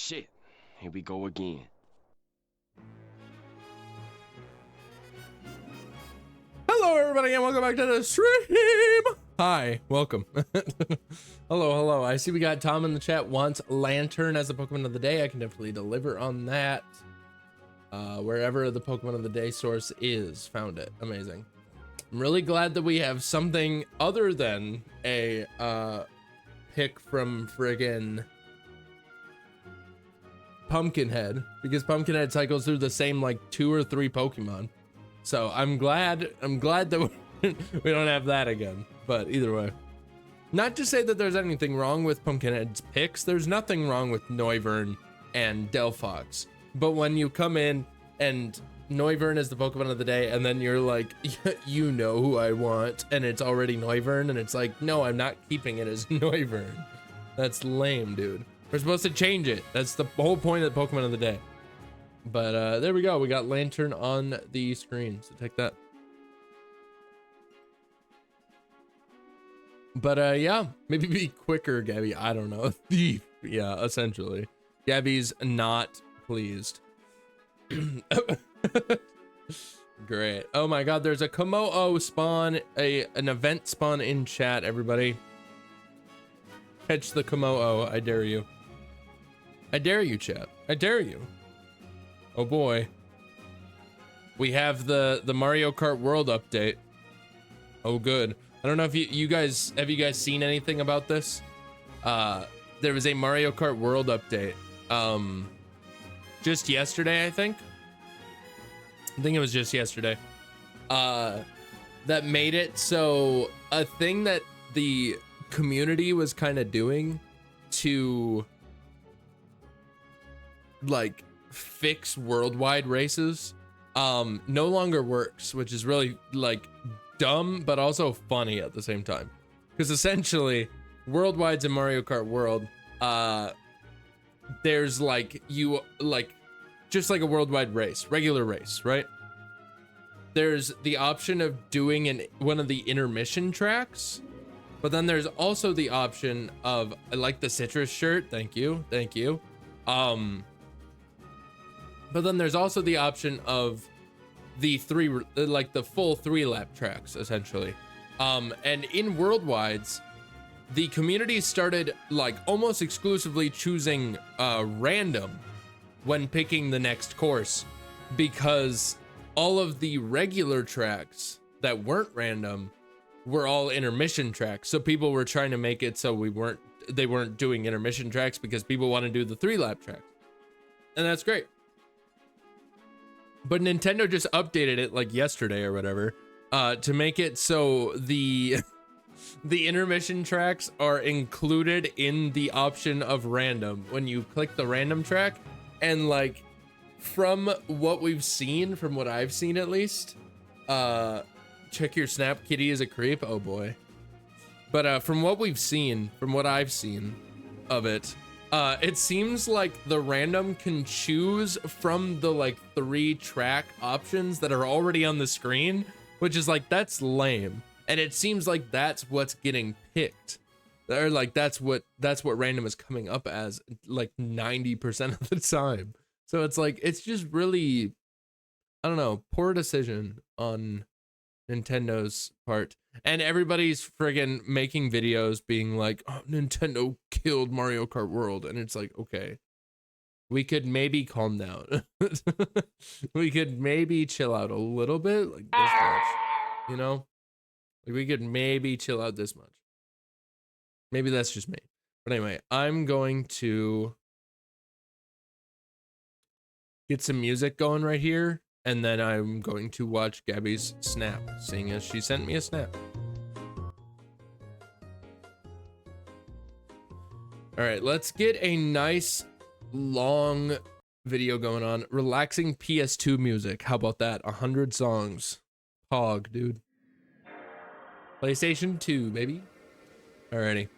Shit, here we go again. Hello everybody and welcome back to the stream. Hi, welcome. hello. I see we got Tom in the chat wants Lantern as the Pokemon of the day. I can definitely deliver on that. Wherever the Pokemon of the day source is, found it. Amazing. I'm really glad that we have something other than a pick from friggin' Pumpkinhead, because Pumpkinhead cycles through the same like 2 or 3 Pokemon. So I'm glad that we don't have that again. But either way, not to say that there's anything wrong with Pumpkinhead's picks. There's nothing wrong with Noivern and Delphox. But when you come in and Noivern is the Pokemon of the day, and then you're like, you know who I want, and it's already Noivern, and it's like, no, I'm not keeping it as Noivern. That's lame, dude. We're supposed to change it. That's the whole point of the Pokemon of the day. But there we go. We got Lantern on the screen, so take that. But yeah, maybe be quicker, Gabby. I don't know. Thief. Yeah, essentially. Gabby's not pleased. Great. Oh my god, there's a Komo spawn, an event spawn in chat, everybody. Catch the Komo, I dare you. I dare you, chat. I dare you. Oh boy. We have the Mario Kart World update. Oh good. I don't know if you guys have seen anything about this? There was a Mario Kart World update. Just yesterday, I think it was just yesterday. That made it so a thing that the community was kind of doing to like fix worldwide races no longer works, which is really like dumb but also funny at the same time, because essentially worldwides in Mario Kart World, there's like just like a worldwide race, regular race, right? There's the option of doing one of the intermission tracks, but then there's also the option of, I like the citrus shirt, thank you. But then there's also the option of the full 3-lap tracks, essentially. And in worldwides, the community started like almost exclusively choosing random when picking the next course, because all of the regular tracks that weren't random were all intermission tracks. So people were trying to make it so they weren't doing intermission tracks because people want to do the 3-lap tracks. And that's great. But Nintendo just updated it like yesterday or whatever, to make it so the intermission tracks are included in the option of random when you click the random track. And like, from what we've seen, from what I've seen at least, check your snap, kitty is a creep. Oh boy. But from what we've seen, from what I've seen of it, it seems like the random can choose from the like 3 track options that are already on the screen, which is like, that's lame. And it seems like that's what's getting picked, or like that's what random is coming up as like 90% of the time. So it's like, it's just really, I don't know, poor decision on Nintendo's part. And everybody's friggin' making videos being like, oh, Nintendo killed Mario Kart World. And it's like, okay, we could maybe calm down. We could maybe chill out a little bit, like this much, you know? Like we could maybe chill out this much. Maybe that's just me. But anyway, I'm going to get some music going right here, and then I'm going to watch Gabby's snap, seeing as she sent me a snap. All right, let's get a nice long video going on. Relaxing PS2 music. How about that? 100 songs. Pog, dude. PlayStation 2, baby. Alrighty.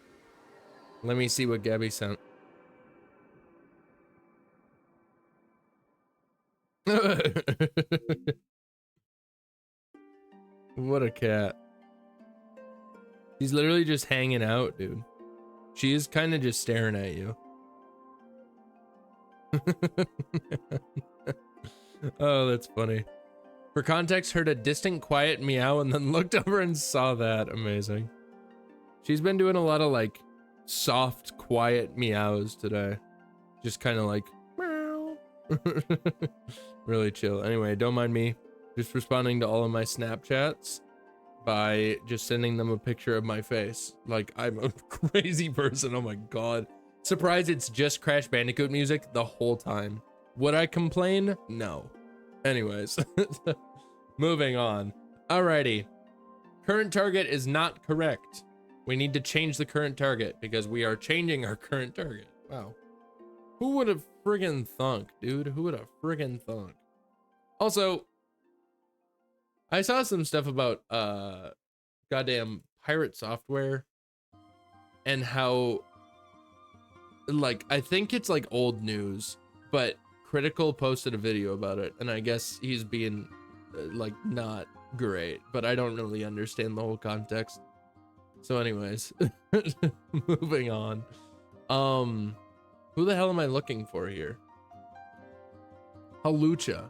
Let me see what Gabby sent. What a cat. She's literally just hanging out, dude. She is kind of just staring at you. Oh, that's funny. For context, heard a distant quiet meow and then looked over and saw that. Amazing. She's been doing a lot of like soft, quiet meows today. Just kind of like meow. Really chill. Anyway, don't mind me. Just responding to all of my Snapchats by just sending them a picture of my face. Like I'm a crazy person. Oh my god. Surprised it's just Crash Bandicoot music the whole time. Would I complain? No. Anyways, moving on. Alrighty. Current target is not correct. We need to change the current target because we are changing our current target. Wow. Who would have friggin' thunk, dude? Who would have friggin' thunk? Also, I saw some stuff about goddamn pirate software and how, like, I think it's like old news, but Critical posted a video about it, and I guess he's being like not great, but I don't really understand the whole context. So anyways, moving on. Who the hell am I looking for here? Halucha.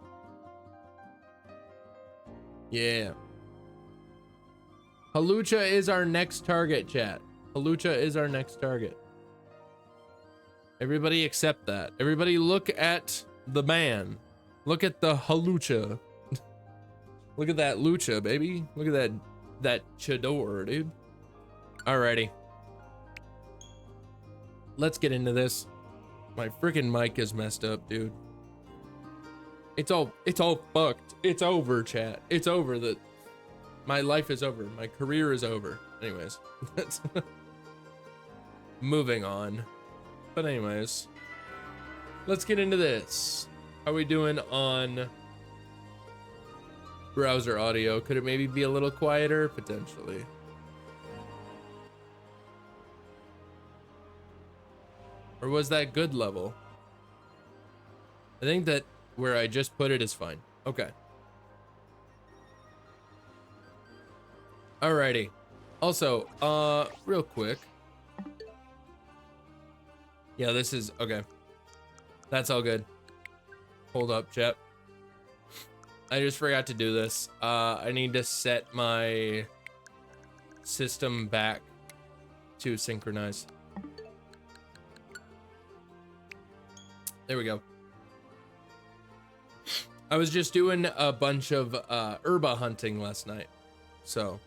Yeah. Halucha is our next target, chat. Halucha is our next target. Everybody accept that. Everybody look at the man. Look at the Halucha. Look at that lucha, baby. Look at that chador, dude. Alrighty. Let's get into this. My freaking mic is messed up, dude. It's all fucked. It's over, chat. It's over. My life is over. My career is over. Anyways, that's moving on. But anyways, let's get into this. How are we doing on browser audio? Could it maybe be a little quieter? Potentially. Or was that good level? I think that where I just put it is fine. Okay. Alrighty. Also, real quick. Yeah, this is okay. That's all good. Hold up, chat. I just forgot to do this. I need to set my system back to synchronize. There we go. I was just doing a bunch of herba hunting last night. So,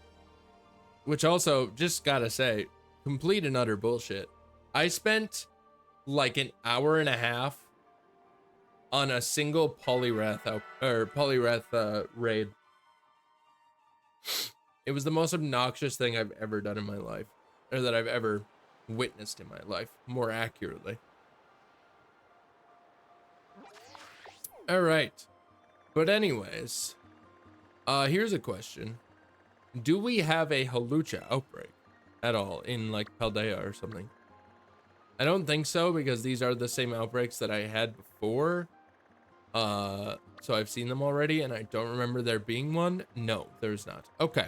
which also, just gotta say, complete and utter bullshit. I spent like an hour and a half on a single polyrath raid. It was the most obnoxious thing I've ever done in my life, or that I've ever witnessed in my life, more accurately. All right, but anyways, here's a question. Do we have a Halucha outbreak at all in like Paldea or something? I don't think so, because these are the same outbreaks that I had before. So I've seen them already, and I don't remember there being one. No, there's not. Okay.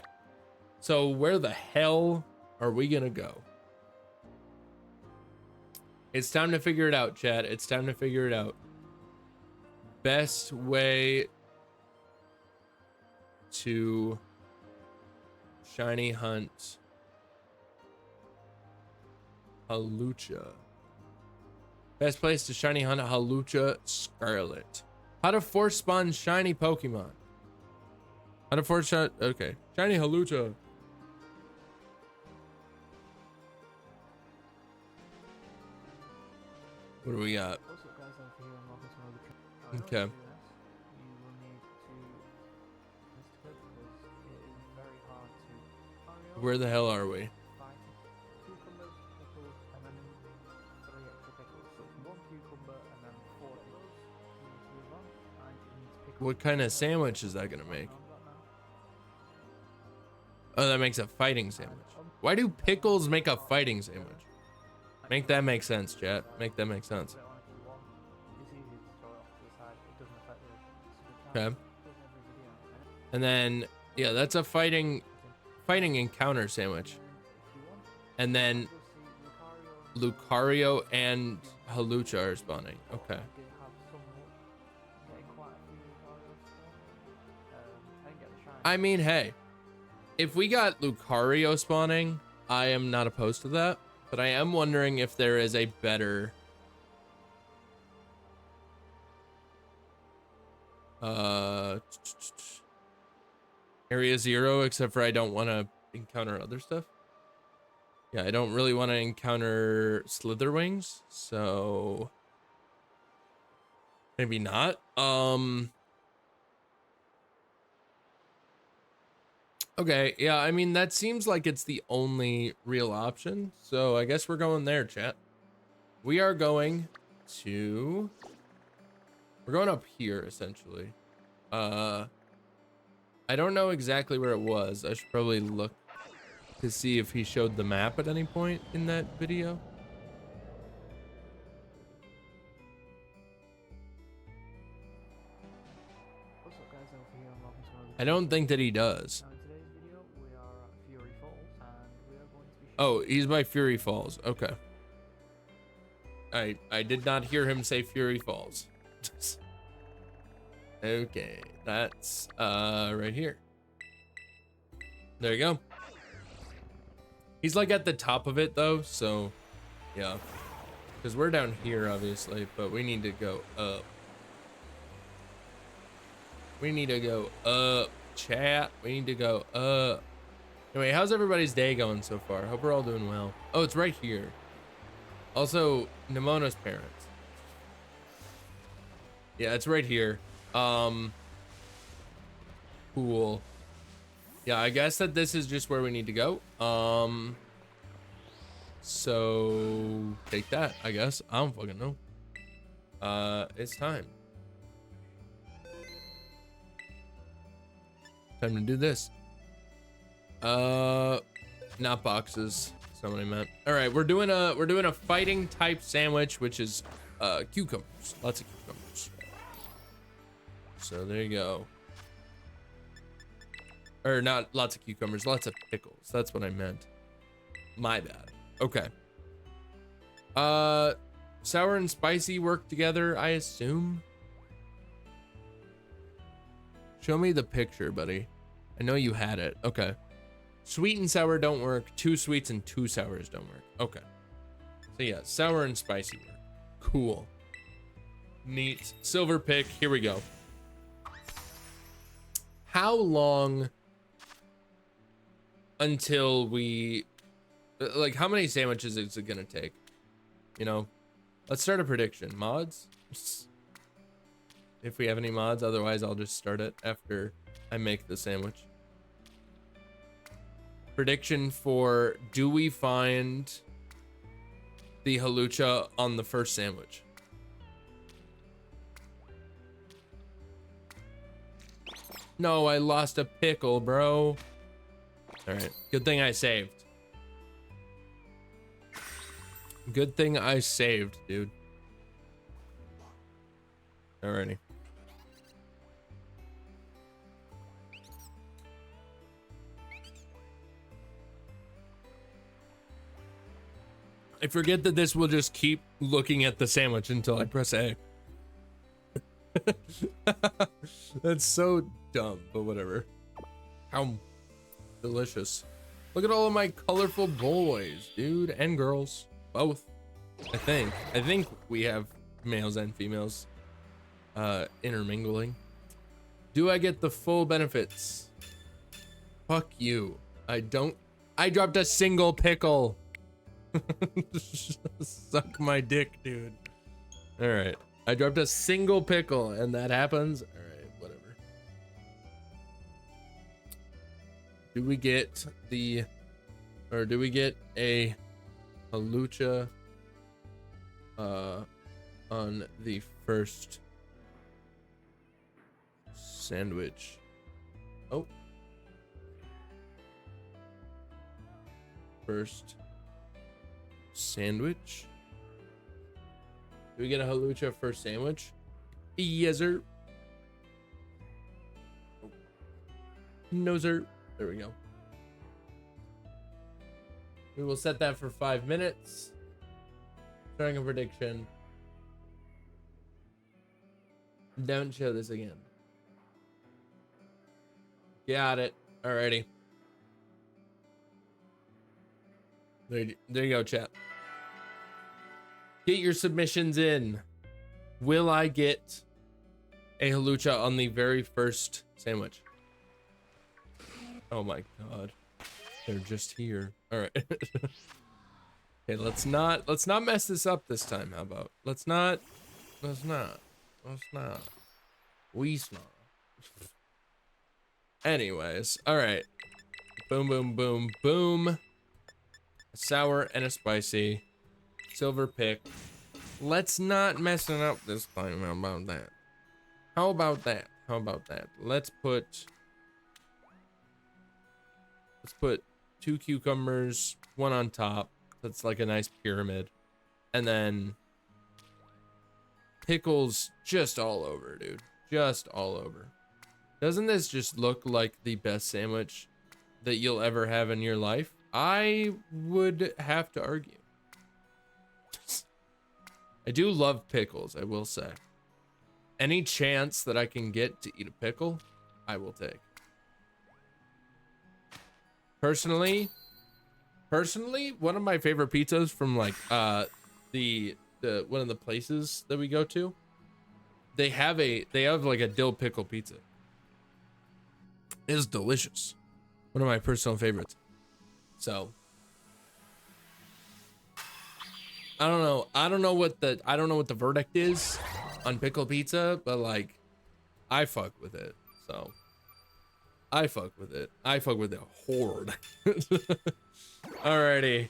So where the hell are we gonna go? It's time to figure it out, chat. It's time to figure it out. Best way to shiny hunt Halucha. Best place to shiny hunt Halucha Scarlet. How to force spawn shiny Pokemon. How to force shot. Okay. Shiny Halucha. What do we got? Okay. Where the hell are we? What kind of sandwich is that gonna make? Oh, that makes a fighting sandwich. Why do pickles make a fighting sandwich? Make that make sense, chat. Make that make sense. Okay. And then, yeah, that's a fighting encounter sandwich. And then Lucario and Halucha are spawning. Okay. We did have some luck getting quite a few Lucario spawns. I didn't get the shine. I mean, hey, if we got Lucario spawning, I am not opposed to that, but I am wondering if there is a better Area 0, except for I don't want to encounter other stuff. Yeah, I don't really want to encounter Slitherwings, so maybe not. Okay, yeah, I mean, that seems like it's the only real option, so I guess we're going there, chat. We are going to... We're going up here, essentially. I don't know exactly where it was. I should probably look to see if he showed the map at any point in that video. What's up, guys? Over here, and welcome to another I don't think that he does. Now, in today's video, we are at Fury Falls, and we are going to be Oh, he's by Fury Falls. Okay. I did not hear him say Fury Falls. Okay, that's right here. There you go. He's like at the top of it though, so yeah. Because we're down here obviously, but we need to go up. We need to go up, chat. We need to go up. Anyway, how's everybody's day going so far? Hope we're all doing well. Oh, it's right here. Also, Nemona's parents. Yeah, it's right here. Cool. Yeah, I guess that this is just where we need to go. So take that, I guess. I don't fucking know. It's time. Time to do this. Not boxes. That's not what I meant. All right, we're doing a fighting type sandwich, which is cucumbers. Lots of cucumbers. So there you go. Or not lots of cucumbers, lots of pickles. That's what I meant. My bad. Okay. Sour and spicy work together, I assume. Show me the picture, buddy. I know you had it. Okay. Sweet and sour don't work. 2 sweets and 2 sours don't work. Okay. So yeah, sour and spicy work. Cool. Neat. Silver pick. Here we go. How long until we... Like, how many sandwiches is it gonna take? You know? Let's start a prediction. Mods? If we have any mods. Otherwise, I'll just start it after I make the sandwich. Prediction for, do we find the halucha on the first sandwich? No, I lost a pickle, bro. All right, good thing I saved. Good thing I saved, dude. Alrighty. I forget that this will just keep looking at the sandwich until I press A. That's so dumb, but whatever. How delicious. Look at all of my colorful boys, dude, and girls. Both. I think we have males and females intermingling. Do I get the full benefits? Fuck you. I dropped a single pickle. Suck my dick, dude. All right. I dropped a single pickle and that happens. All right, whatever. Do we get a halucha on the first sandwich? Oh. First sandwich. Do we get a halucha first sandwich? Yes, sir. Oh. No, sir. There we go. We will set that for 5 minutes. Starting a prediction. Don't show this again. Got it. Alrighty. There you go, chat. Get your submissions in. Will I get a halucha on the very first sandwich? Oh my god. They're just here. Alright. Okay, let's not mess this up this time. How about? Let's not. We snarl. Anyways, alright. Boom, boom, boom, boom. A sour and a spicy. Silver pick. Let's not mess it up this time. How about that? How about that? How about that? Let's put 2 cucumbers, 1 on top. That's like a nice pyramid. And then pickles just all over, dude. Just all over. Doesn't this just look like the best sandwich that you'll ever have in your life? I would have to argue. I do love pickles, I will say. Any chance that I can get to eat a pickle, I will take. Personally, one of my favorite pizzas from like the one of the places that we go to, they have like a dill pickle pizza. It's delicious. One of my personal favorites. So I don't know what the verdict is on pickle pizza, but like I fuck with it. So I fuck with it. I fuck with it hard. Alrighty.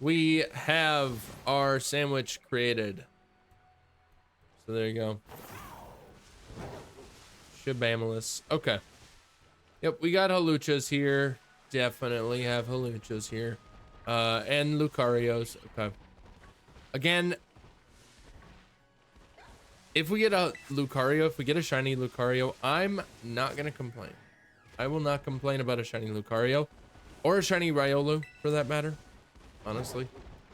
We have our sandwich created. So there you go. Shabamalous. Okay. Yep, we got haluchas here. Definitely have haluchas here. And Lucarios. Okay. Again, if we get a Lucario, if we get a shiny Lucario, I'm not gonna complain. I will not complain about a shiny Lucario or a shiny Riolu for that matter. Honestly,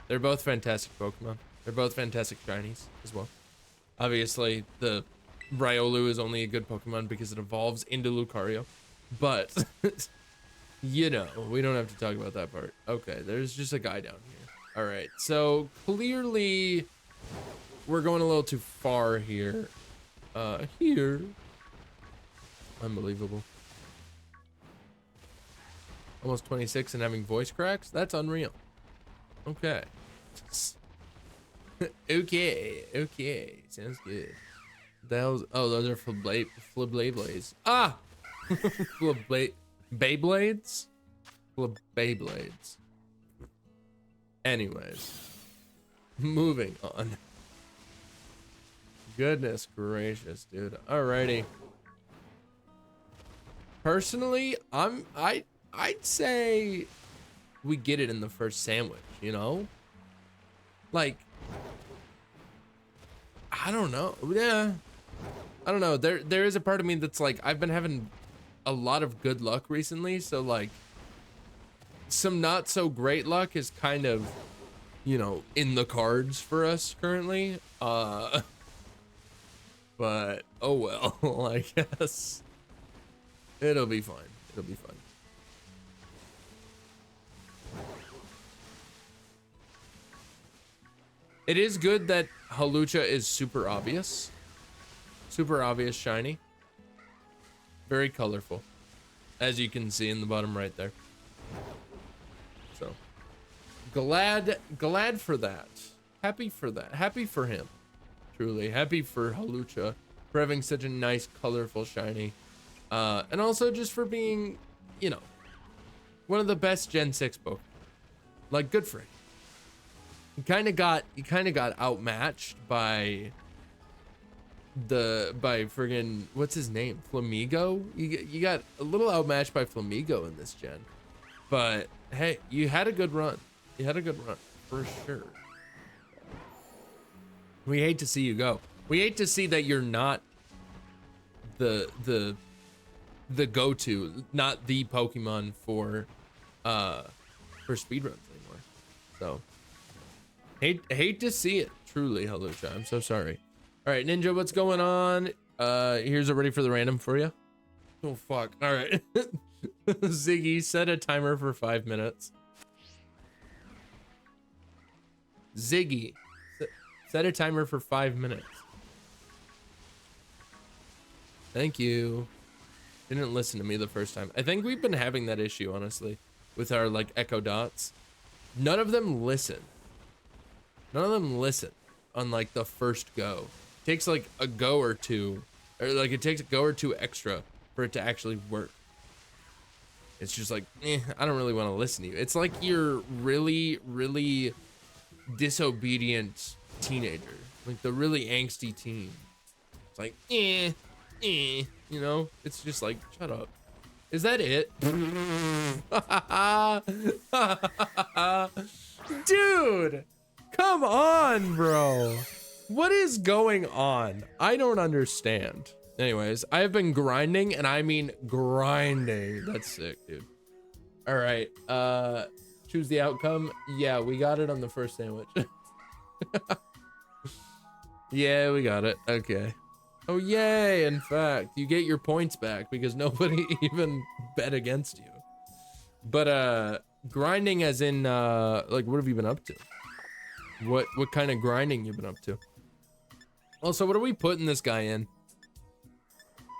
they're both fantastic Pokemon. They're both fantastic shinies as well. Obviously, the Riolu is only a good Pokemon because it evolves into Lucario, but you know, we don't have to talk about that part. Okay, there's just a guy down here. All right, so clearly we're going a little too far here. Here. Unbelievable. Almost 26 and having voice cracks? That's unreal. Okay. Okay. Sounds good. Oh, those are Flablablades. Ah! Beyblades? Beyblades. Anyways. Moving on. Goodness gracious, dude. Alrighty. Personally, I'd say we get it in the first sandwich, you know? Like, I don't know. Yeah. I don't know. There is a part of me that's like, I've been having a lot of good luck recently, so like some not so great luck is kind of, you know, in the cards for us currently. But oh well, I guess it'll be fine. It'll be fine. It is good that Halucha is super obvious. Super obvious shiny. Very colorful. As you can see in the bottom right there. So glad for that. Happy for that. Happy for him. Truly. Happy for Halucha for having such a nice, colorful shiny. And also just for being, you know, one of the best Gen 6 Pokemon. Like, good for him. You kind of got outmatched by friggin' what's his name, Flamigo. You got a little outmatched by Flamigo in this gen, but hey, you had a good run. You had a good run for sure. We hate to see you go. We hate to see that you're not the go-to, not the Pokemon for speedruns anymore. So Hate to see it. Truly, Halucha. I'm so sorry. All right, Ninja, what's going on? Here's a ready for the random for you. Oh fuck. All right. Ziggy, set a timer for 5 minutes. Ziggy, set a timer for 5 minutes. Thank you. Didn't listen to me the first time. I think we've been having that issue, honestly, with our like echo dots. None of them listen. None of them listen on like the first go. It takes like a go or two, or like it takes a go or two extra for it to actually work. It's just like, I don't really want to listen to you. It's like you're really, really disobedient teenager, like the really angsty teen. It's like, you know, it's just like, shut up. Is that it? Dude, come on, bro. What is going on? I don't understand. Anyways, I've been grinding, and I mean grinding. That's sick, dude. All right, choose the outcome. Yeah, we got it on the first sandwich. Yeah, we got it. Okay. Oh, yay. In fact, you get your points back because nobody even bet against you. But grinding as in like, what have you been up to? What kind of grinding you been up to? Also, what are we putting this guy in?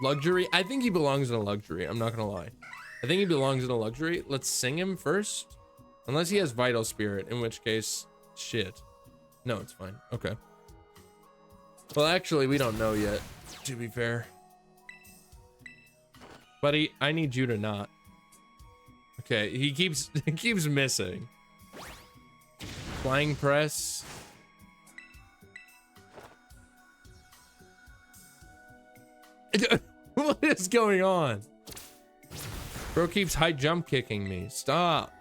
Luxury? I think he belongs in a luxury. I'm not gonna lie. I think he belongs in a luxury. Let's sing him first. Unless he has vital spirit, in which case, shit. No, it's fine. Okay. Well, actually, we don't know yet, to be fair. Buddy, I need you to not. Okay, he keeps missing. Flying press. What is going on? Bro keeps high jump kicking me. Stop.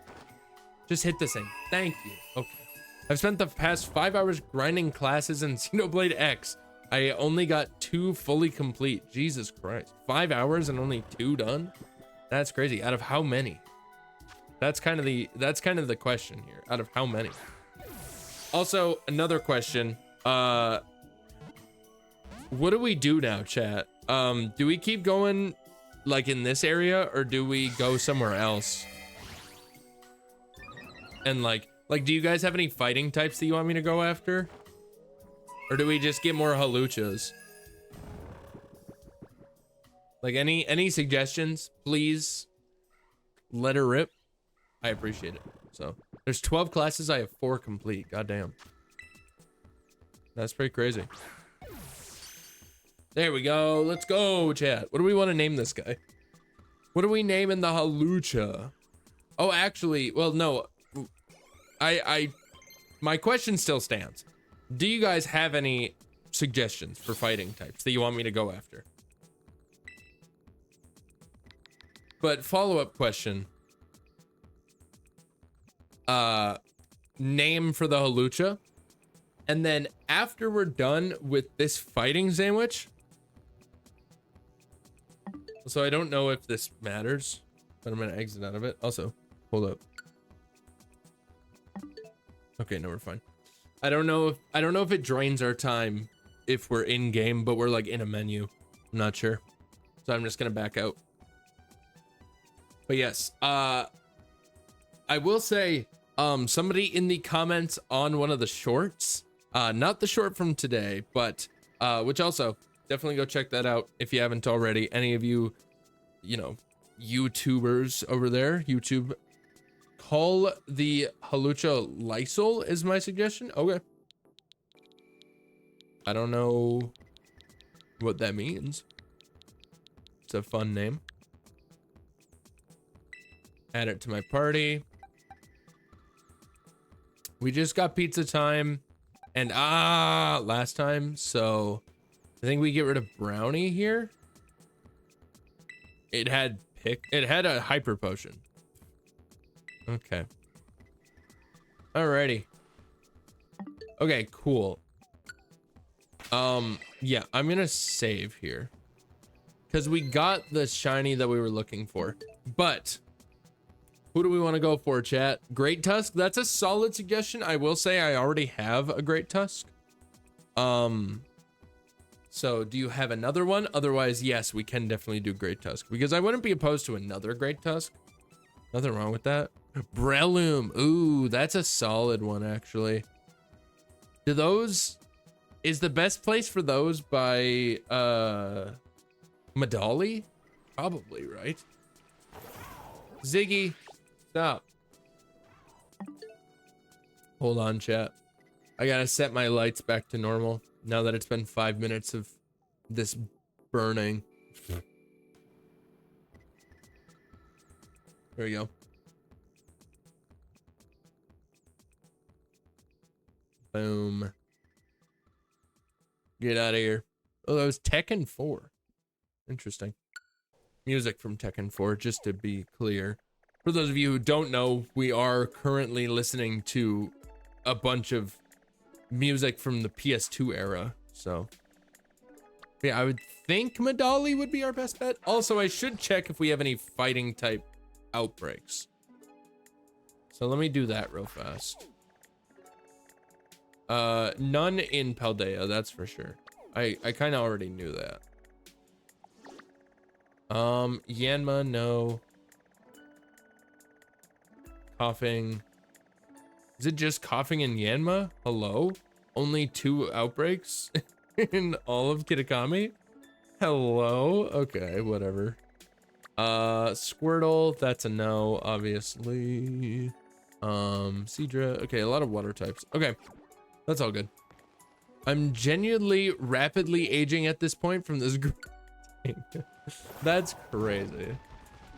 Just hit this thing. Thank you. Okay. I've spent the past 5 hours grinding classes in Xenoblade X. I only got 2 fully complete. Jesus Christ. 5 hours and only 2 done? That's crazy. Out of how many? That's kind of the question here. Out of how many? Also, another question. What do we do now, chat? Do we keep going like in this area, or do we go somewhere else? And like, do you guys have any fighting types that you want me to go after? Or do we just get more haluchas? Like any suggestions, please let her rip. I appreciate it. So there's 12 classes. I have 4 complete. Goddamn. That's pretty crazy. There we go. Let's go, chat. What do we want to name this guy? What are we naming the halucha? Oh, actually, well, no. My question still stands. Do you guys have any suggestions for fighting types that you want me to go after? But follow-up question. Name for the halucha. And then after we're done with this fighting sandwich. So I don't know if this matters, but I'm gonna exit out of it. Also, hold up. Okay, no, we're fine. I don't know if it drains our time if we're in game, but we're like in a menu. I'm not sure. So I'm just gonna back out. But yes, I will say, somebody in the comments on one of the shorts, not the short from today, but which also definitely go check that out if you haven't already. Any of you, you know, YouTubers over there, YouTube, call the halucha Lysol is my suggestion. Okay. I don't know what that means. It's a fun name. Add it to my party. We just got pizza time and last time, so I think we get rid of brownie here. It had a hyper potion. Okay. Alrighty. Okay, cool. Yeah, I'm gonna save here because we got the shiny that we were looking for, but Who do we want to go for, chat? Great Tusk? That's a solid suggestion. I will say I already have a Great Tusk. So do you have another one? Otherwise, yes, we can definitely do Great Tusk because I wouldn't be opposed to another Great Tusk. Nothing wrong with that. Breloom. Ooh, that's a solid one, actually. Do those... Is the best place for those by, Medali? Probably, right? Ziggy, stop. Hold on, chat. I gotta set my lights back to normal now that it's been 5 minutes of this burning. There we go. Boom. Get out of here. Oh, that was Tekken 4. Interesting. Music from Tekken 4, just to be clear. For those of you who don't know, we are currently listening to a bunch of music from the PS2 era, so. Yeah, I would think Medali would be our best bet. Also, I should check if we have any fighting type outbreaks. So let me do that real fast. None in Paldea, that's for sure. I kind of already knew that. Yanma, no. Coughing. Is it just coughing in Yanma? Hello? Only 2 outbreaks in all of Kitakami? Hello? Okay, whatever. Squirtle, that's a no, obviously. Seadra, okay, a lot of water types. Okay. That's all good. I'm genuinely rapidly aging at this point from this thing. That's crazy.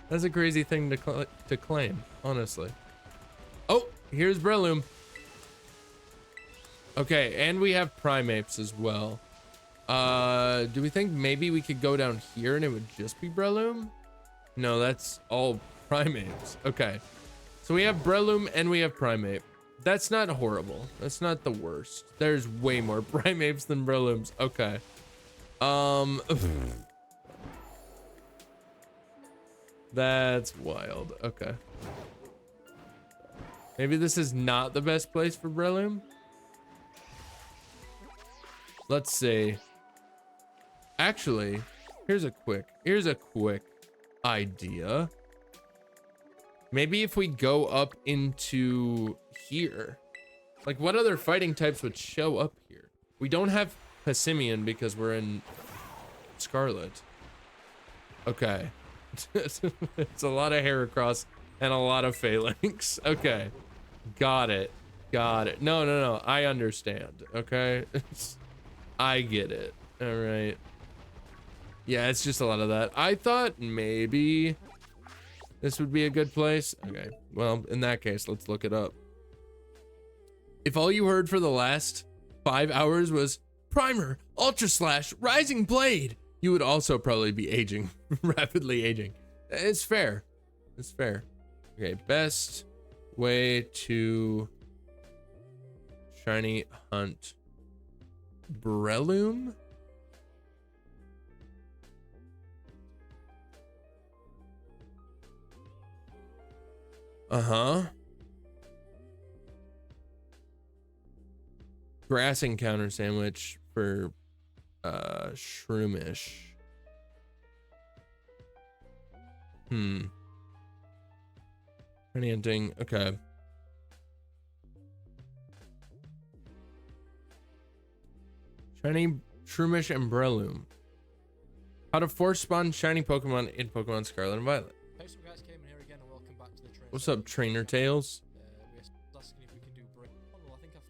That's a crazy thing to claim, honestly. Oh, here's Breloom. Okay, and we have Primates as well. Do we think maybe we could go down here and it would just be Breloom? No, that's all Primates. Okay. So we have Breloom and we have Primate. That's not horrible. That's not the worst. There's way more Primates than Brelooms. Okay. That's wild. Okay. Maybe this is not the best place for Breloom. Let's see. Actually, here's a quick idea. Maybe if we go up into here, like what other fighting types would show up here? We don't have Passimian because we're in Scarlet. Okay. It's a lot of Heracross and a lot of Phalanx. Okay. Got it. Got it. No. I understand. Okay. I get it. All right. Yeah, it's just a lot of that. I thought maybe this would be a good place. Okay, well, in that case, let's look it up. If all you heard for the last 5 hours was Primer, Ultra Slash, Rising Blade, you would also probably be aging, rapidly aging. It's fair. It's fair. Okay, best way to shiny hunt Breloom? Uh-huh. Grass encounter sandwich for Shroomish. Shiny hunting. Okay. Shiny Shroomish and Breloom. How to force spawn shiny Pokemon in Pokemon Scarlet and Violet. What's up, Trainer Tails? We're asking if we can do break. Well, I think I've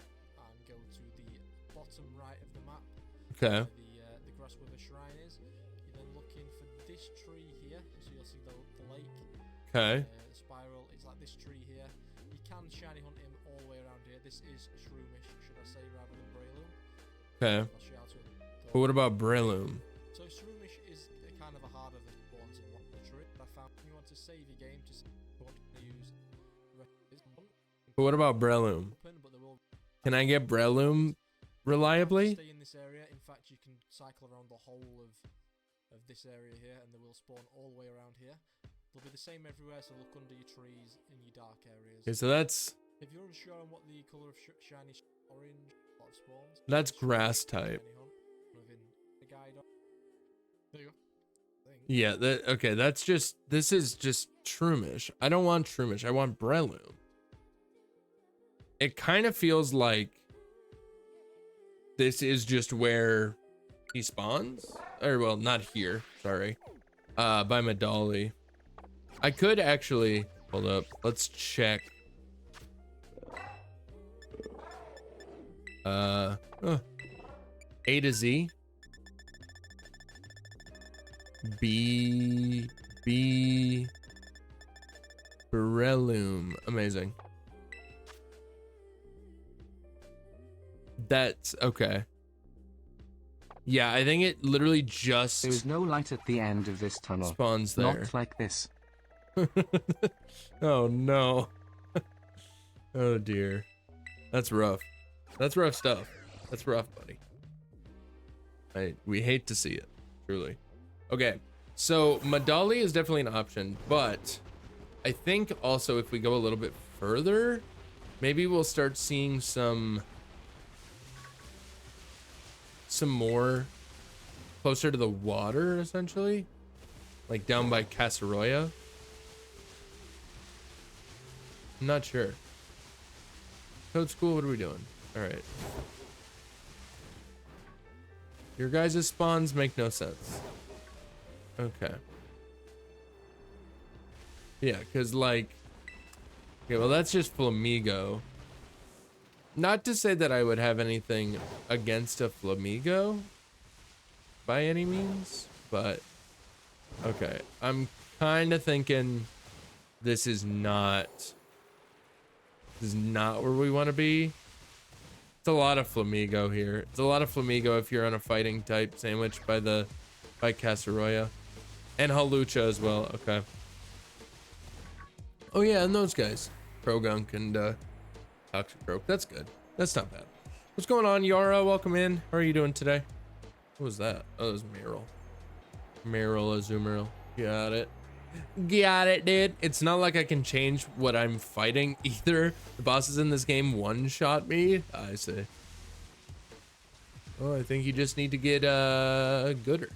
go to the bottom right of the map. Okay. The Grasswither Shrine is. You're then looking for this tree here, so you'll see the lake. Okay. The spiral. It's like this tree here. You can shiny hunt him all the way around here. This is Shroomish, should I say, rather than Breloom. Okay. I'll shout to him. But what about Breloom? So Shroomish is kind of a harder than spawns in one tree. I found you want to save your game to use. But what about Breloom? Can I get Breloom reliably? Stay in this area. In fact, you can cycle around the whole of this area here, and they will spawn all the way around here. They'll be the same everywhere, so look under your trees in your dark areas. Okay, so that's If you're unsure on what the colour of shiny orange a lot of spawns, that's just grass shiny type. hunt within the guide. There you go. I think. Yeah, okay, that's just, this is just Shroomish. I don't want Shroomish, I want Breloom. It kind of feels like this is just where he spawns. Or well, not here, sorry. By Medali. I could actually, hold up, let's check. A to Z. B Breloom. Amazing. That's okay. Yeah, I think it literally just There is no light at the end of this tunnel. spawns there. Not like this. Oh no. Oh dear. That's rough. That's rough stuff. That's rough, buddy. We hate to see it, truly. Okay, so Medali is definitely an option, but I think also if we go a little bit further, maybe we'll start seeing some more closer to the water, essentially, like down by Casaroya. I'm not sure. Code School, what are we doing? All right. Your guys' spawns make no sense. Okay. Yeah, because like, okay, well, that's just Flamigo. Not to say that I would have anything against a Flamigo by any means, but okay. I'm kind of thinking this is not where we want to be. It's a lot of Flamigo here. It's a lot of Flamigo if you're on a fighting type sandwich by Casaroya. And Halucha as well. Okay. Oh yeah, and those guys. Progunk and Toxic Croak. That's good. That's not bad. What's going on, Yara? Welcome in. How are you doing today? What was that? Oh, it was Meryl. Meryl Azumarill. Got it. Got it, dude. It's not like I can change what I'm fighting either. The bosses in this game one-shot me. I see. Oh, I think you just need to get gooder.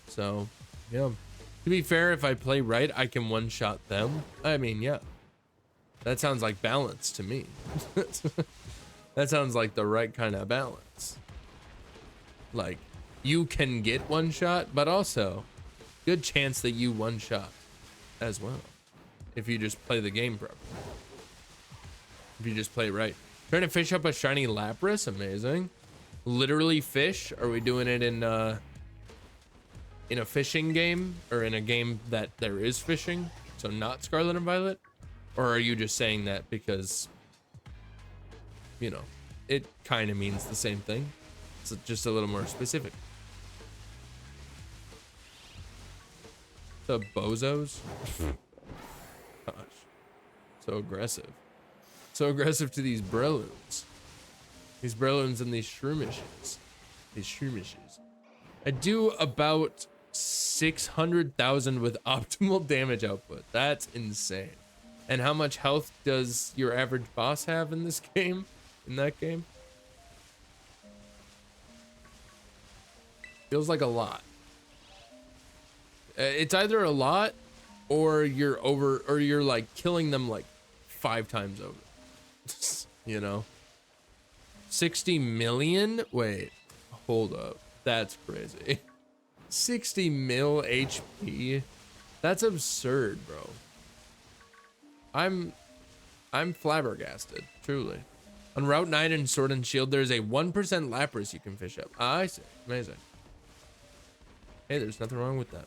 So, yeah. To be fair, if I play right, I can one-shot them. I mean, yeah. That sounds like balance to me. That sounds like the right kind of balance. Like, you can get one shot, but also good chance that you one shot as well. If you just play the game properly. If you just play right. Trying to fish up a shiny Lapras, amazing. Literally fish. Are we doing it in a fishing game, or in a game that there is fishing? So not Scarlet and Violet? Or are you just saying that because, you know, it kind of means the same thing? It's just a little more specific. The bozos? Gosh. So aggressive. So aggressive to these Breloons. These Breloons and these Shroomishes. These Shroomishes. I do about 600,000 with optimal damage output. That's insane. And how much health does your average boss have in this game? In that game? Feels like a lot. It's either a lot or you're like killing them like 5 times over. You know? 60 million? Wait, hold up. That's crazy. 60 mil HP? That's absurd, bro. I'm flabbergasted, truly. On Route 9 in Sword and Shield, there's a 1% Lapras you can fish up. I see. Amazing. Hey, there's nothing wrong with that.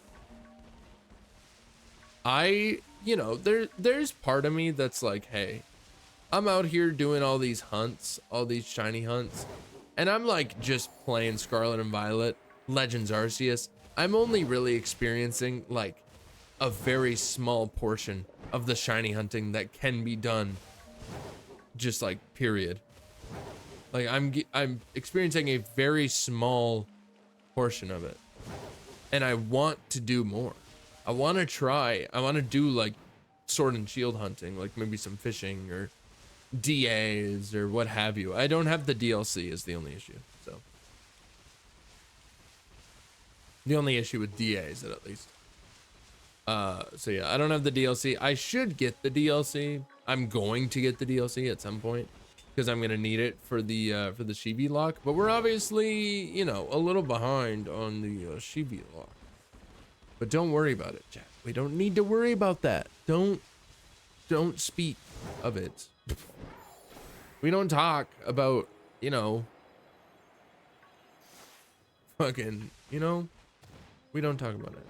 You know, there's part of me that's like, hey, I'm out here doing all these hunts, all these shiny hunts, and I'm like just playing Scarlet and Violet, Legends Arceus. I'm only really experiencing like a very small portion of the shiny hunting that can be done, just like period. Like I'm experiencing a very small portion of it, and I want to do more. I want to try. I want to do like sword and shield hunting, like maybe some fishing or DAs or what have you. I don't have the DLC is the only issue. So the only issue with DAs at least. So yeah, I don't have the DLC. I should get the DLC. I'm going to get the DLC at some point because I'm gonna need it for the Shivi lock. But we're obviously, you know, a little behind on the Shivi lock. But don't worry about it, chat. We don't need to worry about that. Don't speak of it. We don't talk about, you know, fucking, you know, we don't talk about it.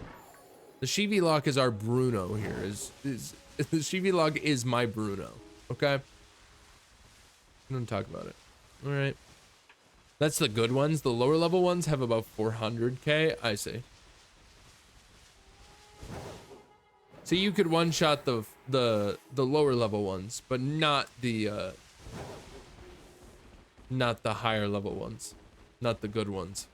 The Shivi lock is our Bruno here. Is the Shivi lock is my Bruno. Okay. We don't talk about it. All right. That's the good ones. The lower level ones have about 400k. I see. So you could one shot the lower level ones, but not the higher level ones, not the good ones.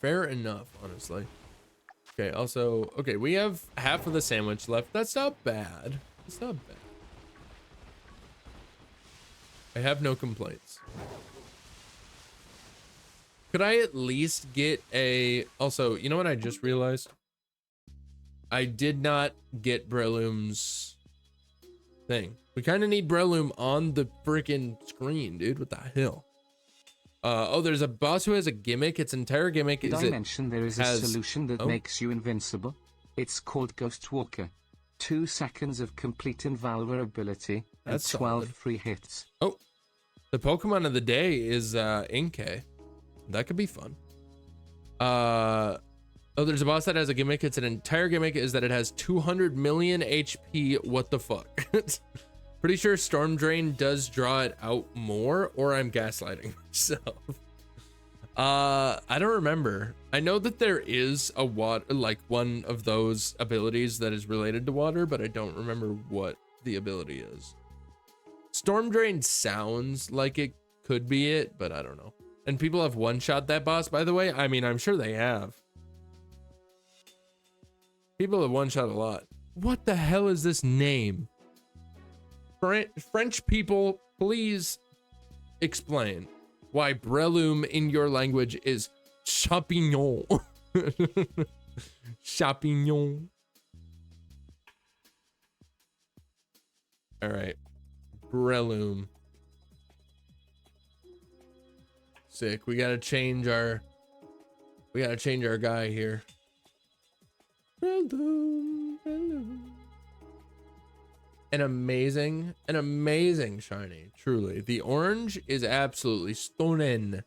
Fair enough, honestly. Okay, also, okay, we have half of the sandwich left. That's not bad. It's not bad. I have no complaints. Could I at least get a... Also, you know what I just realized? I did not get Breloom's thing. We kind of need Breloom on the freaking screen, dude. What the hell? Oh, there's a boss who has a gimmick. Its entire gimmick is Did I mention there is a has- solution that Oh. makes you invincible? It's called Ghost Walker. 2 seconds of complete invulnerability and That's 12 solid. free hits. Oh, the Pokemon of the day is Inkay. That could be fun. Oh, there's a boss that has a gimmick. Its an entire gimmick is that it has 200 million HP. What the fuck? Pretty sure Storm Drain does draw it out more, or I'm gaslighting myself. I don't remember. I know that there is a water, like one of those abilities that is related to water, but I don't remember what the ability is. Storm Drain sounds like it could be it, but I don't know. And people have one-shot that boss, by the way. I mean, I'm sure they have. People have one-shot a lot. What the hell is this name? French people, please explain why Breloom in your language is champignon. Champignon. All right. Breloom. Sick. We gotta change our guy here. Breloom, Breloom. An amazing shiny, truly. The orange is absolutely stunning.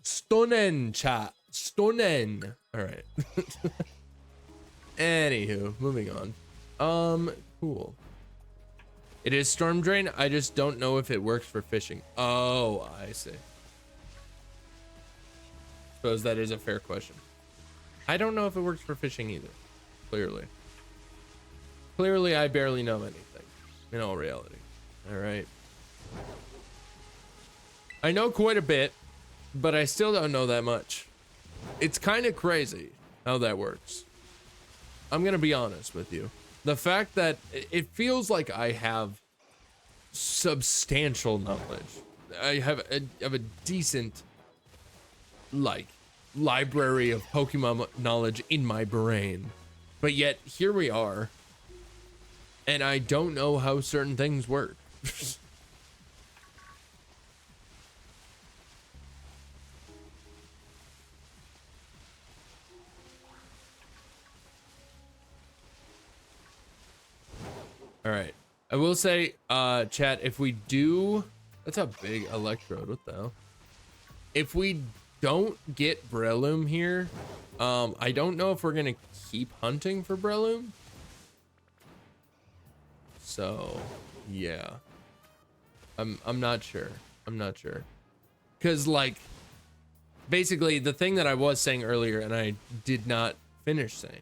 Stunning, chat. Stunning. All right. Anywho, moving on. Cool. It is Storm Drain. I just don't know if it works for fishing. Oh, I see. Suppose that is a fair question. I don't know if it works for fishing either. Clearly, I barely know anything. In all reality. All right. I know quite a bit, but I still don't know that much. It's kind of crazy how that works. I'm going to be honest with you. The fact that it feels like I have substantial knowledge. I have a decent, like, library of Pokemon knowledge in my brain. But yet, here we are. And I don't know how certain things work. All right. I will say, chat, if we do... That's a big electrode. What the hell? If we don't get Breloom here, I don't know if we're going to keep hunting for Breloom. So, yeah. I'm not sure. Cause like, basically the thing that I was saying earlier and I did not finish saying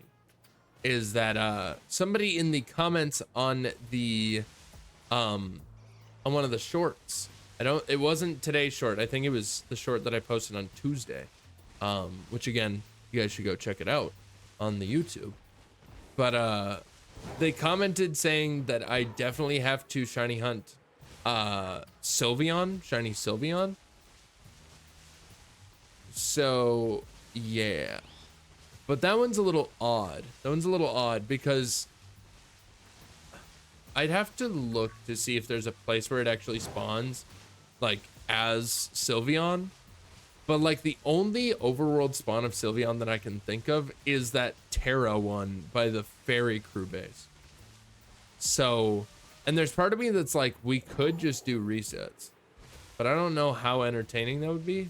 is that somebody in the comments on the on one of the shorts, it wasn't today's short. I think it was the short that I posted on Tuesday. Which again, You guys should go check it out on the YouTube. But they commented saying that I definitely have to shiny hunt Sylveon, shiny Sylveon. So yeah, but that one's a little odd. That one's a little odd because I'd have to look to see if there's a place where it actually spawns, like as Sylveon. But like the only overworld spawn of Sylveon that I can think of is that Terra one by the ferry crew base. So, and there's part of me that's like, we could just do resets, but I don't know how entertaining that would be.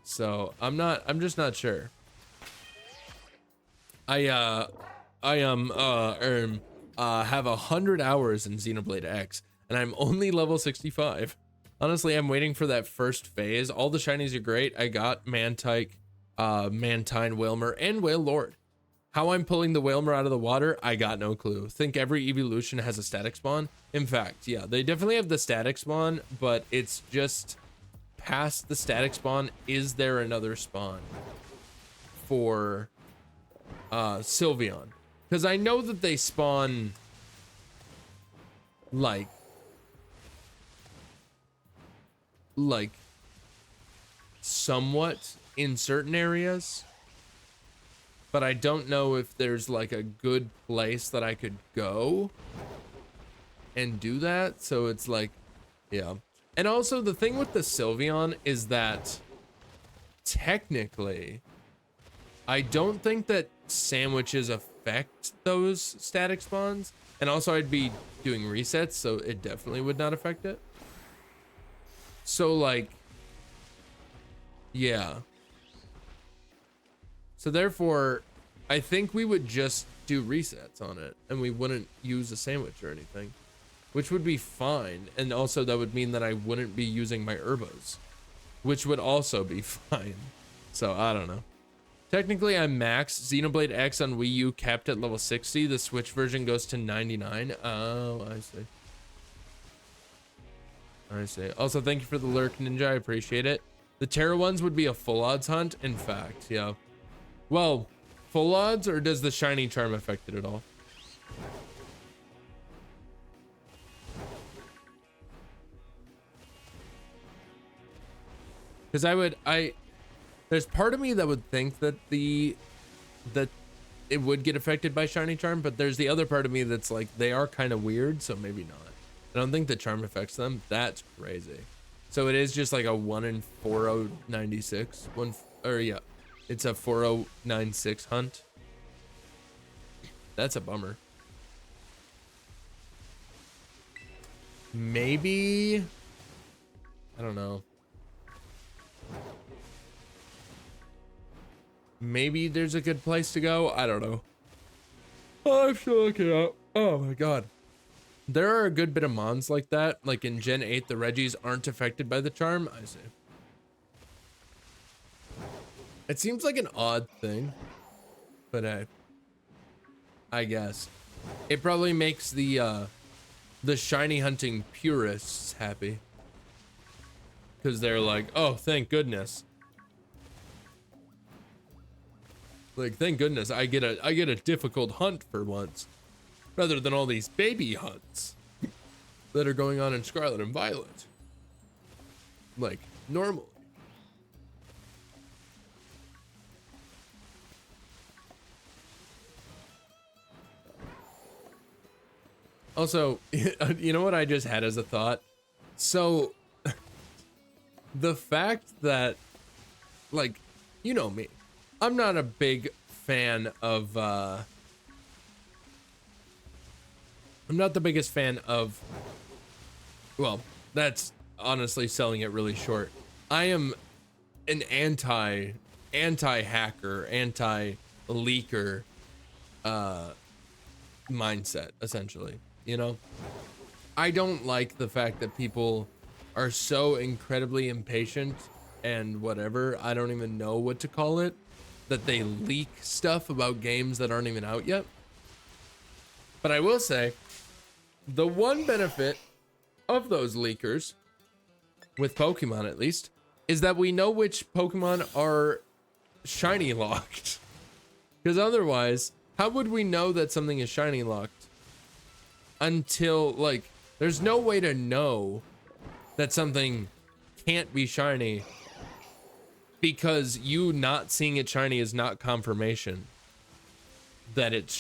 So I'm just not sure. I have 100 hours in Xenoblade X and I'm only level 65. Honestly, I'm waiting for that first phase. All the shinies are great. I got Mantike, Mantine, Whalmer, and Whale Lord. How I'm pulling the Whalmer out of the water, I got no clue. Think every evolution has a static spawn. In fact, yeah, they definitely have the static spawn, but it's just past the static spawn. Is there another spawn for Sylveon? Because I know that they spawn like somewhat in certain areas, but I don't know if there's like a good place that I could go and do that. So it's like, yeah. And also the thing with the Sylveon is that technically I don't think that sandwiches affect those static spawns, and also I'd be doing resets, so it definitely would not affect it. So like, yeah. So therefore, I think we would just do resets on it and we wouldn't use a sandwich or anything, which would be fine. And also that would mean that I wouldn't be using my herbos, which would also be fine. So I don't know. Technically I'm max Xenoblade X on Wii U capped at level 60. The Switch version goes to 99. Oh, I see. I see. Also, thank you for the lurk, Ninja. I appreciate it. The Terra ones would be a full odds hunt. In fact, yeah. Well, full odds, or does the shiny charm affect it at all? Because there's part of me that would think that that it would get affected by shiny charm, but there's the other part of me that's like, they are kind of weird, so maybe not. I don't think the charm affects them. That's crazy. So it is just like a 1 in 4096 yeah, it's a 4096 hunt. That's a bummer. Maybe, I don't know. Maybe there's a good place to go. I don't know. Oh, I'm still looking up. Oh my god. There are a good bit of mons like that. Like in Gen 8, the Regis aren't affected by the charm. I see. It seems like an odd thing, but I guess it probably makes the shiny hunting purists happy, because they're like, oh, thank goodness. Like, thank goodness I get a difficult hunt for once, rather than all these baby hunts that are going on in Scarlet and Violet. Like, normally. Also, you know what I just had as a thought? So, the fact that, like, you know me, I'm not a big fan of, I'm not the biggest fan of, well, that's honestly selling it really short. I am an anti-hacker, anti-leaker mindset, essentially, you know? I don't like the fact that people are so incredibly impatient and whatever, I don't even know what to call it, that they leak stuff about games that aren't even out yet. But I will say, the one benefit of those leakers, with Pokemon at least, is that we know which Pokemon are shiny locked. Because otherwise, how would we know that something is shiny locked? Until, like, there's no way to know that something can't be shiny, because you not seeing it shiny is not confirmation that it's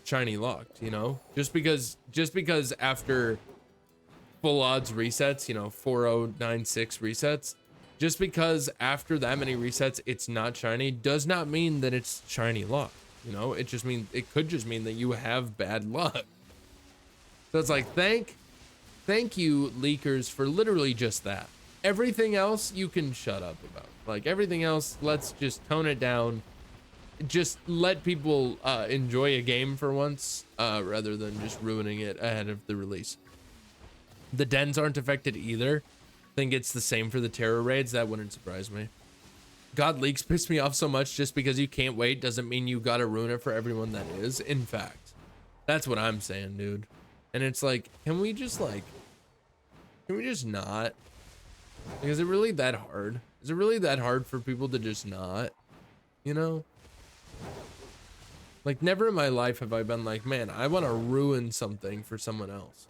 shiny locked, you know? Just because after full odds resets, you know, 4096 resets, just because after that many resets it's not shiny does not mean that it's shiny locked, you know? It could just mean that you have bad luck. So it's like, thank you leakers for literally just that. Everything else you can shut up about. Like, everything else, let's just tone it down. Just let people enjoy a game for once, rather than just ruining it ahead of the release. The dens aren't affected either. I think it's the same for the terror raids. That wouldn't surprise me. God, leaks piss me off so much. Just because you can't wait doesn't mean you gotta ruin it for everyone that is. In fact, that's what I'm saying, dude. And it's like, can we just not? Like, is it really that hard? Is it really that hard for people to just not, you know? Like, never in my life have I been like, man, I want to ruin something for someone else.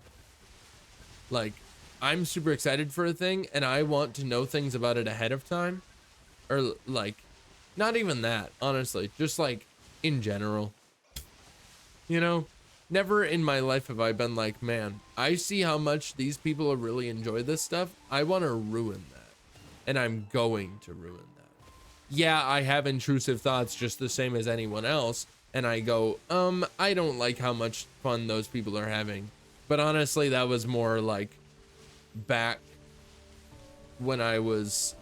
Like, I'm super excited for a thing and I want to know things about it ahead of time. Or like, not even that, honestly, just like in general, you know? Never in my life have I been like, man, I see how much these people really enjoy this stuff. I want to ruin that. And I'm going to ruin that. Yeah, I have intrusive thoughts just the same as anyone else. And I go, I don't like how much fun those people are having. But honestly, that was more like back when I was,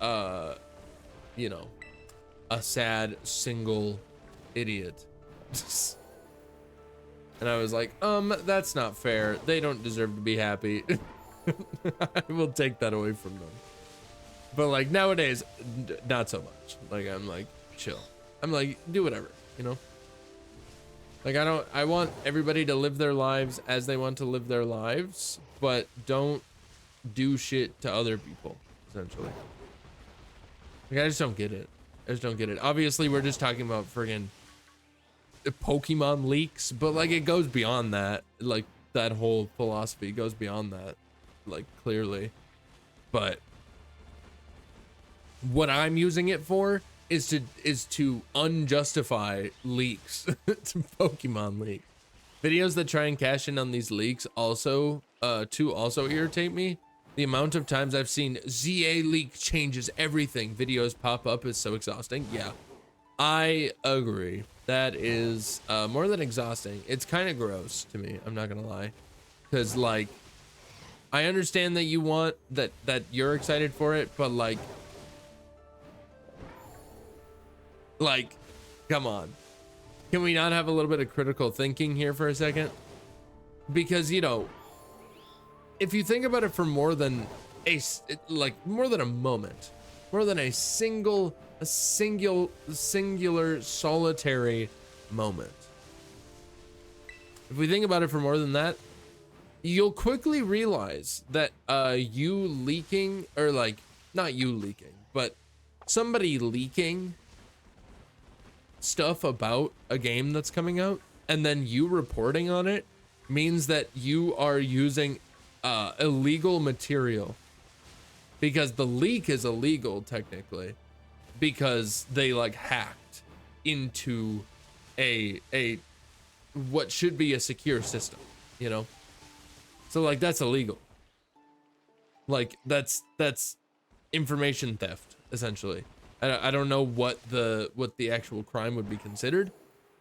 you know, a sad single idiot. And I was like, that's not fair. They don't deserve to be happy. I will take that away from them. But like nowadays, not so much. Like, I'm like, chill. I'm like, do whatever, you know? Like, I want everybody to live their lives as they want to live their lives, but don't do shit to other people, essentially. Like, I just don't get it. I just don't get it. Obviously, we're just talking about friggin' Pokemon leaks, but like, it goes beyond that. Like, that whole philosophy goes beyond that, like, clearly. But what I'm using it for is to unjustify leaks to Pokemon leaks. Videos that try and cash in on these leaks also irritate me. The amount of times I've seen ZA leak changes everything videos pop up is so exhausting. Yeah, I agree. That is more than exhausting. It's kind of gross to me, I'm not gonna lie. Because like, I understand that you want that you're excited for it, but like, come on. Can we not have a little bit of critical thinking here for a second? Because, you know, if you think about it for more than a moment, more than a singular solitary moment. If we think about it for more than that, you'll quickly realize that you leaking, or like, not you leaking, but somebody leaking stuff about a game that's coming out and then you reporting on it means that you are using illegal material, because the leak is illegal technically, because they like hacked into a what should be a secure system, you know? So like, that's illegal. Like, that's information theft, essentially. I don't know what the actual crime would be considered,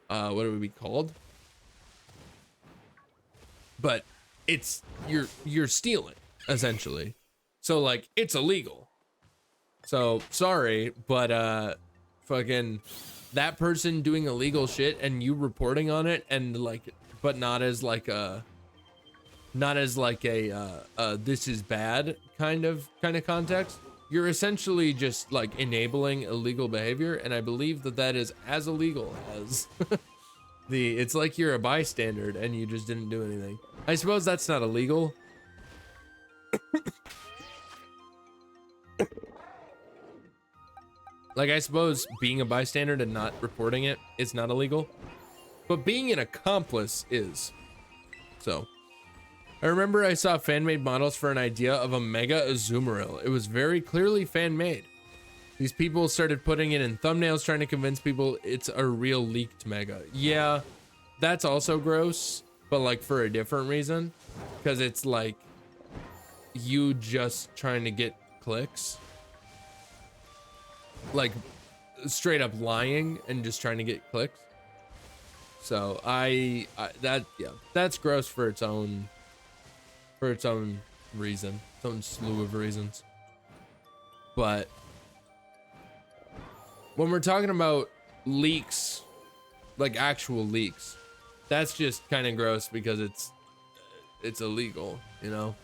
what it would be called, but it's you're stealing, essentially. So like, it's illegal. So sorry, but fucking that person doing illegal shit and you reporting on it, and like, but not as like a this is bad kind of context. You're essentially just like enabling illegal behavior, and I believe that is as illegal as it's like you're a bystander and you just didn't do anything. I suppose that's not illegal. Like, I suppose being a bystander and not reporting it is not illegal, but being an accomplice is. So, I remember I saw fan-made models for an idea of a Mega Azumarill. It was very clearly fan-made. These people started putting it in thumbnails trying to convince people it's a real leaked Mega. Yeah, that's also gross, but like for a different reason. Because it's like you just trying to get clicks. Like straight up lying and just trying to get clicks. So that's gross for its own reason, its own slew of reasons. But when we're talking about leaks, like actual leaks, that's just kind of gross because it's illegal, you know?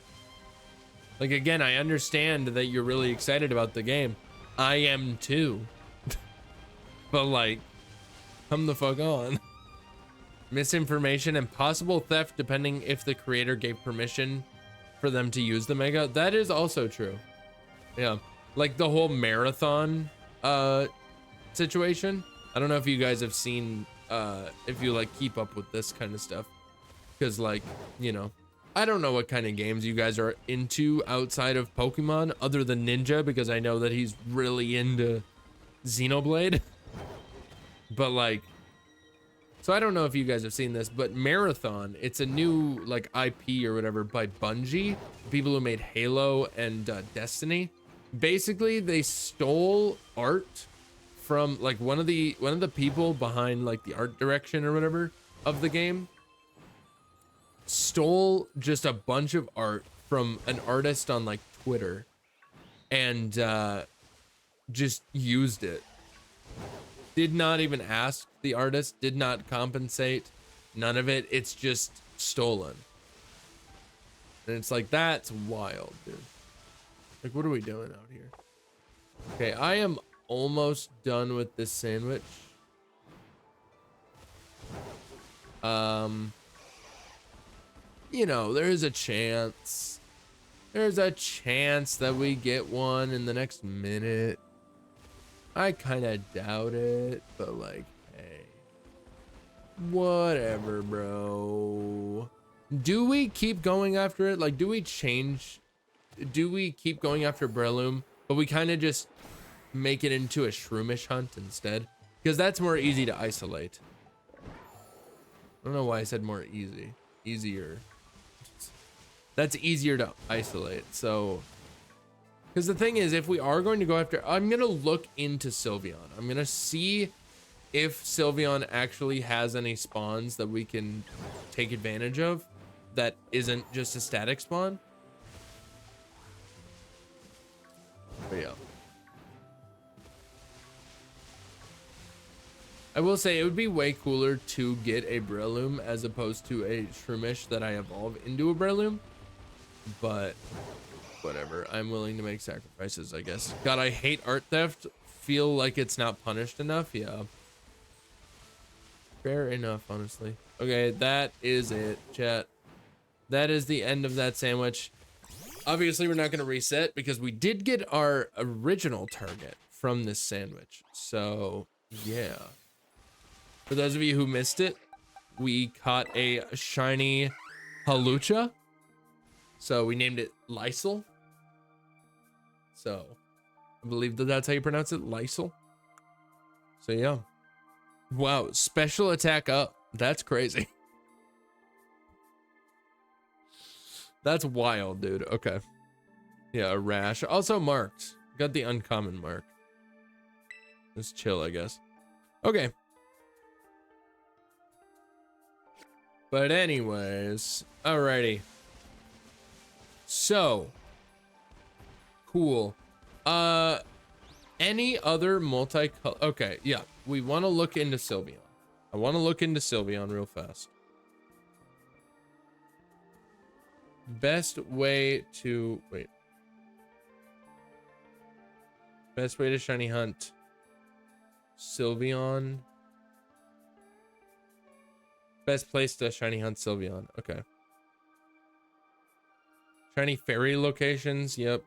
Like, again, I understand that you're really excited about the game. I am too. But like, come the fuck on. Misinformation and possible theft depending if the creator gave permission for them to use the Mega. That is also true. Yeah, like the whole marathon situation. I don't know if you guys have seen if you like keep up with this kind of stuff, because like, you know, I don't know what kind of games you guys are into outside of Pokemon other than Ninja, because I know that he's really into Xenoblade. But like, so I don't know if you guys have seen this, but Marathon, it's a new like IP or whatever by Bungie, people who made Halo and Destiny. Basically, they stole art from like one of the people behind like the art direction or whatever of the game. Stole just a bunch of art from an artist on like Twitter and just used it. Did not even ask the artist, did not compensate, none of it. It's just stolen. And it's like, that's wild, dude. Like, what are we doing out here? Okay, I am almost done with this sandwich. You know, there's a chance. There's a chance that we get one in the next minute. I kind of doubt it, but like, hey, whatever, bro. Do we keep going after it? Like, do we change? Do we keep going after Breloom, but we kind of just make it into a shroomish hunt instead? Because that's more easy to isolate. I don't know why I said more easy. Easier. That's easier to isolate, so... Because the thing is, if we are going to go after... I'm going to look into Sylveon. I'm going to see if Sylveon actually has any spawns that we can take advantage of that isn't just a static spawn. But yeah. I will say it would be way cooler to get a Breloom as opposed to a Shroomish that I evolve into a Breloom. But whatever, I'm willing to make sacrifices, I guess. God, I hate art theft. Feel like it's not punished enough. Yeah. Fair enough, honestly. Okay, that is it, chat. That is the end of that sandwich. Obviously, we're not going to reset because we did get our original target from this sandwich. So, yeah. For those of you who missed it, we caught a shiny Halucha. So we named it Lysel. So I believe that that's how you pronounce it, Lysel. So yeah. Wow, special attack up. That's crazy. That's wild, dude. Okay. Yeah, a rash. Also marked. Got the uncommon mark. Let's chill, I guess. Okay. But anyways, alrighty. So cool. Any other multicolor? Okay, yeah. We want to look into Sylveon. I want to look into Sylveon real fast. Best way to wait. Best way to shiny hunt Sylveon. Best place to shiny hunt Sylveon. Okay. Shiny fairy locations. Yep.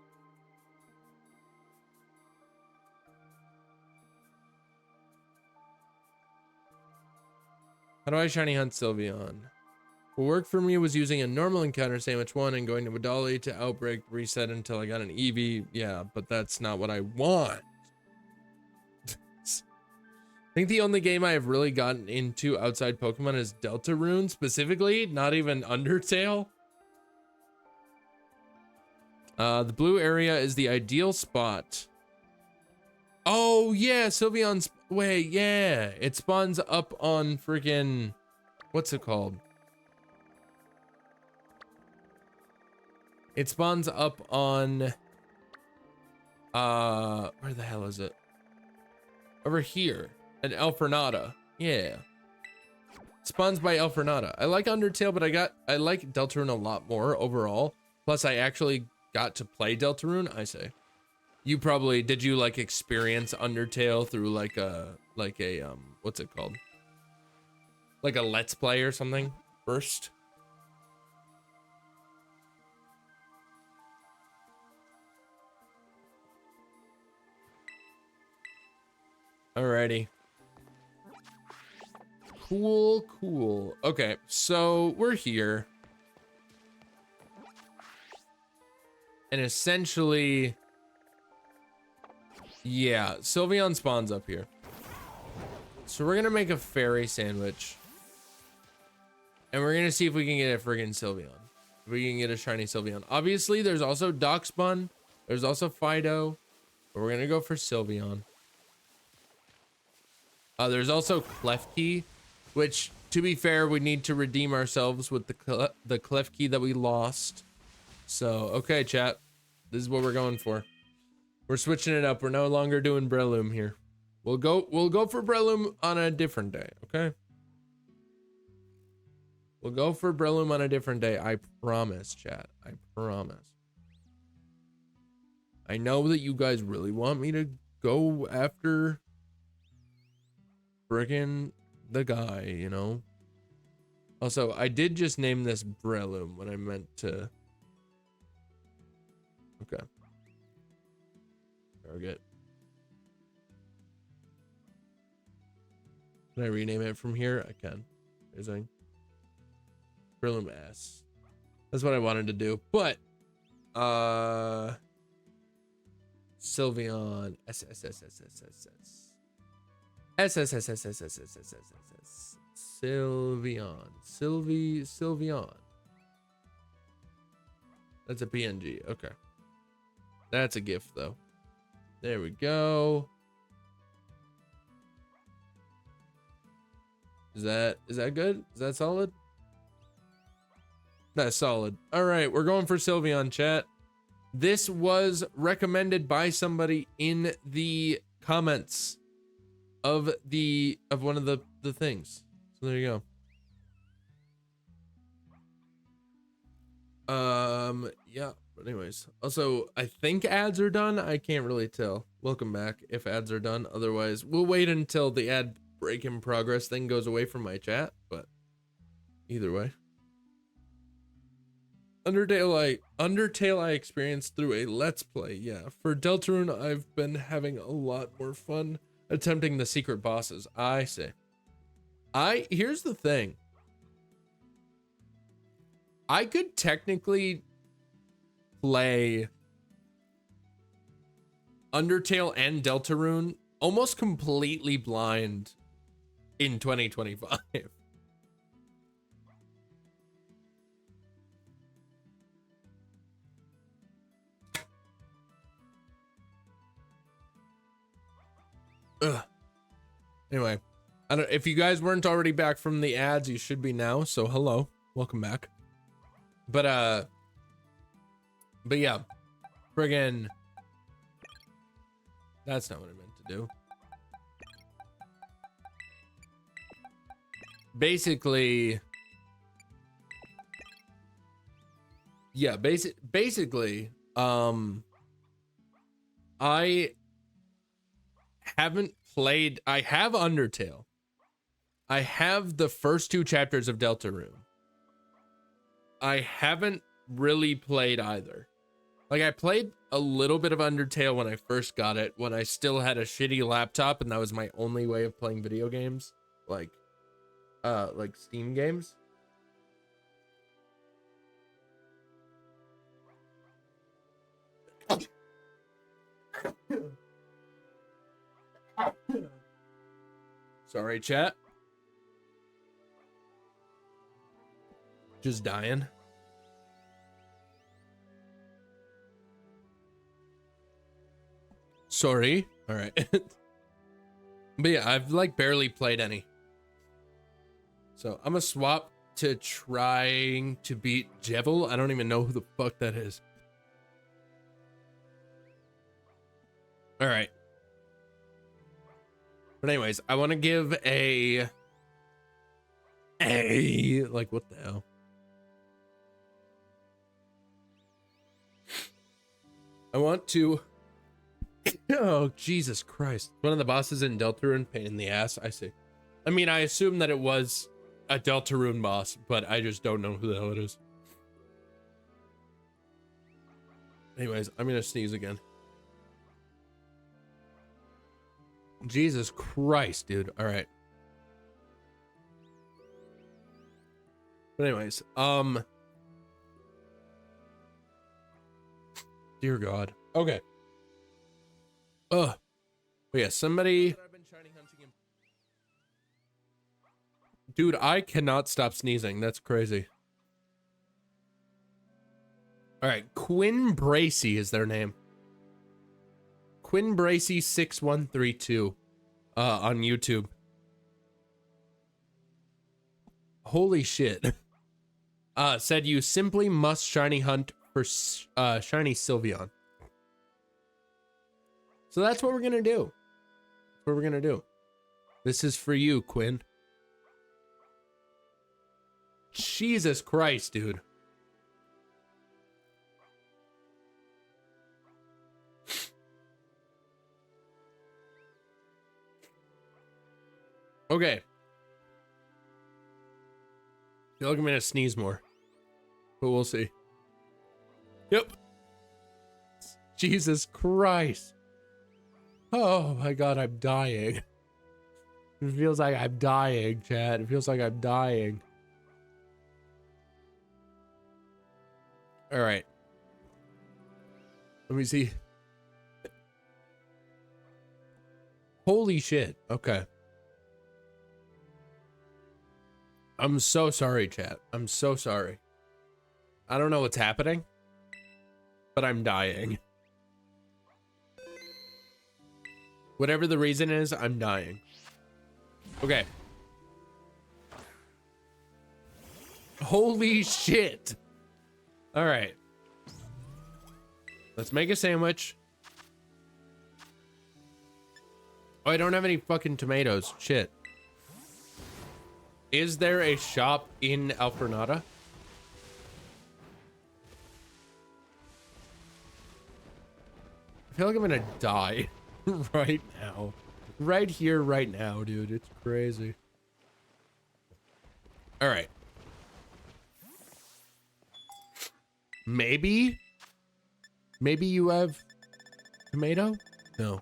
How do I shiny hunt Sylveon? What worked for me was using a normal encounter sandwich one and going to Wadali to outbreak reset until I got an Eevee. Yeah, but that's not what I want. I think the only game I have really gotten into outside Pokemon is Deltarune, specifically, not even Undertale. The blue area is the ideal spot. Oh yeah, Sylveon's, wait, yeah. It spawns up on freaking, what's it called? It spawns up on, where the hell is it? Over here, at Elfernata. Yeah. Spawns by Elfernata. I like Undertale, but I like Deltarune a lot more overall. Plus, I actually got to play Deltarune, I say. You probably, did you like experience Undertale through like a, what's it called? Like a Let's Play or something first? Alrighty. Cool, cool. Okay, so we're here. And essentially, yeah, Sylveon spawns up here. So we're gonna make a fairy sandwich. And we're gonna see if we can get a friggin' Sylveon. If we can get a shiny Sylveon. Obviously, there's also Darkspun. There's also Fido. But we're gonna go for Sylveon. There's also Klefki, which, to be fair, we need to redeem ourselves with the Klefki that we lost. So, okay, chat. This is what we're going for. We're switching it up. We're no longer doing Breloom here. We'll go for Breloom on a different day, okay? We'll go for Breloom on a different day. I promise, chat. I promise. I know that you guys really want me to go after friggin' the guy, you know? Also, I did just name this Breloom when I meant to. Okay. Target. Can I rename it from here? I can. Amazing. Breloom S. That's what I wanted to do. But Sylveon S. Sylveon. That's a PNG. Okay. That's a GIF though. There we go. Is that good? Is that solid? That's solid. All right, we're going for Sylveon, chat. This was recommended by somebody in the comments of one of the things. So there you go. Yeah, but anyways. Also, I think ads are done. I can't really tell. Welcome back if ads are done. Otherwise, we'll wait until the ad break in progress thing goes away from my chat, but either way. Undertale I experienced through a Let's Play. Yeah, for Deltarune, I've been having a lot more fun attempting the secret bosses. I say. Here's the thing. I could technically play Undertale and Deltarune almost completely blind in 2025. Ugh. Anyway, I don't, if you guys weren't already back from the ads, you should be now. So hello, welcome back. But yeah, friggin', that's not what I meant to do. Basically, yeah, basically, I haven't played. I have Undertale. I have the first 2 chapters of Deltarune. I haven't really played either. Like, I played a little bit of Undertale when I first got it, when I still had a shitty laptop and that was my only way of playing video games. Like, like Steam games. Sorry, chat. Just dying. Sorry. All right. But yeah, I've like barely played any. So I'm gonna swap to trying to beat Jevil. I don't even know who the fuck that is. All right. But anyways, I want to give a like, what the hell? I want to oh Jesus Christ. One of the bosses in Deltarune, pain in the ass. I see. I mean, I assume that it was a Deltarune boss, but I just don't know who the hell it is. Anyways, I'm gonna sneeze again. Jesus Christ, dude. All right. But anyways, dear God. Okay. But yeah, somebody. Dude, I cannot stop sneezing. That's crazy. All right, Quinn Bracey is their name. Quinn Bracey 6132 on YouTube. Holy shit. Said you simply must shiny hunt for shiny Sylveon. So that's what we're gonna do. That's what we're gonna do. This is for you, Quinn. Jesus Christ, dude. Okay. Feel like I'm gonna sneeze more, but we'll see. Yep. Jesus Christ. Oh my God, I'm dying. It feels like I'm dying, chat. It feels like I'm dying. All right. Let me see. Holy shit. Okay. I'm so sorry, chat. I'm so sorry. I don't know what's happening, but I'm dying. Whatever the reason is, I'm dying. Okay. Holy shit. All right. Let's make a sandwich. Oh, I don't have any fucking tomatoes. Shit. Is there a shop in Alfornada? I feel like I'm gonna die right now. Right here, right now, dude. It's crazy. All right. Maybe you have tomato? No.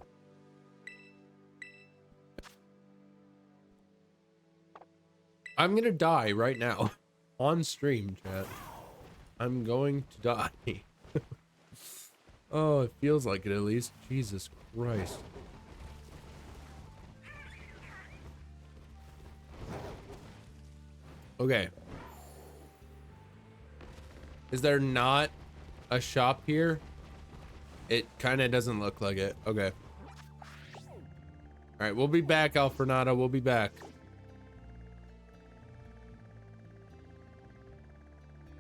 I'm gonna die right now on stream, chat. I'm going to die. Oh, it feels like it at least. Jesus Christ. Okay. Is there not a shop here? It kind of doesn't look like it. Okay. All right, we'll be back, Alfornada. We'll be back.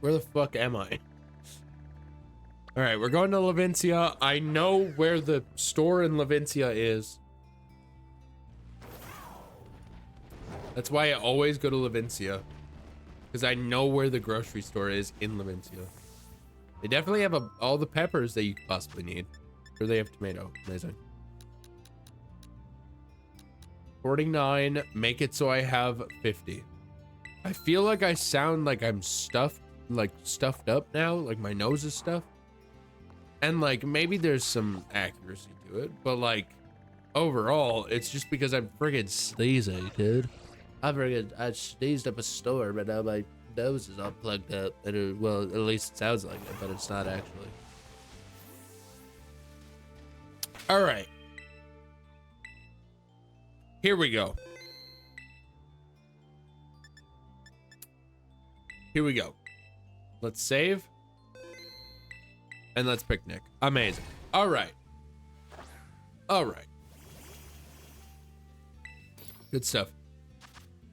Where the fuck am I? All right, we're going to Levincia. I know where the store in Levincia is. That's why I always go to Levincia. Because I know where the grocery store is in Levincia. They definitely have all the peppers that you could possibly need. Or they have tomato. Amazing. 49. Make it so I have 50. I feel like I sound like I'm stuffed up now. Like my nose is stuffed. And like maybe there's some accuracy to it. But like overall, it's just because I'm friggin' sneezing, dude. I sneezed up a storm and now my nose is all plugged up. And well, at least it sounds like it, but it's not actually. All right. Here we go. Here we go. Let's save. And let's pick Nick. Amazing. All right. All right. Good stuff.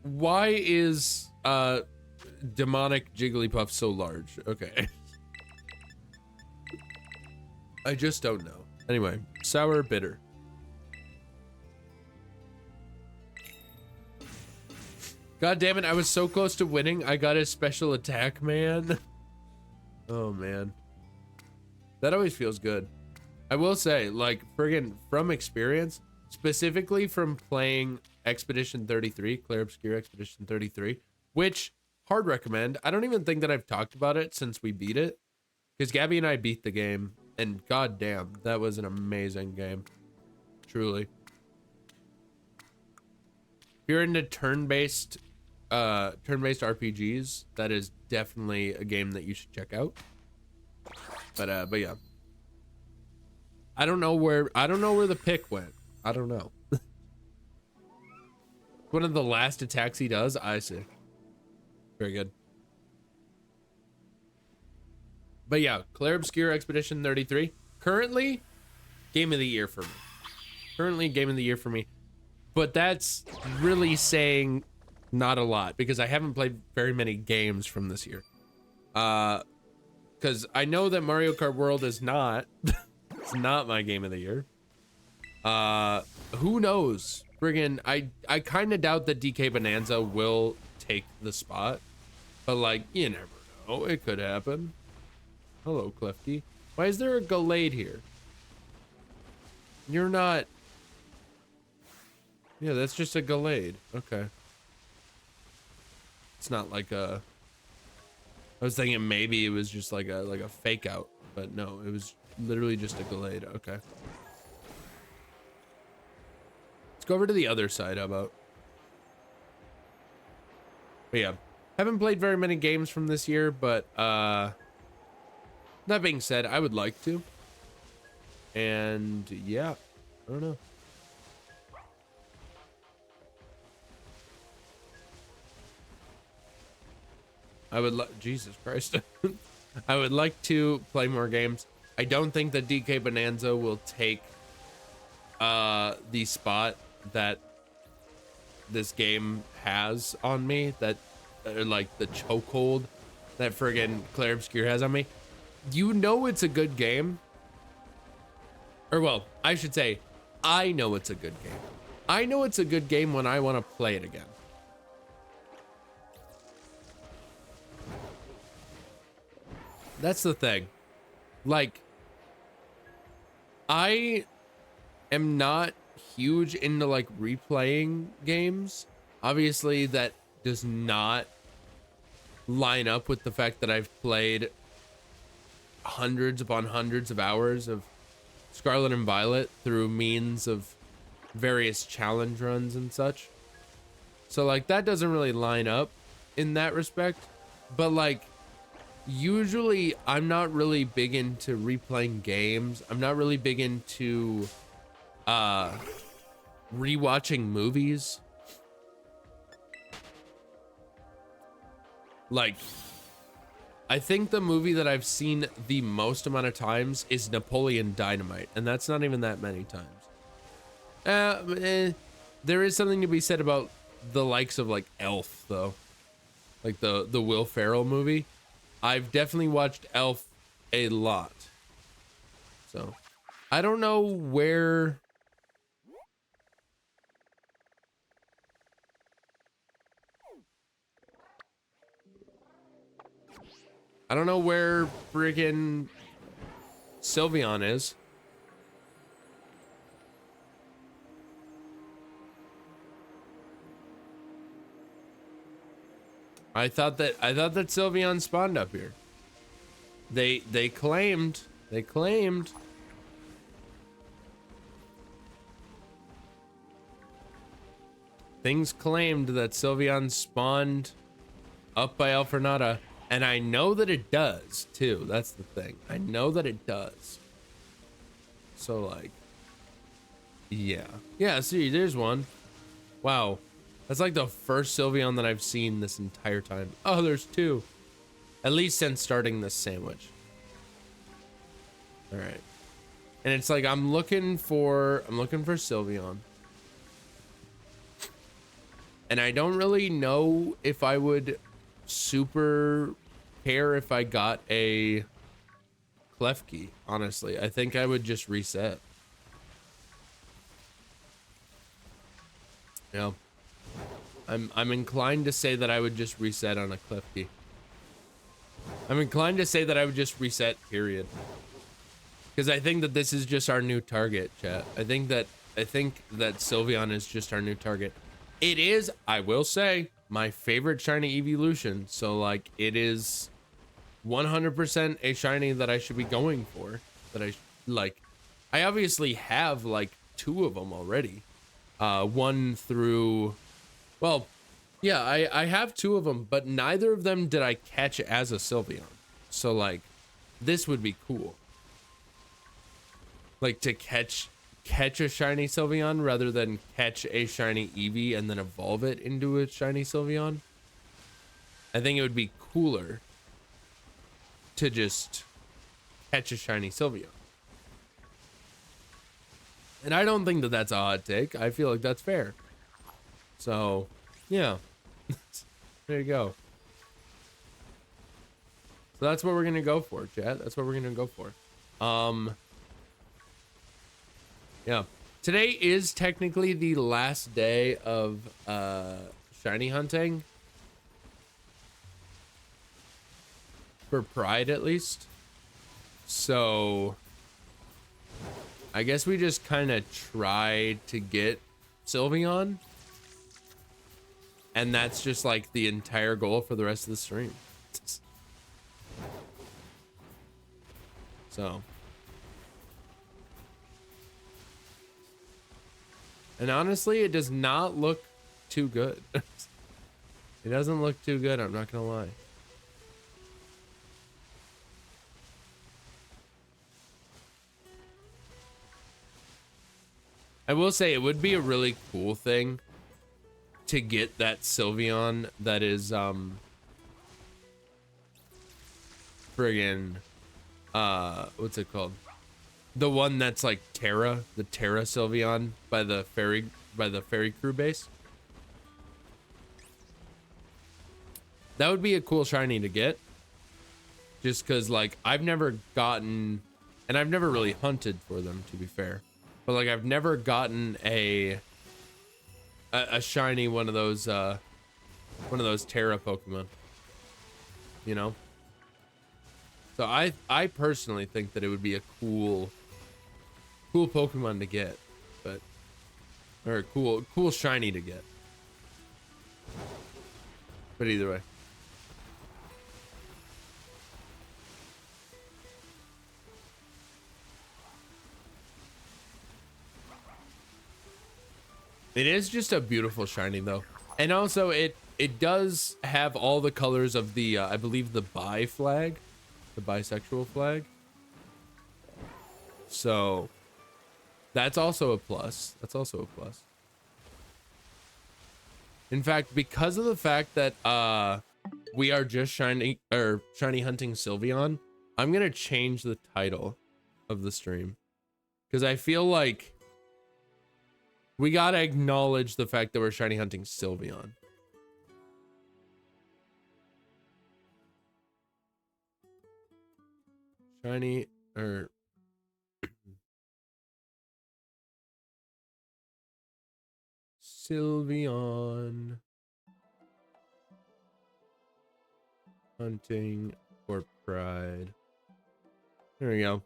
Why is demonic Jigglypuff so large? Okay. I just don't know. Anyway, sour or bitter? God damn it, I was so close to winning. I got his special attack, man. Oh, man. That always feels good. I will say, like, friggin' from experience, specifically from playing Expedition 33, Clair Obscure Expedition 33, which, hard recommend. I don't even think that I've talked about it since we beat it, because Gabby and I beat the game, and god damn, that was an amazing game. Truly. If you're into turn-based RPGs, that is definitely a game that you should check out. But yeah. I don't know where the pick went. I don't know. One of the last attacks he does, I see. Very good. But yeah, Clair Obscure Expedition 33. Currently, game of the year for me. Currently, game of the year for me. But that's really saying not a lot because I haven't played very many games from this year. Because I know that Mario Kart World is not. It's not my game of the year. Who knows? Friggin', I kind of doubt that DK Bonanza will take the spot. But, like, you never know. It could happen. Hello, Clifty. Why is there a Gallade here? You're not... Yeah, that's just a Gallade. Okay. It's not like a... I was thinking maybe it was just like a fake out. But no, it was literally just a Gallade. Okay. Let's go over to the other side. How about? But yeah, haven't played very many games from this year, but that being said, I would like to. And yeah, I don't know. I would like, Jesus Christ. I would like to play more games. I don't think that DK Bonanza will take the spot that this game has on me, that like the chokehold that friggin' Clair Obscure has on me. You know it's a good game. Or well, I should say, I know it's a good game. I know it's a good game when I want to play it again. That's the thing. Like, I am not huge into like replaying games. Obviously, that does not line up with the fact that I've played hundreds upon hundreds of hours of Scarlet and Violet through means of various challenge runs and such. So like that doesn't really line up in that respect. But like usually I'm not really big into replaying games. I'm not really big into rewatching movies. Like, I think the movie that I've seen the most amount of times is Napoleon Dynamite, and that's not even that many times. There is something to be said about the likes of like Elf, though, like the Will Ferrell movie. I've definitely watched Elf a lot, so I don't know where. I don't know where friggin' Sylveon is. I thought that Sylveon spawned up here. They claimed. things claimed that Sylveon spawned up by Alfornata, and I know that it does too. That's the thing. I know that it does. So like, yeah. Yeah, see, there's one. Wow. That's like the first Sylveon that I've seen this entire time. Oh, there's two. At least since starting this sandwich. All right. And it's like I'm looking for Sylveon. And I don't really know if I would super care if I got a Klefki, honestly. I think I would just reset. Yeah. I'm inclined to say that I would just reset on a Klefki. I'm inclined to say that I would just reset, period. Because I think that this is just our new target, chat. I think that Sylveon is just our new target. It is, I will say, my favorite shiny evolution. So like it is 100% a shiny that I should be going for. That I like. I obviously have like 2 of them already. One through, well, yeah, I have 2 of them, but neither of them did I catch as a Sylveon. So like, this would be cool. Like to catch a shiny Sylveon rather than catch a shiny Eevee and then evolve it into a shiny Sylveon. I think it would be cooler to just catch a shiny Sylveon. And I don't think that that's a hot take. I feel like that's fair. So, yeah. There you go. So that's what we're going to go for, chat. That's what we're going to go for. Yeah. Today is technically the last day of shiny hunting. For Pride, at least. So I guess we just kind of try to get Sylveon. And that's just like the entire goal for the rest of the stream. So. And honestly, it does not look too good. It doesn't look too good, I'm not gonna lie. I will say it would be a really cool thing to get that Sylveon that is friggin' what's it called? The one that's like Terra, the Terra Sylveon by the ferry crew base. That would be a cool shiny to get. Just cause like I've never gotten, and I've never really hunted for them, to be fair. But like I've never gotten a shiny one of those Terra Pokemon. You know? So I personally think that it would be a cool Pokemon to get, but or a cool shiny to get. But either way. It is just a beautiful shiny though. And also it does have all the colors of the I believe the bi flag, the bisexual flag. So that's also a plus. That's also a plus. In fact, because of the fact that we are just shiny hunting Sylveon, I'm gonna change the title of the stream. Because I feel like we gotta acknowledge the fact that we're shiny hunting Sylveon. Shiny or Sylveon hunting for pride. There we go.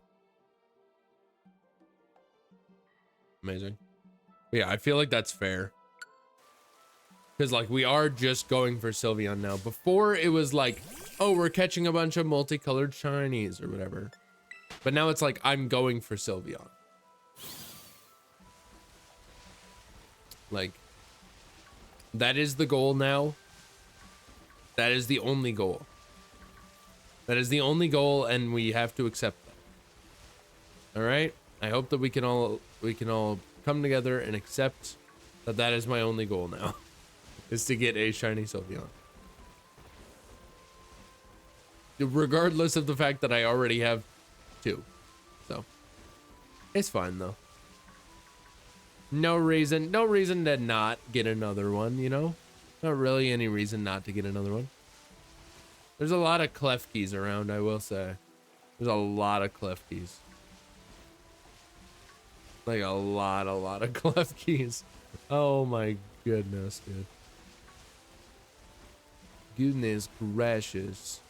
Amazing. But yeah, I feel like that's fair. Because like we are just going for Sylveon now. Before it was like, oh, we're catching a bunch of multicolored shinies or whatever. But now it's like, I'm going for Sylveon. Like, That is the goal now. That is the only goal. That is the only goal, and we have to accept that. All right. I hope that we can all come together and accept that that is my only goal now, is to get a shiny Sylveon. Regardless of the fact that I already have 2. So it's fine though. No reason to not get another one, you know? Not really any reason not to get another one. There's a lot of Klefkis around, I will say. There's a lot of Klefkis. Like a lot of Klefkis. Oh my goodness, dude. Goodness gracious.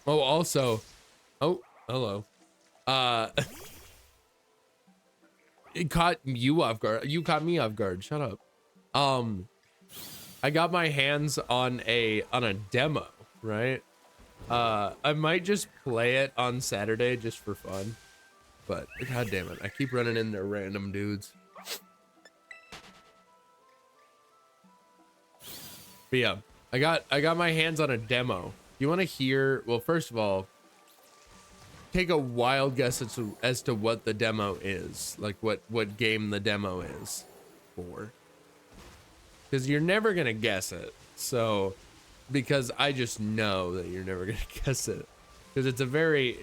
Oh, also, oh, hello. It caught you off guard. You caught me off guard. Shut up. I got my hands on a demo, right? I might just play it on Saturday just for fun, but god damn it, I keep running into random dudes. But yeah, I got my hands on a demo. You want to hear? Well, first of all, take a wild guess as to what the demo is, like what game the demo is for, because you're never gonna guess it. So, because I just know that you're never gonna guess it, because it's very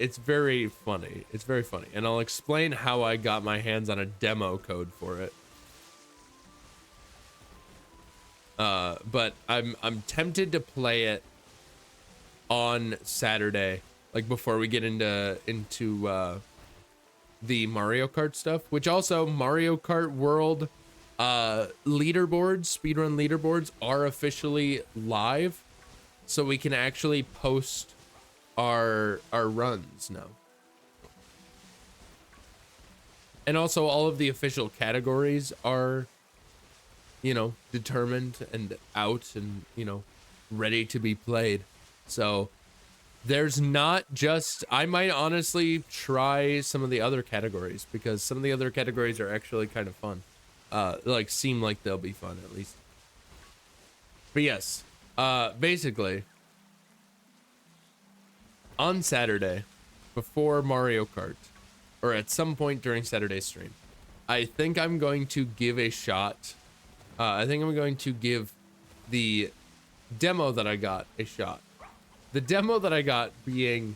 funny. It's very funny, and I'll explain how I got my hands on a demo code for it. But I'm tempted to play it on Saturday, like before we get into the Mario Kart stuff, which also Mario Kart World leaderboards, speedrun leaderboards are officially live, so we can actually post our runs now. And also all of the official categories are, you know, determined and out and, you know, ready to be played. So there's not just, I might honestly try some of the other categories, because some of the other categories are actually kind of fun. Like seem like they'll be fun at least. But yes, basically on Saturday before Mario Kart, or at some point during Saturday's stream, I think I'm going to give a shot. I think I'm going to give the demo that I got a shot. The demo that I got being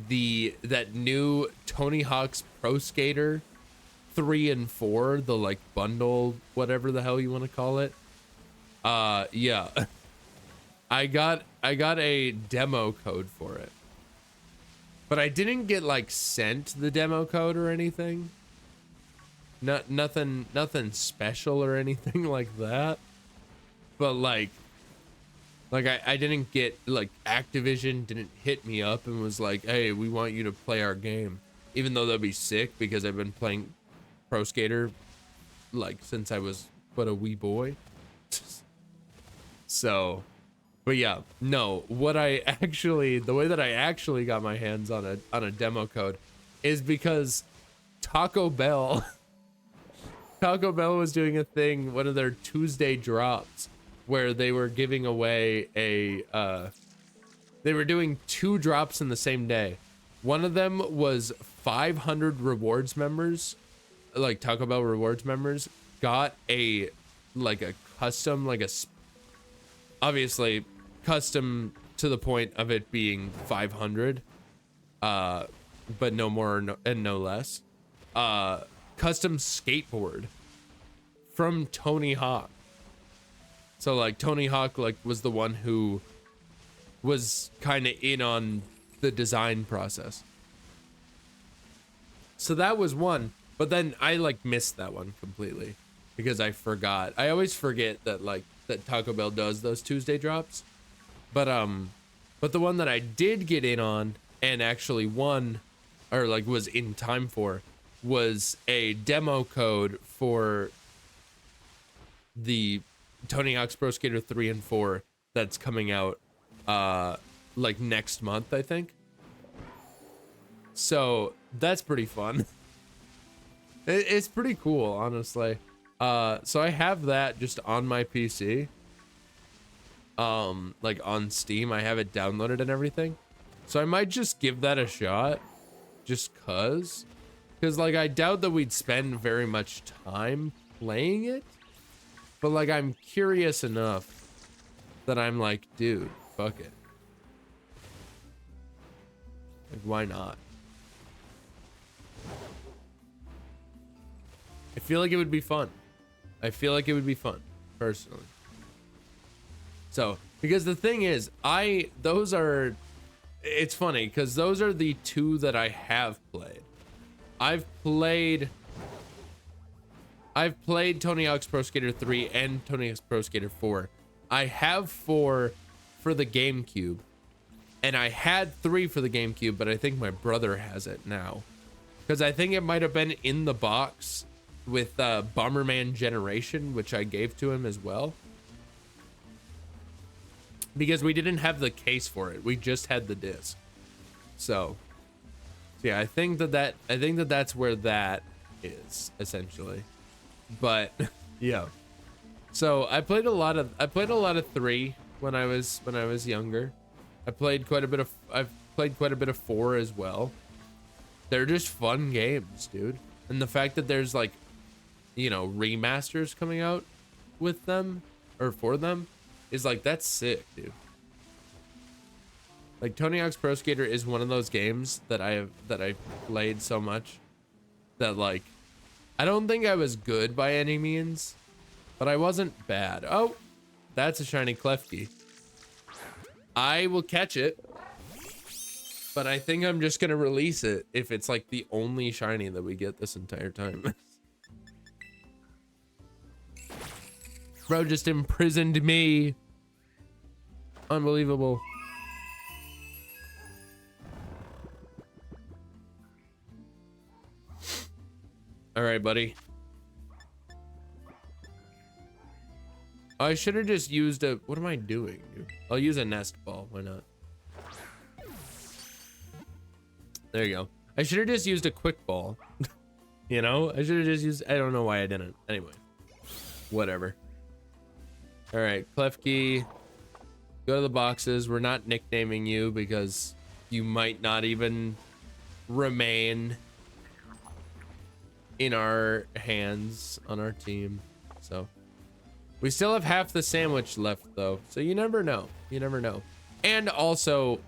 that new Tony Hawk's Pro Skater 3 and 4, the like bundle, whatever the hell you want to call it. Yeah. I got a demo code for it. But I didn't get like sent the demo code or anything. Nothing special or anything like that. But like I didn't get, like, Activision didn't hit me up and was like, hey, we want you to play our game. Even though that'd be sick, because I've been playing Pro Skater, like, since I was but a wee boy. So, but yeah, no, the way that I actually got my hands on a demo code is because Taco Bell was doing a thing, one of their Tuesday drops, where they were giving away they were doing 2 drops in the same day. One of them was 500 rewards members, like Taco Bell rewards members, got a custom, obviously custom to the point of it being 500, but no more and no less, custom skateboard from Tony Hawk. So like Tony Hawk was the one who was kind of in on the design process. So that was one, but then I missed that one completely because I forgot. I always forget that that Taco Bell does those Tuesday drops. But the one that I did get in on and actually won, or was in time for, was a demo code for the Tony Hawk's Pro Skater 3 and 4 that's coming out next month, I think. So that's pretty fun. It's pretty cool, honestly. So I have that just on my PC. Like on Steam, I have it downloaded and everything. So I might just give that a shot, just cause like I doubt that we'd spend very much time playing it, but like I'm curious enough that I'm like, dude, fuck it. Like, why not? I feel like it would be fun. I feel like it would be fun, personally. So, because the thing is, it's funny, because those are the two that I have played. I've played Tony Hawk's Pro Skater 3 and Tony Hawk's Pro Skater 4. I have 4 for the GameCube. And I had 3 for the GameCube, but I think my brother has it now. Because I think it might have been in the box with Bomberman Generation, which I gave to him as well. Because we didn't have the case for it. We just had the disc. So yeah, I think that's where that is, essentially. But yeah. So I played a lot of 3 when I was younger. I've played quite a bit of 4 as well. They're just fun games, dude. And the fact that there's like, you know, remasters coming out with them or for them is like, that's sick, dude. Like Tony Hawk's Pro Skater is one of those games that I've played so much that like, I don't think I was good by any means, but I wasn't bad. Oh, that's a shiny Klefki. I will catch it, but I think I'm just gonna release it if it's like the only shiny that we get this entire time. Bro just imprisoned me. Unbelievable. All right, buddy. I should have just used a... What am I doing, dude? I'll use a nest ball. Why not? There you go. I should have just used a quick ball. You know? I should have just used... I don't know why I didn't. Anyway. Whatever. All right, Klefki. Go to the boxes. We're not nicknaming you because you might not even remain in our hands on our team. So... We still have half the sandwich left, though. So you never know. You never know. And also,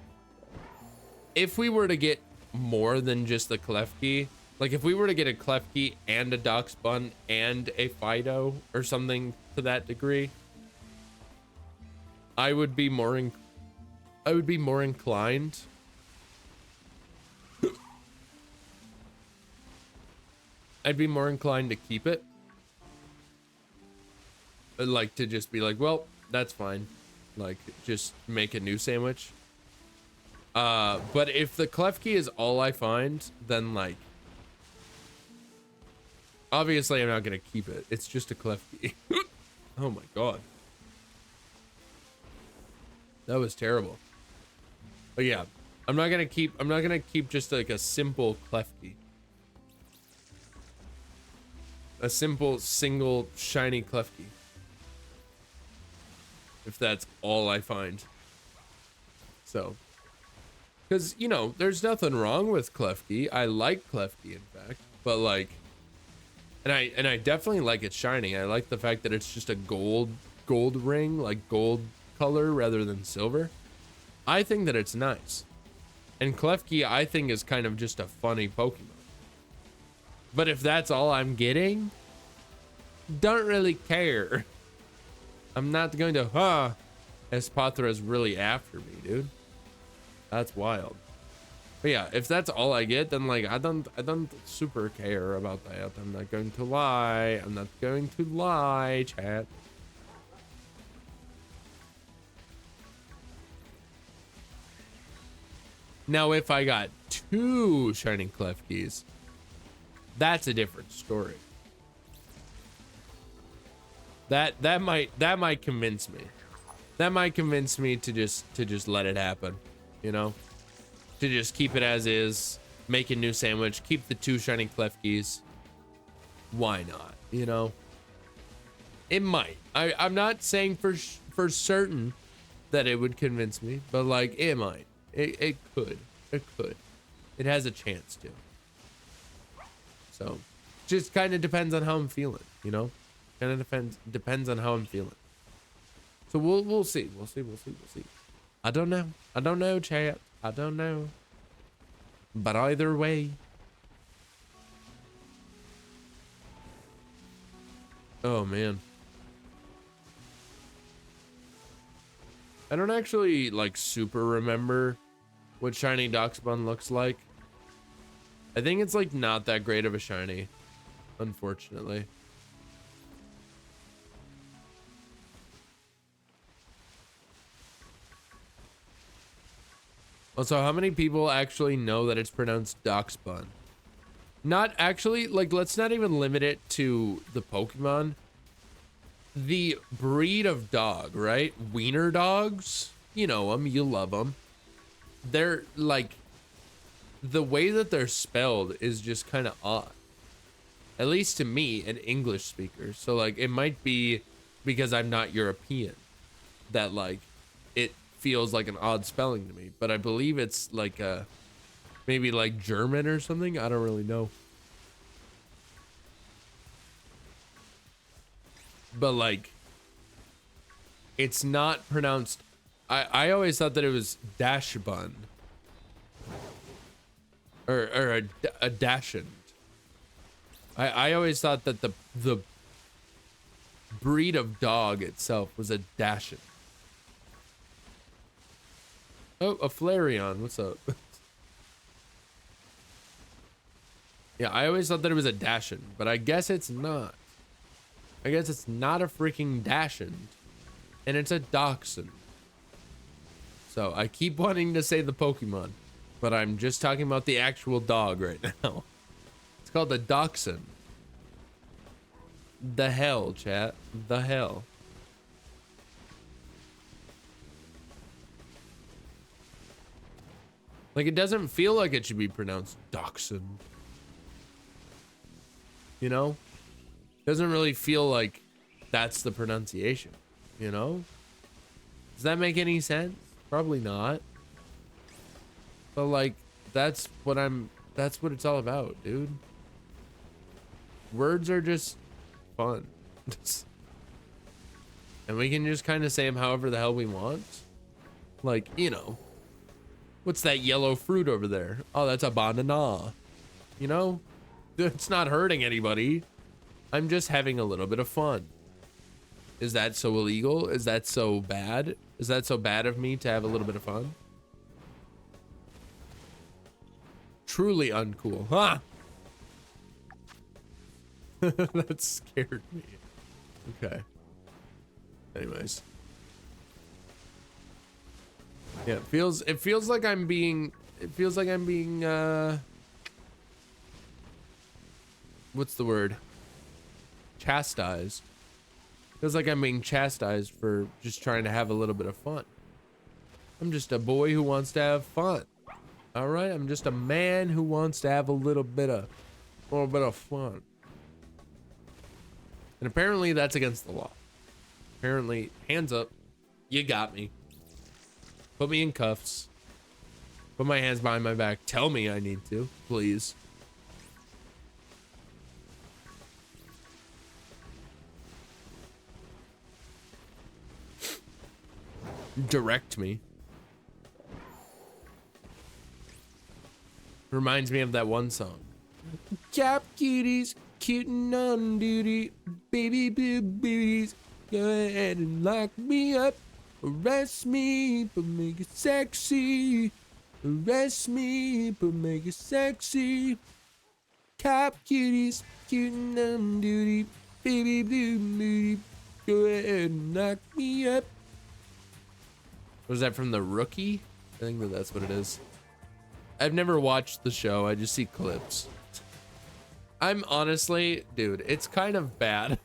if we were to get more than just the Klefki, like if we were to get a Klefki and a Dox Bun and a Fido or something to that degree, I would be more inclined I'd be more inclined to keep it. Like to just be like, well, that's fine, like just make a new sandwich. But if the Klefki is all I find, then like obviously I'm not gonna keep it. It's just a Klefki. Oh my god, that was terrible. But yeah, I'm not gonna keep just like a simple Klefki, a simple single shiny Klefki, if that's all I find. So, because, you know, there's nothing wrong with Klefki. I like Klefki, in fact, but like, and I definitely like it shiny. I like the fact that it's just a gold ring, like gold color rather than silver. I think that it's nice. And Klefki, I think, is kind of just a funny Pokemon. But if that's all I'm getting, don't really care. I'm not going to, Espathra's really after me, dude. That's wild. But yeah, if that's all I get, then like I don't super care about that. I'm not going to lie. I'm not going to lie, chat. Now, if I got 2 shiny Klefkis, that's a different story. That might convince me. That might convince me to just let it happen, you know? To just keep it as is, make a new sandwich, keep the 2 shiny Klefkis. Why not, you know? It might. I'm not saying for certain that it would convince me, but like it might. It could. It could. It has a chance to. So, just kind of depends on how I'm feeling, you know? Kind of depends on how I'm feeling. So we'll see. We'll see. I don't know, chat. I don't know. But either way. Oh man. I don't actually like super remember what shiny Doxbun looks like. I think it's like not that great of a shiny, unfortunately. Also, how many people actually know that it's pronounced Doxbun? Not actually, like, let's not even limit it to the Pokemon. The breed of dog, right? Wiener dogs, you know them, you love them. They're like, the way that they're spelled is just kind of odd. At least to me, an English speaker. So like, it might be because I'm not European that like, it feels like an odd spelling to me. But I believe it's like maybe like German or something. I don't really know. But like, it's not pronounced. I always thought that it was dash bun or a dashend. I always thought that the breed of dog itself was a dashend. Oh, a Flareon, what's up? Yeah, I always thought that it was a dashend, but I guess it's not. I guess it's not a freaking dashend, and it's a dachshund. So I keep wanting to say the Pokemon, but I'm just talking about the actual dog right now. It's called the dachshund. The hell, chat. The hell. Like, it doesn't feel like it should be pronounced dachshund. You know? Doesn't really feel like that's the pronunciation, you know? Does that make any sense? Probably not. But like, that's what it's all about, dude. Words are just fun. And we can just kind of say them however the hell we want. Like, you know, what's that yellow fruit over there? Oh, that's a banana. You know, it's not hurting anybody. I'm just having a little bit of fun. Is that so illegal? Is that so bad? Is that so bad of me to have a little bit of fun? Truly uncool, huh? That scared me. Okay. Anyways. Yeah, it feels like I'm being what's the word? Chastised. Feels like I'm being chastised for just trying to have a little bit of fun. I'm just a boy who wants to have fun. All right, I'm just a man who wants to have a little bit of fun. And apparently that's against the law. Apparently, hands up. You got me. Put me in cuffs. Put my hands behind my back. Tell me I need to, please. Direct me. Reminds me of that one song. Cap cuties, cute and on duty, baby blue booties, go ahead and lock me up, arrest me, but make it sexy, arrest me, but make it sexy. Cap cuties, cute and on duty, baby blue booty, go ahead and lock me up. Was that from The Rookie? I think that's what it is. I've never watched the show. I just see clips. I'm honestly, dude, it's kind of bad.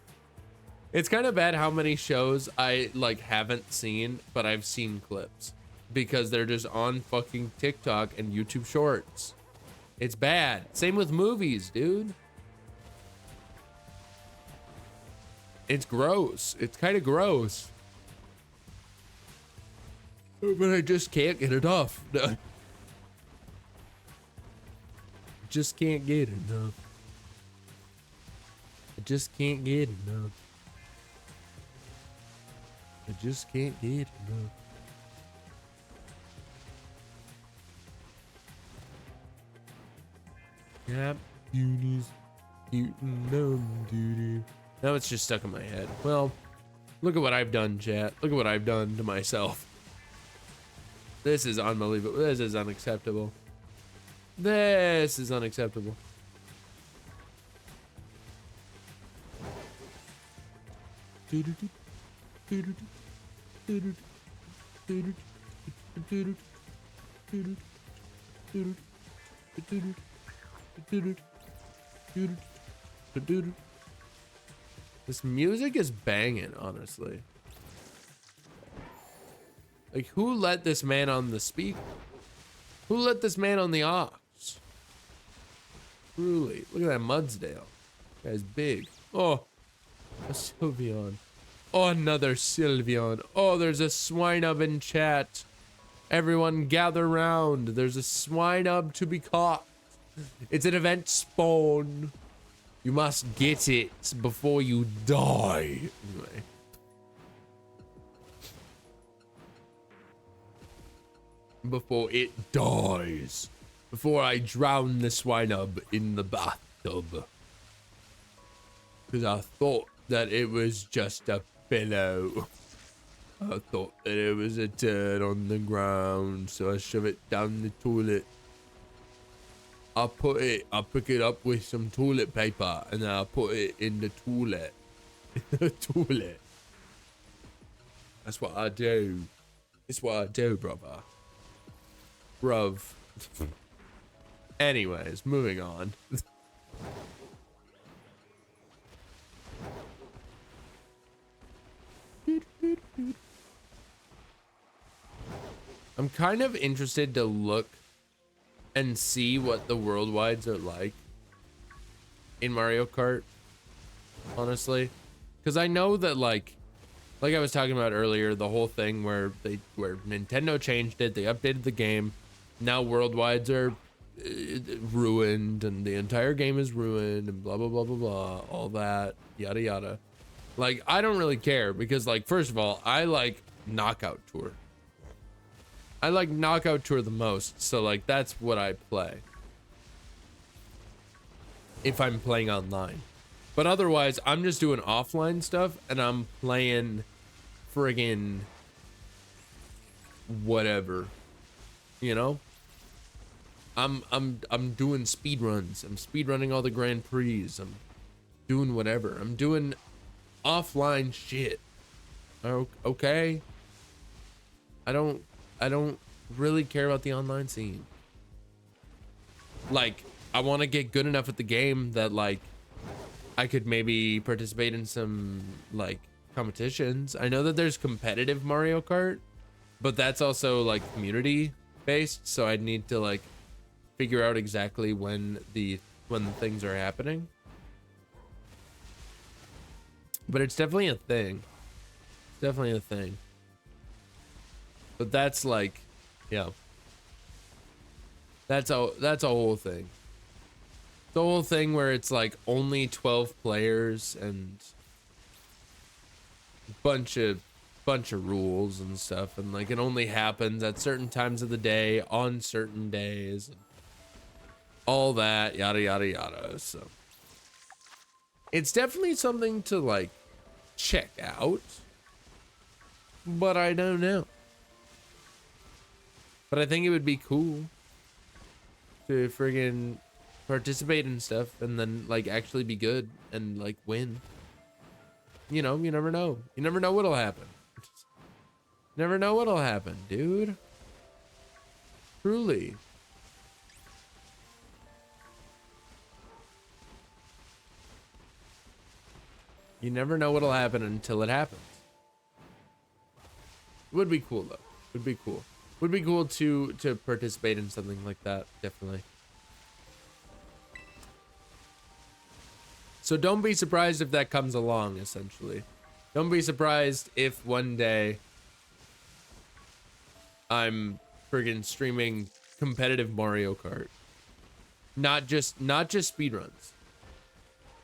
It's kind of bad how many shows I like haven't seen, but I've seen clips because they're just on fucking TikTok and YouTube Shorts. It's bad. Same with movies, dude. It's gross. It's kind of gross. But I just can't get it off. I just can't get enough. I just can't get enough. I just can't get enough. Yep, beauties, cute and dumb, duty. Now it's just stuck in my head. Well, look at what I've done, chat. Look at what I've done to myself. This is unbelievable. This is unacceptable. This is unacceptable. This music is banging, honestly. Like, who let this man on the speaker? Who let this man on the aux? Truly. Look at that Mudsdale. That guy's big. Oh, a Sylveon. Oh, another Sylveon. Oh, there's a Swinub in chat. Everyone gather round. There's a Swinub to be caught. It's an event spawn. You must get it before you die. Anyway. Before it dies. Before I drown the Swinub in the bathtub. Because I thought that it was just a pillow. I thought that it was a turd on the ground, so I shove it down the toilet. I pick it up with some toilet paper, and then I put it in the toilet. The toilet. That's what I do. That's what I do, brother. Bruv. Anyways, moving on. I'm kind of interested to look and see what the worldwides are like in Mario Kart, honestly, because I know that like I was talking about earlier, the whole thing where Nintendo changed it, they updated the game, now worldwides are ruined and the entire game is ruined and blah blah blah blah blah, all that yada yada. Like, I don't really care because, like, first of all, I like Knockout Tour. I like Knockout Tour the most, so like that's what I play if I'm playing online. But otherwise, I'm just doing offline stuff and I'm playing friggin' whatever, you know? I'm doing speed runs. I'm speed running all the Grand Prix. I'm doing whatever. I'm doing offline shit. Okay. I don't really care about the online scene. Like, I want to get good enough at the game that like I could maybe participate in some like competitions. I know that there's competitive Mario Kart, but that's also like community based, so I'd need to like figure out exactly when the things are happening. But it's definitely a thing. It's definitely a thing. But that's like, yeah. That's a whole thing. The whole thing where it's like only 12 players and bunch of rules and stuff, and like it only happens at certain times of the day on certain days, and all that yada yada yada. So it's definitely something to like check out, but I don't know. But I think it would be cool to friggin' participate in stuff and then like actually be good and like win. You know, you never know. You never know what'll happen. Never know what'll happen, dude. Truly. You never know what'll happen until it happens. Would be cool though. Would be cool. Would be cool to participate in something like that, definitely. So don't be surprised if that comes along, essentially. Don't be surprised if one day I'm friggin' streaming competitive Mario Kart. Not just speedruns.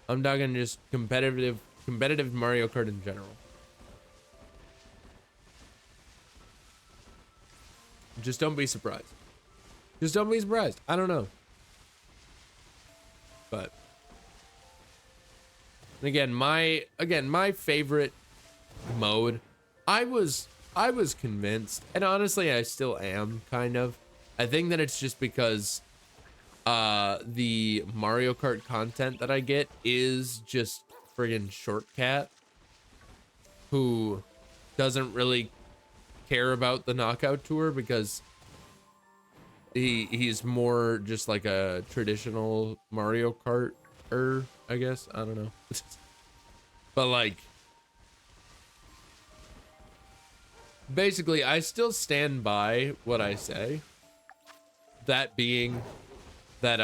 I'm talking just competitive Mario Kart in general. Just don't be surprised. Just don't be surprised. I don't know. But again, my favorite mode, I was convinced, and honestly I still am kind of. I think that it's just because the Mario Kart content that I get is just friggin' Shortcat, who doesn't really care about the knockout tour because he's more just like a traditional Mario Karter, I guess. I don't know. But like, basically I still stand by what I say, that being that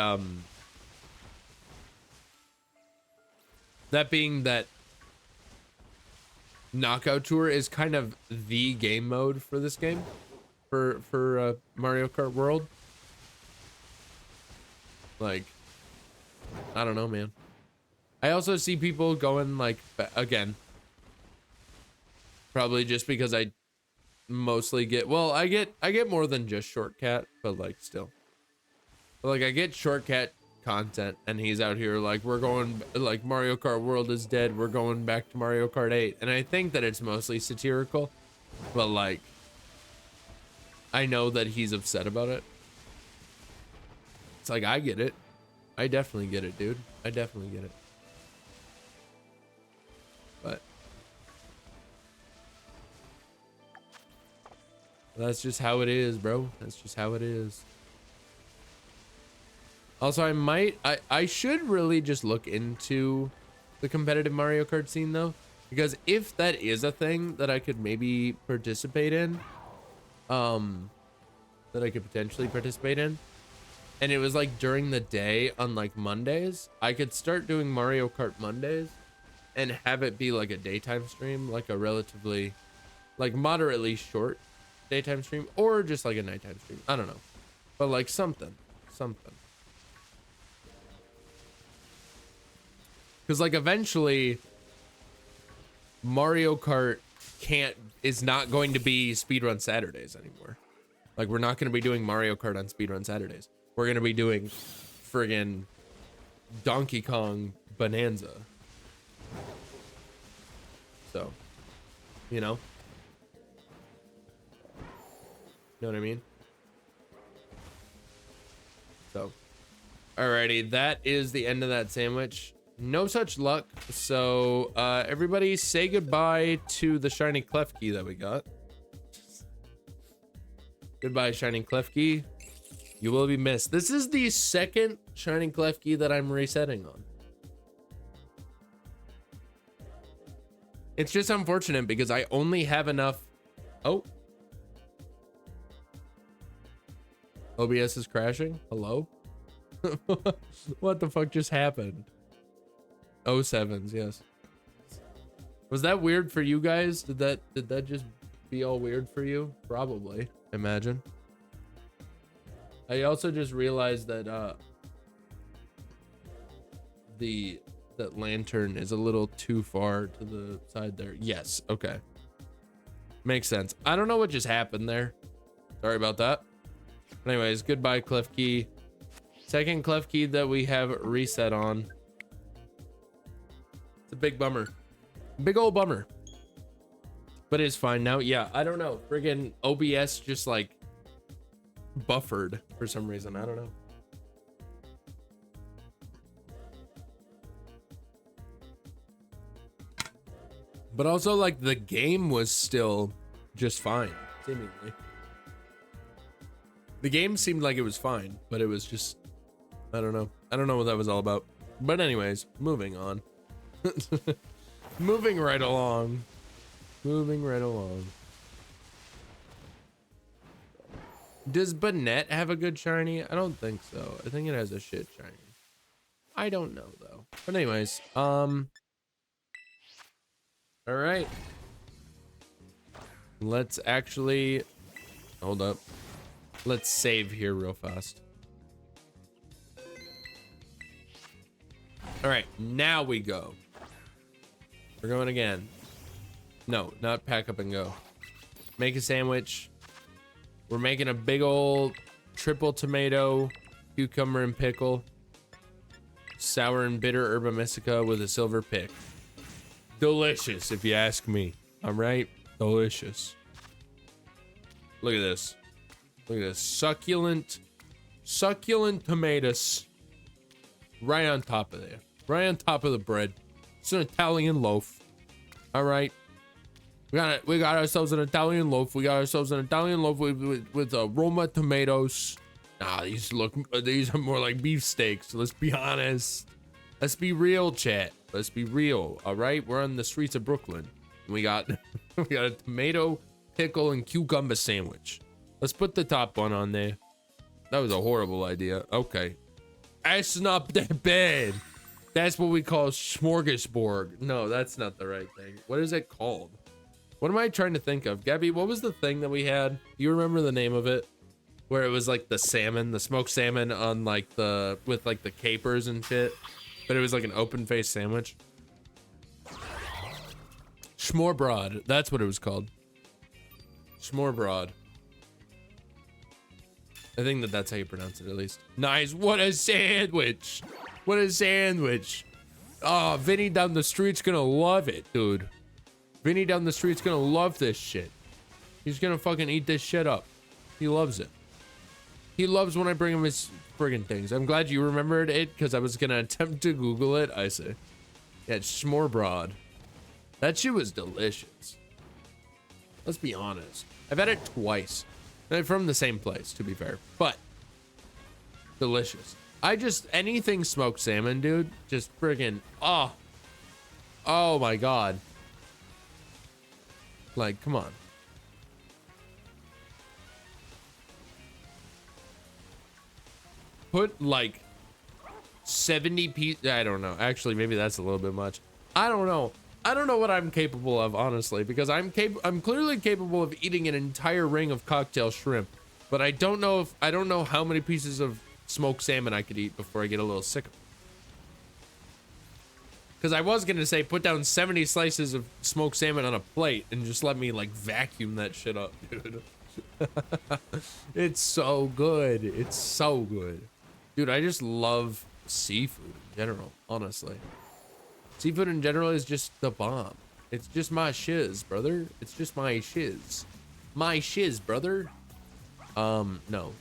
that knockout tour is kind of the game mode for this game, for Mario Kart World. Like, I don't know, man. I also see people going like, again, probably just because I mostly get, well, I get more than just Shortcat, but like still, but like I get Shortcat content, and he's out here like, we're going, like, Mario Kart World is dead, we're going back to Mario Kart 8, and I think that it's mostly satirical, but like, I know that he's upset about it. It's like, I get it. I definitely get it, dude. I definitely get it. But that's just how it is, bro. That's just how it is. Also, I should really just look into the competitive Mario Kart scene though, because if that is a thing that I could maybe participate in, that I could potentially participate in, and it was like during the day on like Mondays, I could start doing Mario Kart Mondays and have it be like a daytime stream, like a relatively, like moderately short daytime stream, or just like a nighttime stream. I don't know, but like something. Because like eventually Mario Kart is not going to be speedrun Saturdays anymore. Like, we're not going to be doing Mario Kart on speedrun Saturdays. We're going to be doing friggin' Donkey Kong Bonanza. So, you know what I mean? So, alrighty, that is the end of that sandwich. No such luck. So, everybody say goodbye to the shiny Klefki that we got. Goodbye, Shining Klefki. You will be missed. This is the second Shining Klefki that I'm resetting on. It's just unfortunate because I only have enough. Oh. OBS is crashing. Hello? What the fuck just happened? 07s, yes. Was that weird for you guys? Did that just be all weird for you? Probably. Imagine. I also just realized that that lantern is a little too far to the side there. Yes, okay. Makes sense. I don't know what just happened there. Sorry about that. Anyways, goodbye, Klefki. Second Klefki that we have reset on. It's a big bummer. Big old bummer. But it's fine now. Yeah, I don't know. Friggin' OBS just like buffered for some reason. I don't know. But also, like, the game was still just fine, seemingly. The game seemed like it was fine, but it was just, I don't know. I don't know what that was all about. But anyways, moving on. Moving right along. Moving right along. Does Bonnet have a good shiny? I don't think so. I think it has a shit shiny. I don't know though. But anyways, all right. Let's actually hold up. Let's save here real fast. All right, now we go. We're going again. No, not pack up and go. Make a sandwich. We're making a big old triple tomato, cucumber and pickle, sour and bitter herba mystica with a silver pick. Delicious, if you ask me. All right, delicious. Look at this. Look at this succulent tomatoes right on top of there, right on top of the bread. It's an Italian loaf. All right, we got ourselves an Italian loaf. We got ourselves an Italian loaf with Roma tomatoes. Nah, these are more like beefsteaks. Let's be honest. Let's be real, chat. Let's be real. All right, we're on the streets of Brooklyn. We got we got a tomato, pickle, and cucumber sandwich. Let's put the top one on there. That was a horrible idea. Okay, that's not that bad. That's what we call smorgasbord. No, that's not the right thing. What is it called? What am I trying to think of? Gabby, what was the thing that we had? Do you remember the name of it? Where it was like the salmon, the smoked salmon on like with like the capers and shit. But it was like an open faced sandwich. Schmorbroad. That's what it was called. Schmorbroad. I think that's how you pronounce it, at least. Nice. What a sandwich. What a sandwich. Oh, Vinny down the street's gonna love it, dude. Vinny down the street's gonna love this shit. He's gonna fucking eat this shit up. He loves it. He loves when I bring him his friggin' things. I'm glad you remembered it, because I was gonna attempt to Google it. I say, yeah, it's Schmorbroad. That shit was delicious. Let's be honest. I've had it twice. From the same place, to be fair. But delicious. Anything smoked salmon, dude. Just friggin' oh my god. Like, come on. Put like 70 pieces. I don't know. Actually, maybe that's a little bit much. I don't know. I don't know what I'm capable of, honestly, because I'm clearly capable of eating an entire ring of cocktail shrimp, but I don't know how many pieces of smoked salmon I could eat before I get a little sick of it. Because I was gonna say put down 70 slices of smoked salmon on a plate and just let me like vacuum that shit up, dude. It's so good. It's so good. Dude, I just love seafood in general, honestly. Seafood in general is just the bomb. It's just my shiz, brother. It's just my shiz. My shiz, brother. No.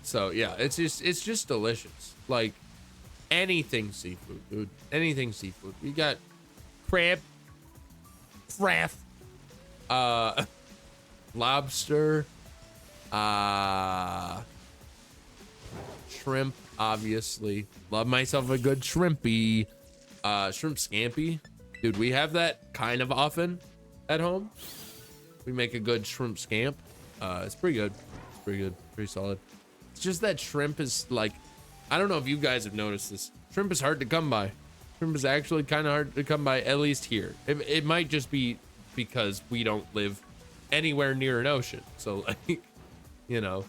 So yeah, it's just delicious. Like anything seafood, dude. Anything seafood. You got crab, lobster, shrimp, obviously. Love myself a good shrimpy. Shrimp scampi. Dude, we have that kind of often at home. We make a good shrimp scamp. It's pretty good. It's pretty good. Pretty solid. It's just that shrimp is like, I don't know if you guys have noticed this. Shrimp is hard to come by. Shrimp is actually kind of hard to come by, at least here. It might just be because we don't live anywhere near an ocean. So like, you know,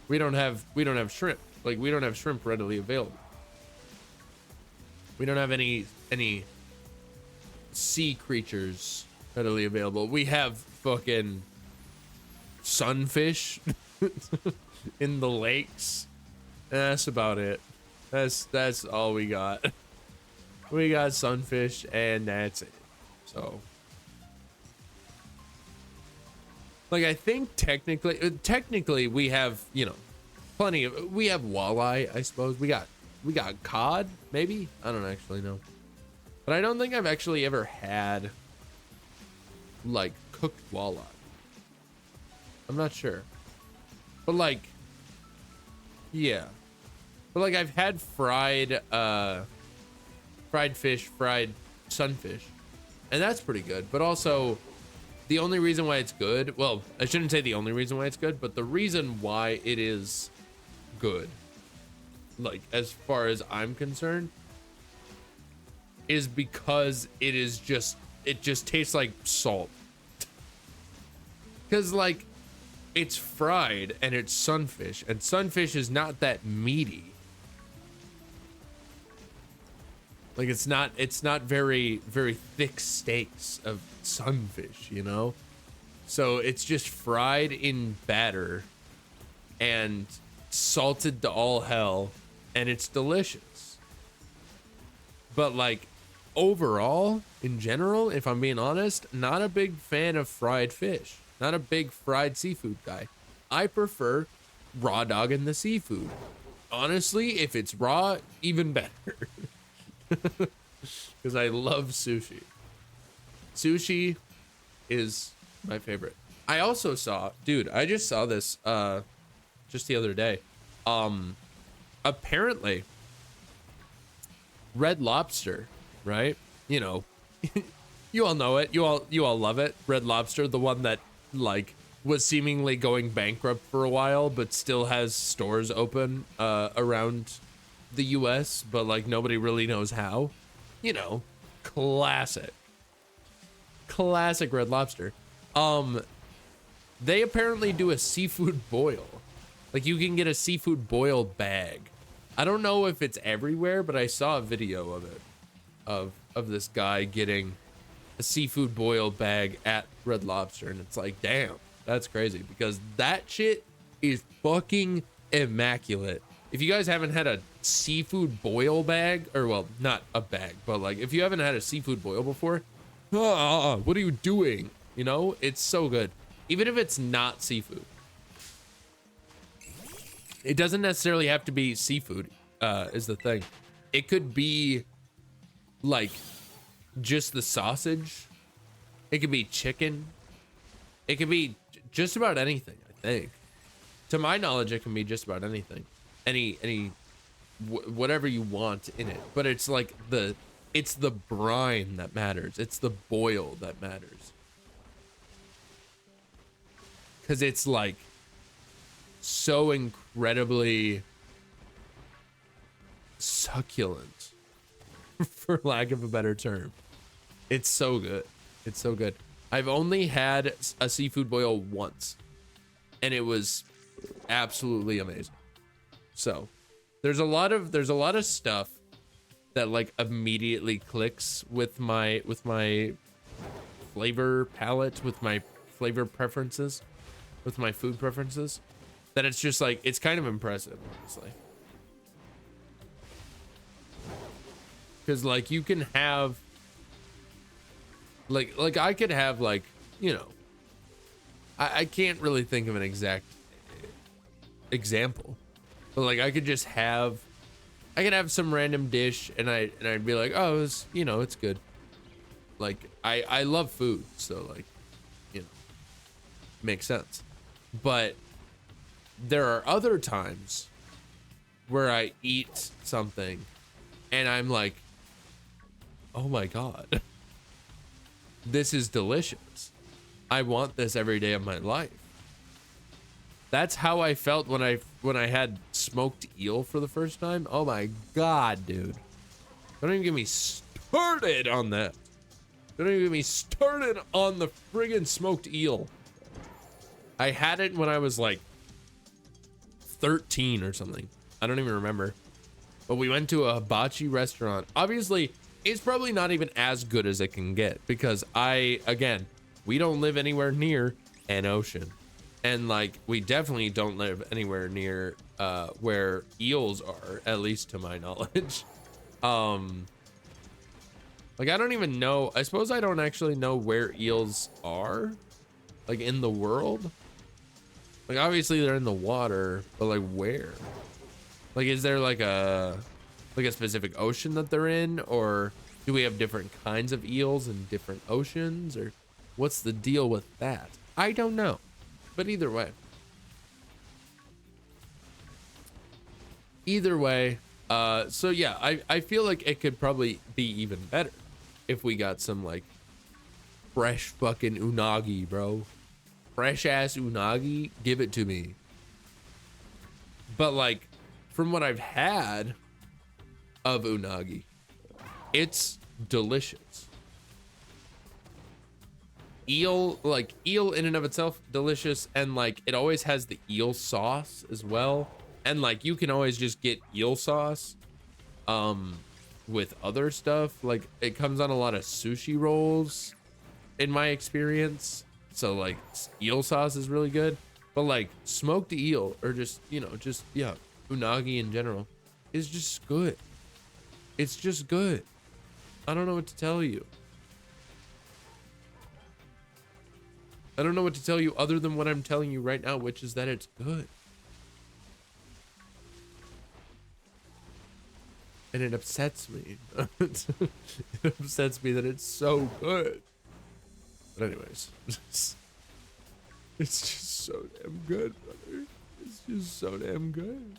we don't have shrimp. Like we don't have shrimp readily available. We don't have any sea creatures readily available. We have fucking sunfish in the lakes. That's about it. That's all we got. We got sunfish and that's it. So like I think technically we have, you know, plenty of, we have walleye, I suppose. We got cod, maybe? I don't actually know. But I don't think I've actually ever had like cooked walleye. I'm not sure. But like, yeah. But like I've had fried fish, fried sunfish. And that's pretty good. But also the only reason why it's good, well, I shouldn't say the only reason why it's good, but the reason why it is good, like as far as I'm concerned, is because it just tastes like salt. Because like it's fried and it's sunfish, and sunfish is not that meaty. Like it's not very thick steaks of sunfish, you know? So it's just fried in batter and salted to all hell, and it's delicious. But like overall, in general, if I'm being honest, not a big fan of fried fish. Not a big fried seafood guy. I prefer raw dogging the seafood. Honestly, if it's raw, even better. Because I love sushi. Sushi is my favorite. I also saw, dude, I just saw this just the other day. Apparently Red Lobster, right? You know, you all know it. You all love it. Red Lobster, the one that like was seemingly going bankrupt for a while, but still has stores open around the US, but like nobody really knows how. You know, classic Red Lobster. They apparently do a seafood boil. Like you can get a seafood boil bag. I don't know if it's everywhere, but I saw a video of it, of this guy getting a seafood boil bag at Red Lobster, and it's like, damn, that's crazy, because that shit is fucking immaculate. If you guys haven't had a seafood boil bag, or well, not a bag, but like if you haven't had a seafood boil before, what are you doing? You know, it's so good. Even if it's not seafood. It doesn't necessarily have to be seafood, is the thing. It could be like just the sausage. It could be chicken. It could be just about anything, I think. To my knowledge, it can be just about anything. Whatever you want in it. But it's like it's the brine that matters. It's the boil that matters. Because it's like so incredibly succulent, for lack of a better term. It's so good. It's so good. I've only had a seafood boil once, and it was absolutely amazing. So there's a lot of stuff that like immediately clicks with my flavor palette, with my flavor preferences, with my food preferences, that it's just like, it's kind of impressive, honestly. Because like you can have like I could have like, you know, I can't really think of an exact example, but like I could have some random dish and I'd be like, oh, it's, you know, it's good. Like I love food, so like, you know, makes sense. But there are other times where I eat something and I'm like, oh my God, this is delicious. I want this every day of my life. That's how I felt when I had smoked eel for the first time. Oh my God, dude. Don't even get me started on that. Don't even get me started on the friggin' smoked eel. I had it when I was like 13 or something. I don't even remember. But we went to a hibachi restaurant. Obviously, it's probably not even as good as it can get, because we don't live anywhere near an ocean. And like, we definitely don't live anywhere near where eels are, at least to my knowledge. Like, I don't even know. I suppose I don't actually know where eels are, like in the world. Like, obviously they're in the water, but like where? Like, is there like a specific ocean that they're in, or do we have different kinds of eels in different oceans, or what's the deal with that? I don't know, but either way, so yeah, I feel like it could probably be even better if we got some like fresh fucking unagi, bro. Fresh ass unagi, give it to me. But like, from what I've had of unagi, it's delicious. Eel, like eel in and of itself, delicious. And like, it always has the eel sauce as well. And like, you can always just get eel sauce with other stuff. Like, it comes on a lot of sushi rolls in my experience. So like, eel sauce is really good. But like, smoked eel, or just, you know, just, yeah, unagi in general is just good. It's just good. I don't know what to tell you. I don't know what to tell you other than what I'm telling you right now, which is that it's good. And it upsets me. It upsets me that it's so good. But anyways, it's just so damn good, brother. It's just so damn good.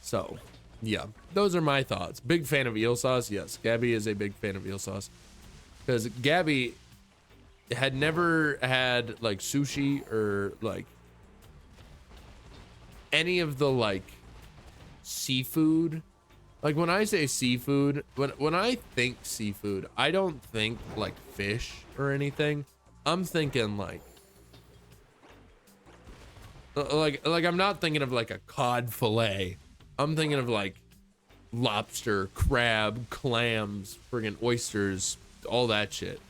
So, yeah, those are my thoughts. Big fan of eel sauce. Yes, Gabby is a big fan of eel sauce. Because Gabby had never had like sushi or like any of the like seafood. Like when I say seafood, when I think seafood, I don't think like fish or anything. I'm thinking like I'm not thinking of like a cod fillet. I'm thinking of like lobster, crab, clams, friggin' oysters, all that shit.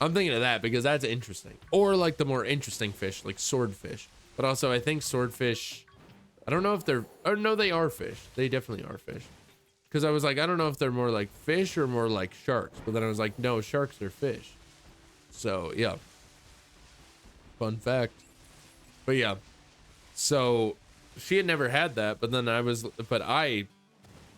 I'm thinking of that because that's interesting. Or like the more interesting fish, like swordfish. But also I think swordfish, I don't know if they're, or no, they are fish. They definitely are fish. Because I was like, I don't know if they're more like fish or more like sharks. But then I was like, no, sharks are fish. So yeah. Fun fact. But yeah. So she had never had that, but then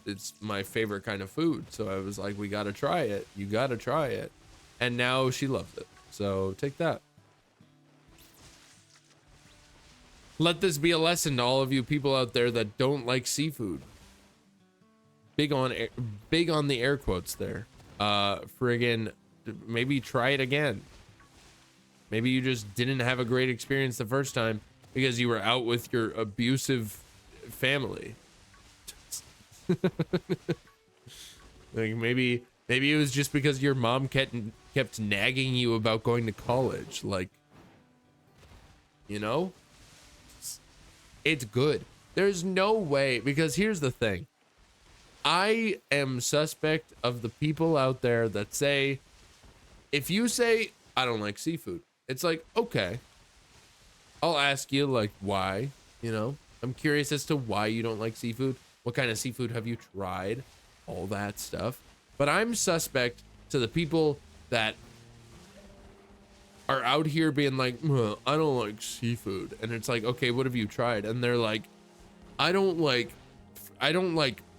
it's my favorite kind of food. So I was like, we gotta try it. You gotta try it. And now she loves it. So take that. Let this be a lesson to all of you people out there that don't like seafood. Big on the air quotes there. Friggin' maybe try it again. Maybe you just didn't have a great experience the first time because you were out with your abusive family. Like maybe it was just because your mom kept nagging you about going to college. Like, you know, it's good. There's no way, because here's the thing. I am suspect of the people out there that say, if you say, I don't like seafood, it's like, okay, I'll ask you like why, you know, I'm curious as to why you don't like seafood. What kind of seafood have you tried? All that stuff. But I'm suspect to the people that are out here being like, I don't like seafood. And it's like, okay, what have you tried? And they're like, I don't like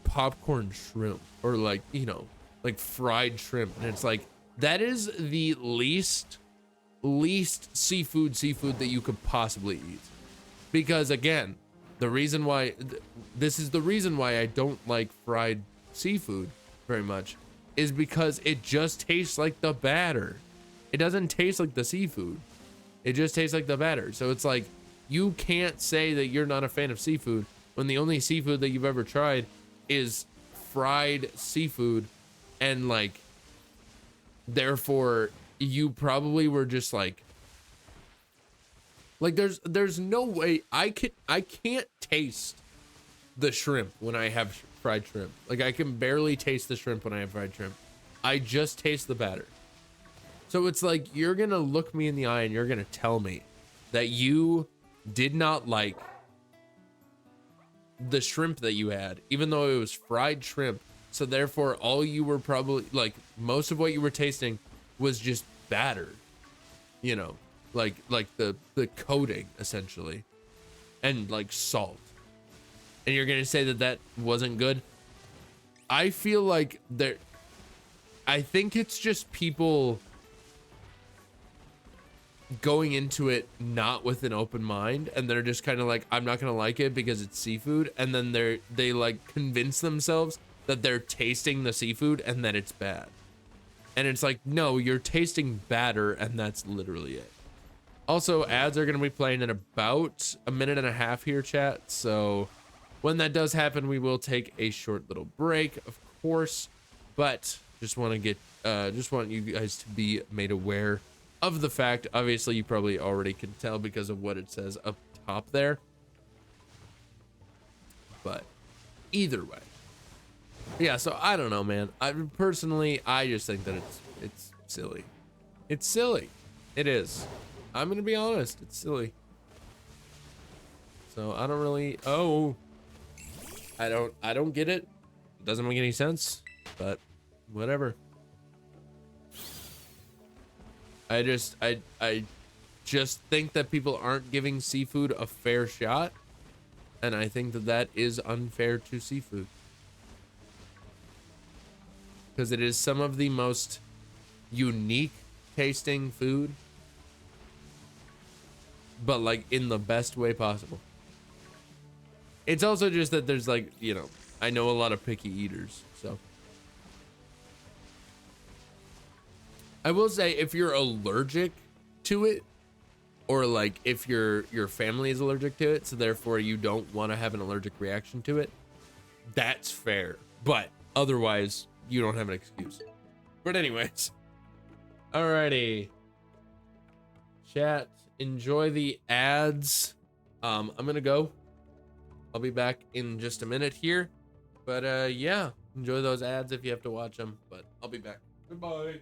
popcorn shrimp, or like, you know, like fried shrimp. And it's like, that is the least seafood that you could possibly eat. Because again, the reason why this is the reason why I don't like fried seafood very much is because it just tastes like the batter. It doesn't taste like the seafood. It just tastes like the batter. So it's like, you can't say that you're not a fan of seafood when the only seafood that you've ever tried is fried seafood, and like, therefore you probably were just like there's no way I can't taste the shrimp when I have fried shrimp. Like, I can barely taste the shrimp when I have fried shrimp. I just taste the batter. So it's like, you're gonna look me in the eye and you're gonna tell me that you did not like the shrimp that you had, even though it was fried shrimp. So therefore, all you were probably like, most of what you were tasting was just batter, you know, like the coating essentially, and like salt. And you're gonna say that wasn't good? I feel like I think it's just people going into it not with an open mind, and they're just kind of like, I'm not gonna like it because it's seafood, and then they like convince themselves that they're tasting the seafood and that it's bad. And it's like, no, you're tasting batter, and that's literally it. Also, ads are going to be playing in about a minute and a half here, chat. So when that does happen, we will take a short little break, of course. But just want you guys to be made aware of the fact. Obviously, you probably already can tell because of what it says up top there. But either way, yeah. So I don't know, man. I just think that it's silly. It's silly. It is. I'm gonna be honest. It's silly. So I don't really. Oh, I don't get it. It doesn't make any sense. But whatever. I just think that people aren't giving seafood a fair shot. And I think that that is unfair to seafood. Because it is some of the most unique tasting food. But like in the best way possible. It's also just that there's like, you know, I know a lot of picky eaters. So I will say if you're allergic to it, or like if your family is allergic to it, so therefore you don't want to have an allergic reaction to it, that's fair. But otherwise, you don't have an excuse. But anyways, alrighty, chat, enjoy the ads. I'm gonna go. I'll be back in just a minute here. But yeah, enjoy those ads if you have to watch them. But I'll be back. Goodbye.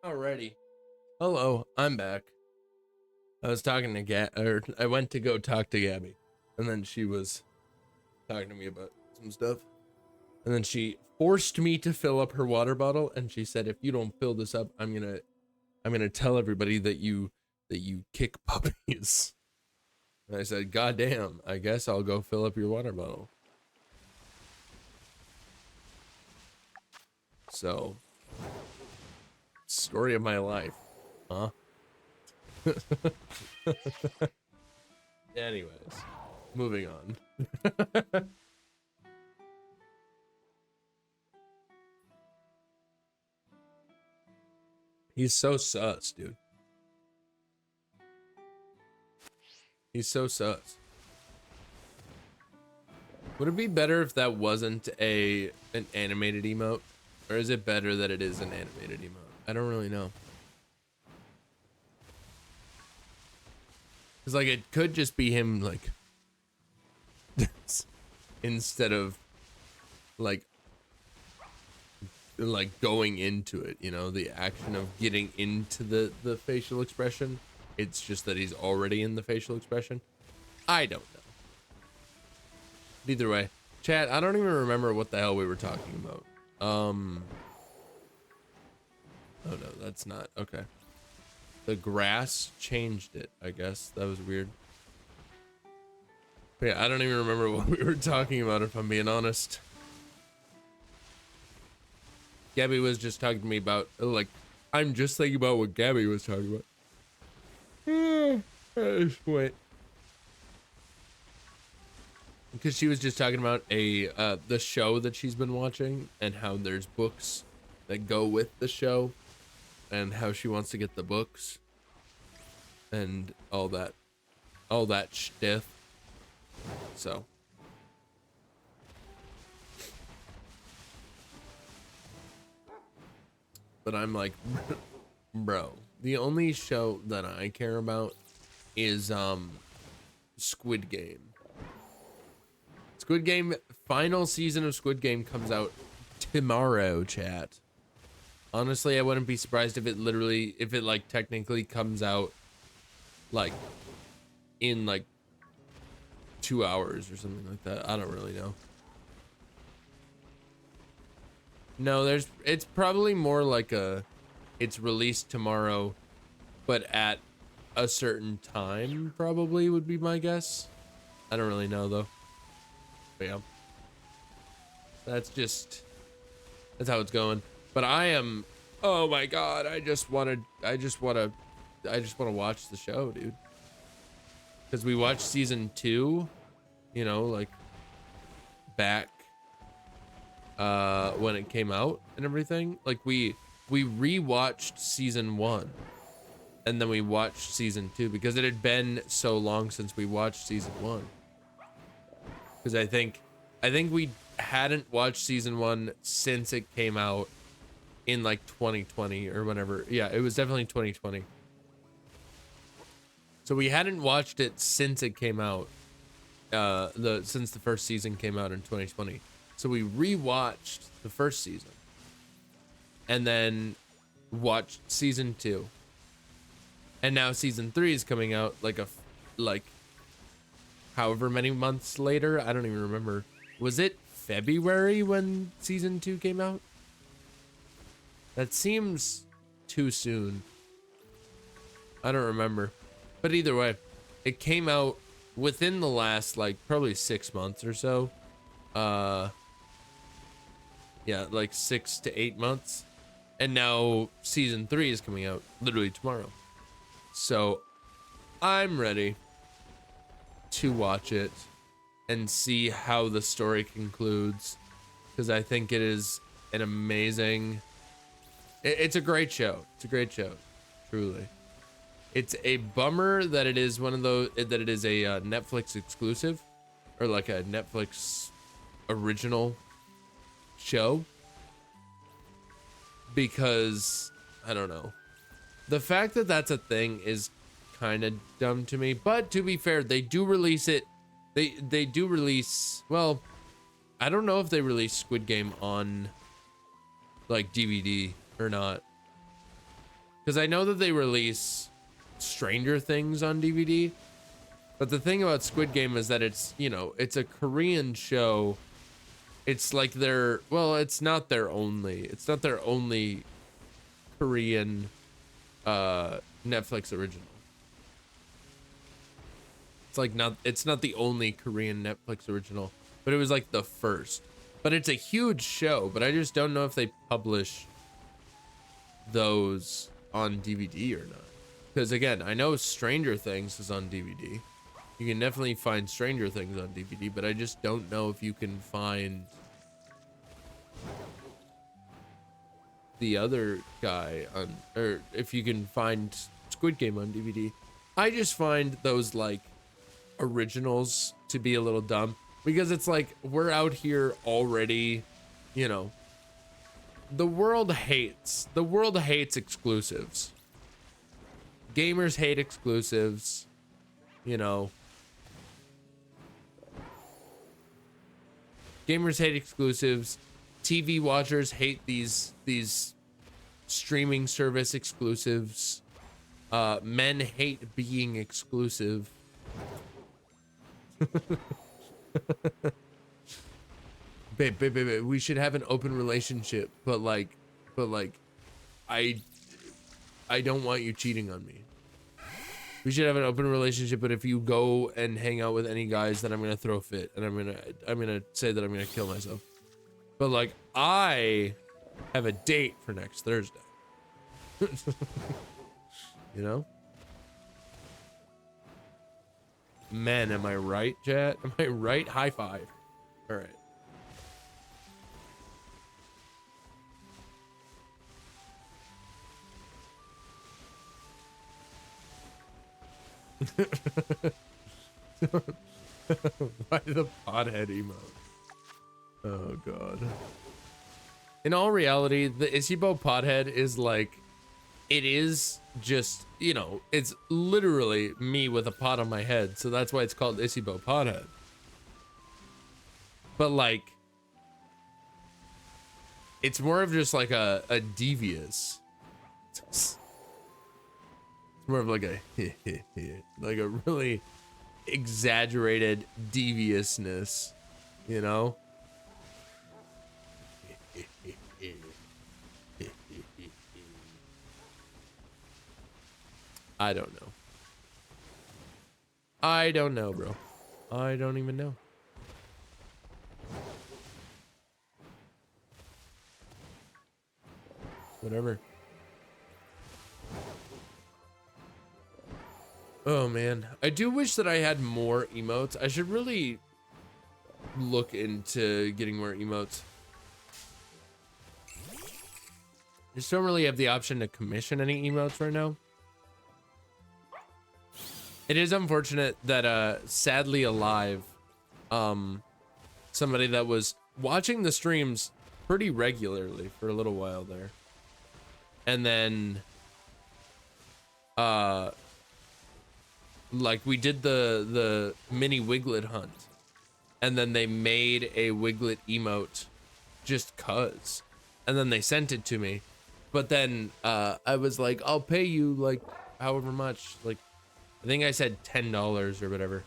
Alrighty. Hello, I'm back. I was talking to I went to go talk to Gabby, and then she was talking to me about some stuff. And then she forced me to fill up her water bottle, and she said, "If you don't fill this up, I'm gonna tell everybody that you kick puppies." And I said, "God damn, I guess I'll go fill up your water bottle." So, story of my life, huh? Anyways, moving on. He's so sus, dude. He's so sus. Would it be better if that wasn't an animated emote? Or is it better that it is an animated emote? I don't really know. Cause like it could just be him like instead of like going into it, you know, the action of getting into the facial expression. It's just that he's already in the facial expression. I don't know. But either way, chat, I don't even remember what the hell we were talking about. Oh no, that's not okay. The grass changed it, I guess. That was weird. But yeah, I don't even remember what we were talking about, if I'm being honest. Gabby was just talking to me about, like, I'm just thinking about what Gabby was talking about. Wait. Because she was just talking about the show that she's been watching and how there's books that go with the show and how she wants to get the books and all that stuff. So but I'm like, bro, the only show that I care about is Squid Game. Squid Game, final season of Squid Game comes out tomorrow, chat. Honestly, I wouldn't be surprised if it like technically comes out like in like 2 hours or something like that. I don't really know. No, it's probably more like it's released tomorrow, but at a certain time probably would be my guess. I don't really know though. But yeah. That's how it's going. But I am, oh my god, I just wanna watch the show, dude. Because we watched season 2, you know, like back when it came out and everything. Like we rewatched season 1 and then we watched season 2 because it had been so long since we watched season 1. Because I think we hadn't watched season 1 since it came out in like 2020 or whenever. Yeah, it was definitely 2020. So we hadn't watched it since it came out. Since the first season came out in 2020. So we rewatched the first season and then watched season 2. And now season 3 is coming out like however many months later. I don't even remember. Was it February when season 2 came out? That seems too soon. I don't remember. But either way, it came out within the last like probably 6 months or so. Yeah, like 6 to 8 months. And now season 3 is coming out literally tomorrow. So I'm ready to watch it and see how the story concludes, because I think it is an amazing, it's a great show. It's a great show, truly. It's a bummer that it is one of those, that it is a Netflix exclusive or like a Netflix original show, because I don't know, the fact that that's a thing is kind of dumb to me. But to be fair, they do release it. They do release, well, I don't know if they release Squid Game on like DVD or not. because I know that they release Stranger Things on DVD, but the thing about Squid Game is that it's, you know, it's a Korean show. It's like their, well, it's not their only Korean Netflix original. It's not the only Korean Netflix original, but it was like the first. But it's a huge show, but I just don't know if they publish those on DVD or not. Because again, I know Stranger Things is on DVD. You can definitely find Stranger Things on DVD, but I just don't know if you can find the other guy on, or if you can find Squid Game on DVD. I just find those like originals to be a little dumb, because it's like, we're out here already, you know, the world hates exclusives. Gamers hate exclusives, you know. Gamers hate exclusives. TV watchers hate these streaming service exclusives. Men hate being exclusive. babe, we should have an open relationship, but like I don't want you cheating on me. We should have an open relationship, but if you go and hang out with any guys, then I'm gonna throw a fit, and I'm gonna say that I'm gonna kill myself. But like, I have a date for next Thursday. You know? Man, am I right, chat? Am I right? High five. All right. Why the pothead emote? Oh god. In all reality, the Isibo pothead is like, it is just, you know, it's literally me with a pot on my head, so that's why it's called Isibo pothead. But like, it's more of just like a devious. It's more of like a like a really exaggerated deviousness, you know? I don't know. I don't know, bro. I don't even know. Whatever. Oh man, I do wish that I had more emotes. I should really look into getting more emotes. I just don't really have the option to commission any emotes right now. It is unfortunate that Sadly Alive, somebody that was watching the streams pretty regularly for a little while there, and then like we did the mini Wiglet hunt, and then they made a Wiglet emote just cuz, and then they sent it to me, but then I was like, I'll pay you like however much, like I think I said $10 or whatever.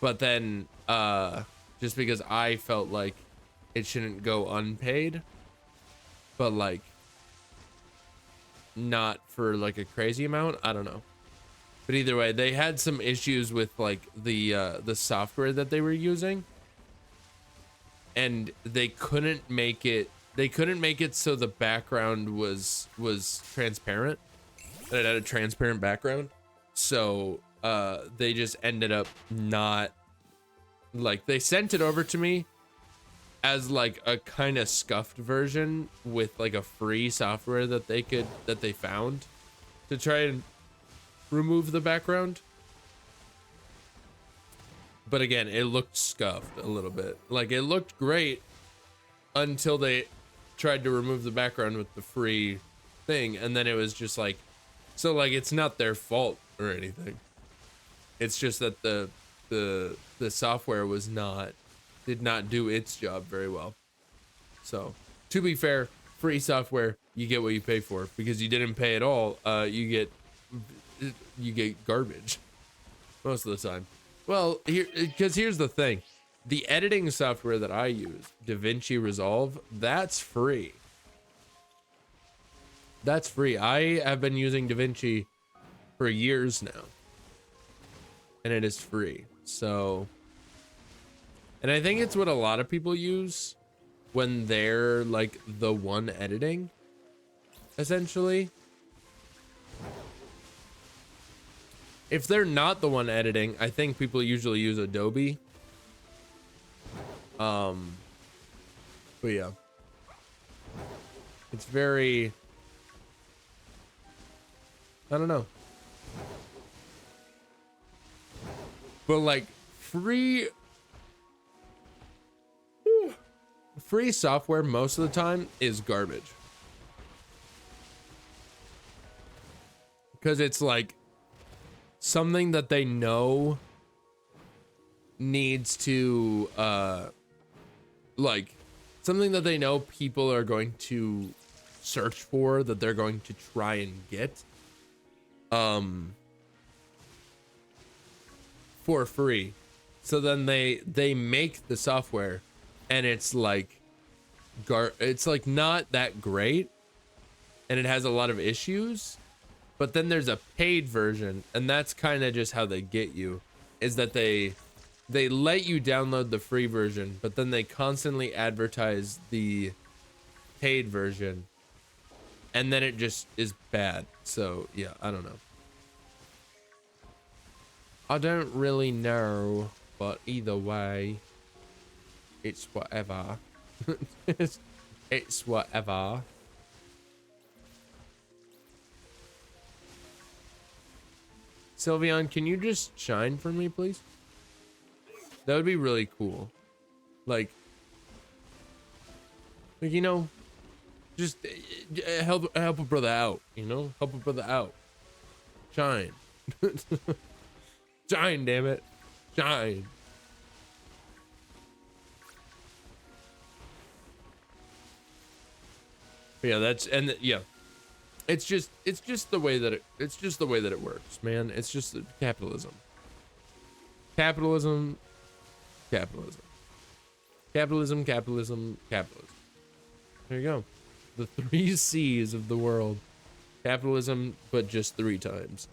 But then just because I felt like it shouldn't go unpaid, but like not for like a crazy amount, I don't know. But either way, they had some issues with like the software that they were using, and they couldn't make it so the background was transparent, that it had a transparent background. So they just ended up not, like, they sent it over to me as like a kind of scuffed version with like a free software that they found to try and remove the background. But again, it looked scuffed a little bit. Like, it looked great until they tried to remove the background with the free thing, and then it was just like, so like, it's not their fault or anything. It's just that the software did not do its job very well. So to be fair, free software, you get what you pay for. Because you didn't pay at all, you get garbage most of the time. Well, here's the thing. The editing software that I use, DaVinci Resolve, that's free. That's free. I have been using DaVinci for years now. And it is free. So, and I think it's what a lot of people use when they're like the one editing, essentially. If they're not the one editing, I think people usually use Adobe. But yeah, it's very, I don't know. But like free software most of the time is garbage. Because it's like something that they know needs to like something that they know people are going to search for, that they're going to try and get for free. So then they make the software and it's like it's like not that great and it has a lot of issues, but then there's a paid version, and that's kind of just how they get you, is that they let you download the free version, but then they constantly advertise the paid version, and then it just is bad. So yeah, I don't know. I don't really know, but either way, it's whatever. It's whatever. Sylveon, can you just shine for me, please? That would be really cool. Like, you know, just help a brother out, you know? Help a brother out. Shine. Shine, damn it. Shine. Yeah, that's, and yeah. It's just the way that it works, man. It's just capitalism. Capitalism. Capitalism. Capitalism, capitalism, capitalism. There you go. The 3 C's of the world. Capitalism, but just 3 times.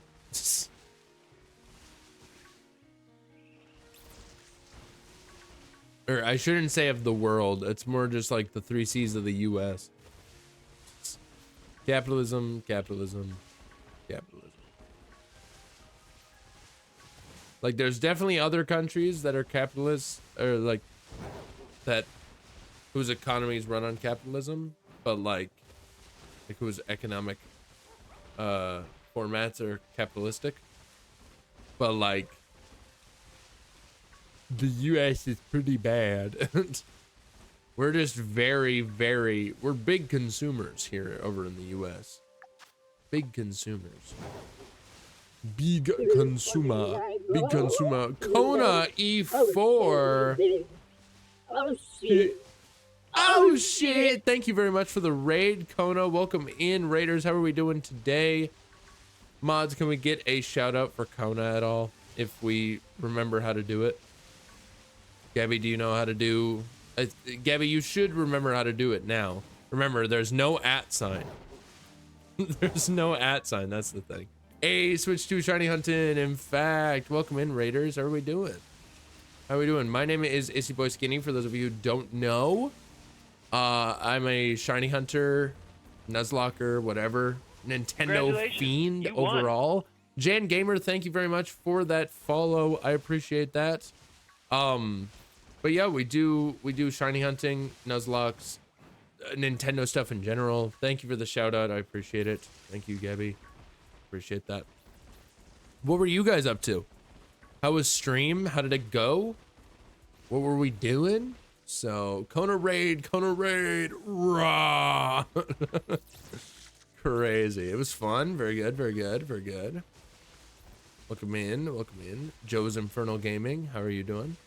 Or I shouldn't say of the world. It's more just like the 3 C's of the US. Capitalism, capitalism, capitalism. Like, there's definitely other countries that are capitalist, or like that whose economies run on capitalism, but like whose economic formats are capitalistic. But like the US is pretty bad. We're just very, we're big consumers here over in the US. Big consumers. Big consumer. Big consumer. Kona E4. Oh shit. Oh shit. Thank you very much for the raid, Kona. Welcome in, Raiders. How are we doing today? Mods, can we get a shout out for Kona at all? If we remember how to do it. Gabby, do you know how to do... Gabby, you should remember how to do it now. Remember, there's no @ sign. There's no @ sign. That's the thing. Hey, switch to shiny hunting. In fact, welcome in, Raiders. How are we doing? How are we doing? My name is Issy Boy Skinny. For those of you who don't know, I'm a shiny hunter, Nuzlocker, whatever, Nintendo fiend overall. Jan Gamer, thank you very much for that follow. I appreciate that. But yeah, we do shiny hunting, Nuzlocks, Nintendo stuff in general. Thank you for the shout out. I appreciate it. Thank you, Gabby. Appreciate that. What were you guys up to? How was stream? How did it go? What were we doing? So, Kona raid, raw. Crazy. It was fun. Very good, very good, very good. Welcome in, welcome in. Joe's Infernal Gaming, how are you doing?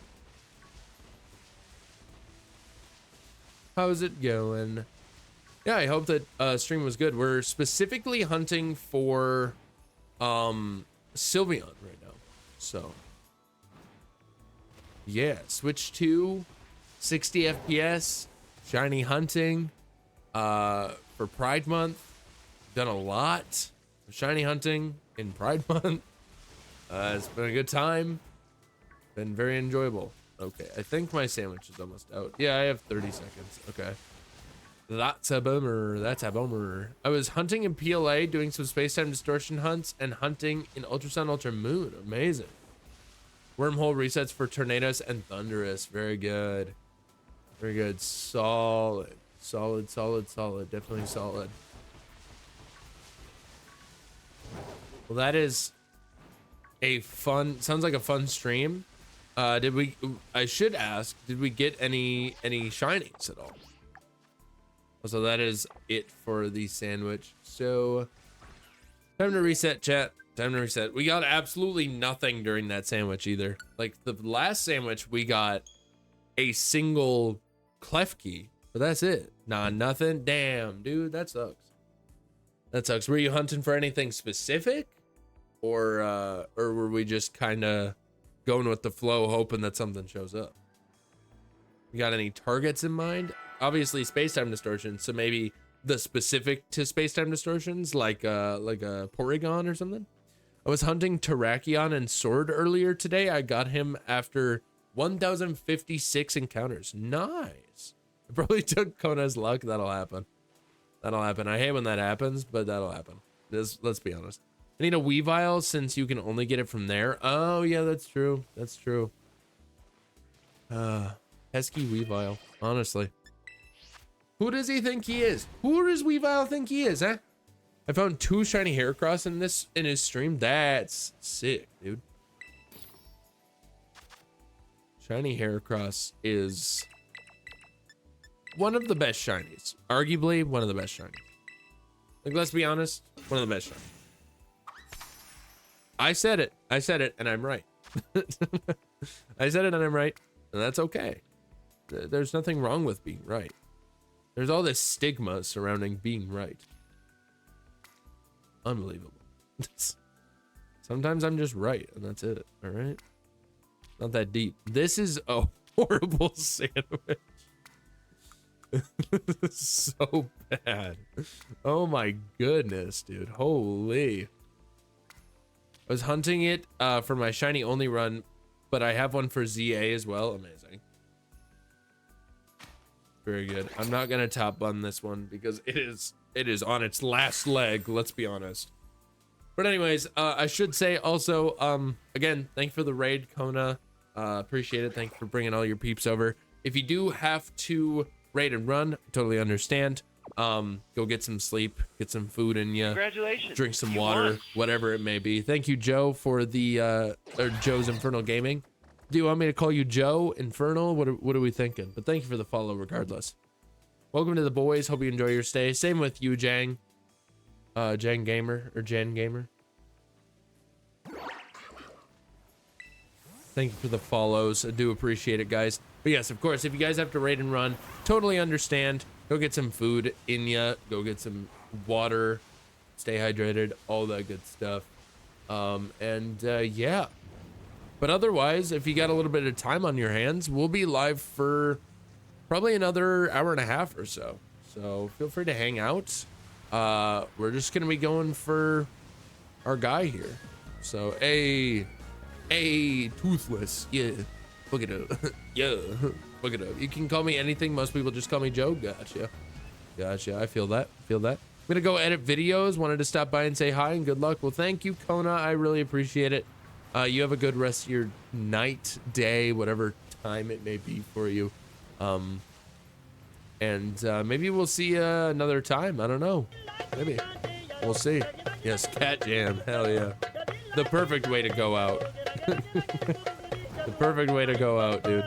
How's it going? Yeah, I hope that stream was good. We're specifically hunting for Sylveon right now. So yeah, switch to 60 FPS, shiny hunting. For Pride Month, done a lot of shiny hunting in Pride Month. It's been a good time. Been very enjoyable. Okay, I think my sandwich is almost out. Yeah, I have 30 seconds. Okay. That's a bummer. That's a bummer. I was hunting in PLA, doing some space-time distortion hunts, and hunting in Ultrasound Ultra Moon. Amazing. Wormhole resets for Tornadoes and Thunderous. Very good. Very good. Solid. Solid, solid, solid. Definitely solid. Well, that is a fun, sounds like a fun stream. I should ask, did we get any shinies at all? So that is it for the sandwich. So time to reset, chat. Time to reset. We got absolutely nothing during that sandwich either. Like the last sandwich, we got a single clef key, but that's it. Nah, nothing. Damn, dude, that sucks. That sucks. Were you hunting for anything specific, or were we just kind of going with the flow, hoping that something shows up? You got any targets in mind? Obviously, space-time distortion. So maybe the specific to space-time distortions, like a Porygon or something. I was hunting Terrakion and Sword earlier today. I got him after 1,056 encounters. Nice. I probably took Kona's luck. That'll happen. That'll happen. I hate when that happens, but that'll happen. Let's be honest. I need a Weavile since you can only get it from there. Oh yeah, that's true. That's true. Pesky Weavile. Honestly. Who does he think he is? Who does Weavile think he is, huh? I found 2 shiny Heracross in his stream. That's sick, dude. Shiny Heracross is one of the best shinies. Arguably one of the best shinies. Like, let's be honest, one of the best shinies. I said it, and I'm right. I said it and I'm right, and that's okay. There's nothing wrong with being right. There's all this stigma surrounding being right. Unbelievable. Sometimes I'm just right, and that's it. All right. Not that deep. This is a horrible sandwich. So bad. Oh my goodness, dude. Holy. I was hunting it for my shiny only run, but I have one for ZA as well. Amazing. Very good. I'm not gonna top bun this one because it is on its last leg, let's be honest. But anyways, I should say also, again, thank you for the raid, Kona. Appreciate it. Thank you for bringing all your peeps over. If you do have to raid and run, totally understand. Go get some sleep, get some food in you. Congratulations. Drink some water, whatever it may be. Thank you, Joe, for the or Joe's Infernal Gaming. Do you want me to call you Joe Infernal? What are we thinking? But thank you for the follow regardless. Welcome to the boys. Hope you enjoy your stay. Same with you, Jang. Jang Gamer or Jan Gamer. Thank you for the follows. I do appreciate it, guys. But yes, of course, if you guys have to raid and run, totally understand. Go get some food in ya. Go get some water. Stay hydrated. All that good stuff. Yeah. But otherwise, if you got a little bit of time on your hands, we'll be live for probably another hour and a half or so. So feel free to hang out. We're just gonna be going for our guy here. So a Toothless, yeah, look it up. Yeah, look it up. You can call me anything. Most people just call me Joe. Gotcha. I feel that. I'm gonna go edit videos. Wanted to stop by and say hi and good luck. Well, thank you, Kona. I really appreciate it. You have a good rest of your night, day, whatever time it may be for you. Maybe we'll see you another time. I don't know. Maybe. We'll see. Yes, Cat Jam. Hell yeah. The perfect way to go out. The perfect way to go out, dude.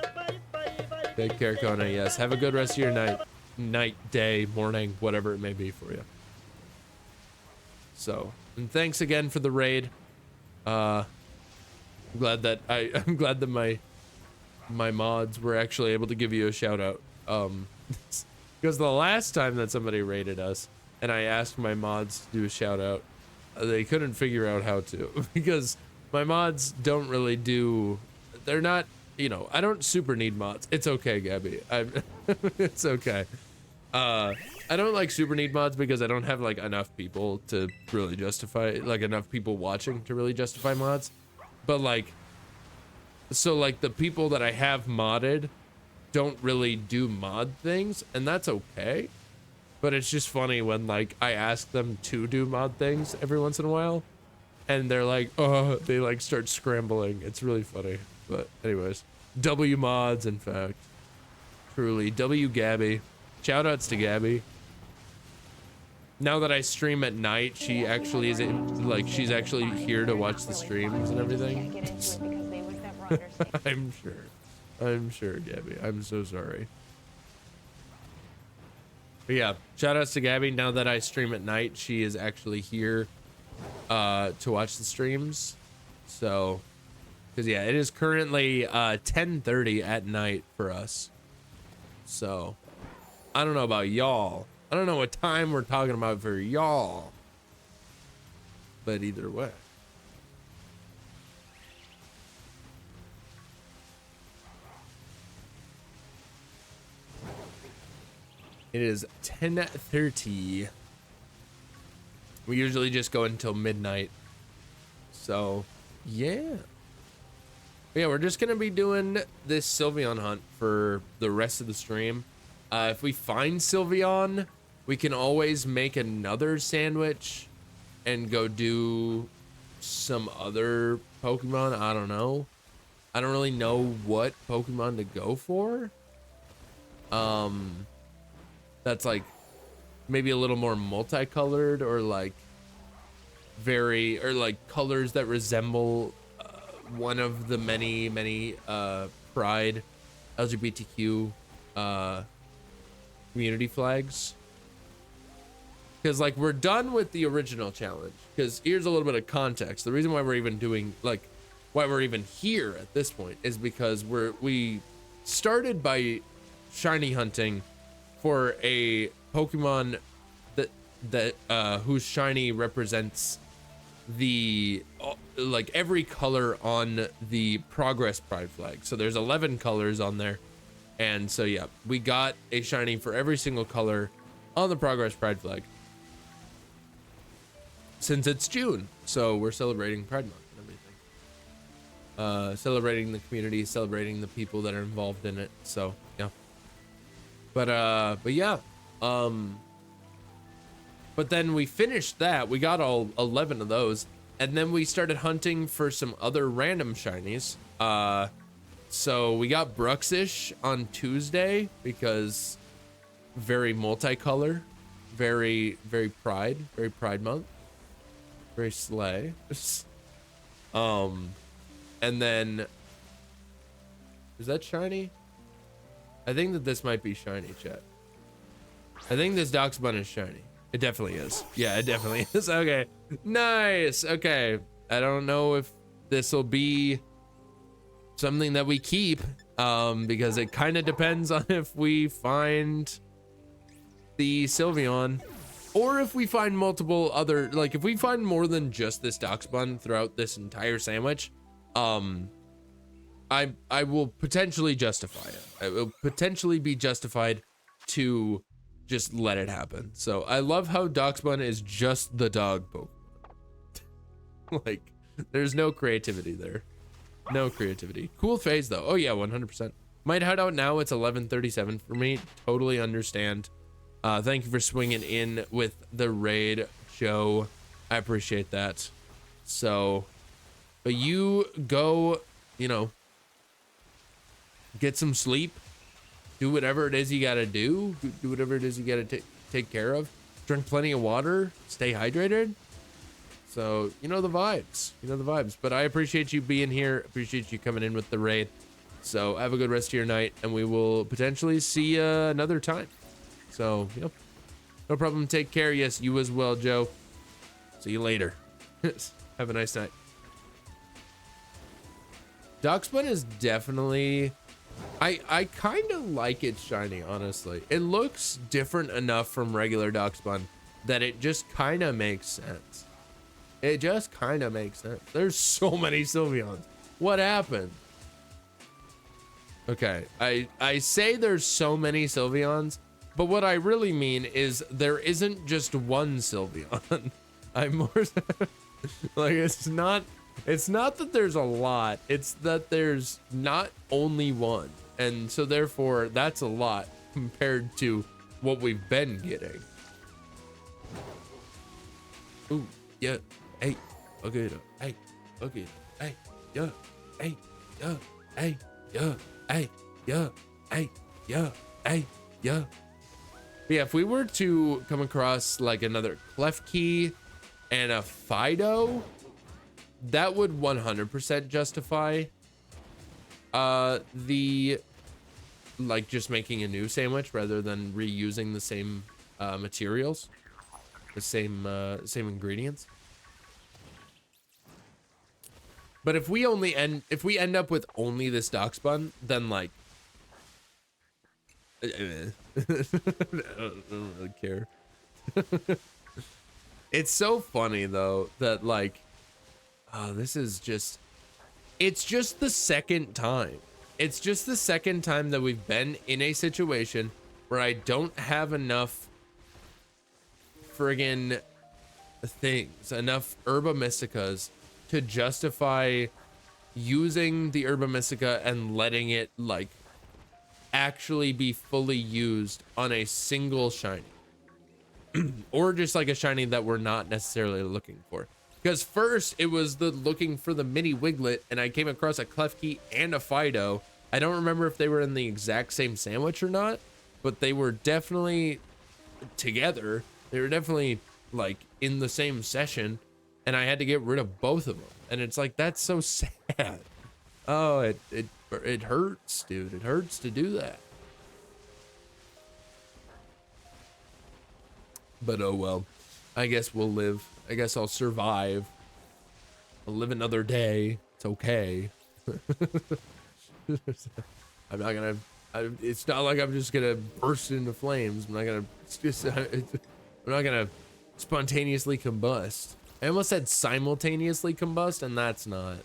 Take care, Kona. Yes. Have a good rest of your night, day, morning, whatever it may be for you. So, and thanks again for the raid. I'm glad that my mods were actually able to give you a shout out. Because Because the last time that somebody raided us and I asked my mods to do a shout out, they couldn't figure out how to because my mods don't really do, they're not, you know, I don't super need mods. It's okay, Gabby. It's okay. I don't like super need mods because I don't have like enough people to really justify, like enough people watching to really justify mods. But like, so like the people that I have modded don't really do mod things, and that's okay. But it's just funny when like I ask them to do mod things every once in a while and they're like, oh, they like start scrambling. It's really funny. But anyways, W mods, in fact, truly W Gabby. Shout outs to Gabby. Now that I stream at night, she actually is like, she's actually here to watch the streams and everything. I'm sure, Gabby. I'm so sorry. But yeah, shout outs to Gabby. Now that I stream at night, she is actually here to watch the streams. So, because yeah, it is currently 10:30 at night for us. So, I don't know about y'all. I don't know what time we're talking about for y'all. But either way. It is 10:30. We usually just go until midnight. So, yeah. But yeah, we're just going to be doing this Sylveon hunt for the rest of the stream. If we find Sylveon, we can always make another sandwich and go do some other Pokemon. I don't know. I don't really know what Pokemon to go for. That's like maybe a little more multicolored or like very, or like colors that resemble one of the many Pride LGBTQ community flags. Because like we're done with the original challenge. Because here's a little bit of context. The reason why we're even doing, like, why we're even here at this point is because we started by shiny hunting for a Pokemon that whose shiny represents the like every color on the Progress Pride flag. So there's 11 colors on there, and so yeah, we got a shiny for every single color on the Progress Pride flag since it's June. So we're celebrating Pride Month and everything, celebrating the community, celebrating the people that are involved in it. So yeah. But yeah, but then we finished that. We got all 11 of those, and then we started hunting for some other random shinies. So we got Bruxish on Tuesday because very multicolor, very Pride month, very slay. And then is that shiny? I think that this might be shiny, chat. I think this Doxbun is shiny. It definitely is. Yeah, it definitely is. Okay, nice. Okay, I don't know if this will be something that we keep, because it kind of depends on if we find the Sylveon, or if we find multiple other, like if we find more than just this Doxbun throughout this entire sandwich, I will potentially justify it. It will potentially be justified to just let it happen. So I love how Doxbun is just the dog Pokemon. Like, there's no creativity there. No creativity. Cool phase though. Oh yeah, 100%. Might head out now. It's 11:37 for me. Totally understand. Thank you for swinging in with the raid, Joe. I appreciate that. So, but you go, you know, get some sleep, do whatever it is you gotta do whatever it is you gotta take care of, drink plenty of water, stay hydrated. So you know the vibes, but I appreciate you being here, appreciate you coming in with the raid. So have a good rest of your night, and we will potentially see you another time. So yep, no problem. Take care. Yes, you as well, Joe. See you later. Have a nice night. Doxbun is definitely I kind of like it shiny, honestly. It looks different enough from regular Darkspawn that it just kind of makes sense. It just kind of makes sense. There's so many Sylveons. What happened? Okay, I say there's so many Sylveons, but what I really mean is there isn't just one Sylveon. I'm more like it's not that there's a lot, it's that there's not only one. And so therefore that's a lot compared to what we've been getting. Ooh, yeah, hey, okay, hey, okay, hey, yeah, hey, yeah, hey, yeah, hey, yeah, hey, yeah, hey, yeah. But yeah, if we were to come across like another Klefki and a Fido, that would 100% justify the like just making a new sandwich rather than reusing the same materials, the same ingredients. But if we end up with only this Darkspawn, then like I don't really care. It's so funny though that like this is just, it's just the second time. It's just the second time that we've been in a situation where I don't have enough friggin' things, enough Herba Mysticas to justify using the Herba Mystica and letting it like actually be fully used on a single shiny. Or just like a shiny that we're not necessarily looking for. Because first it was the looking for the mini Wiglet and I came across a Klefki and a Fido. I don't remember if they were in the exact same sandwich or not, but they were definitely together. They were definitely like in the same session and I had to get rid of both of them. And it's like, that's so sad. Oh, it hurts, dude. It hurts to do that. But oh well, I guess we'll live. I guess I'll survive. I'll live another day. It's okay. I'm not gonna, it's not like I'm just gonna burst into flames. I'm not gonna spontaneously combust. I almost said simultaneously combust, and that's not.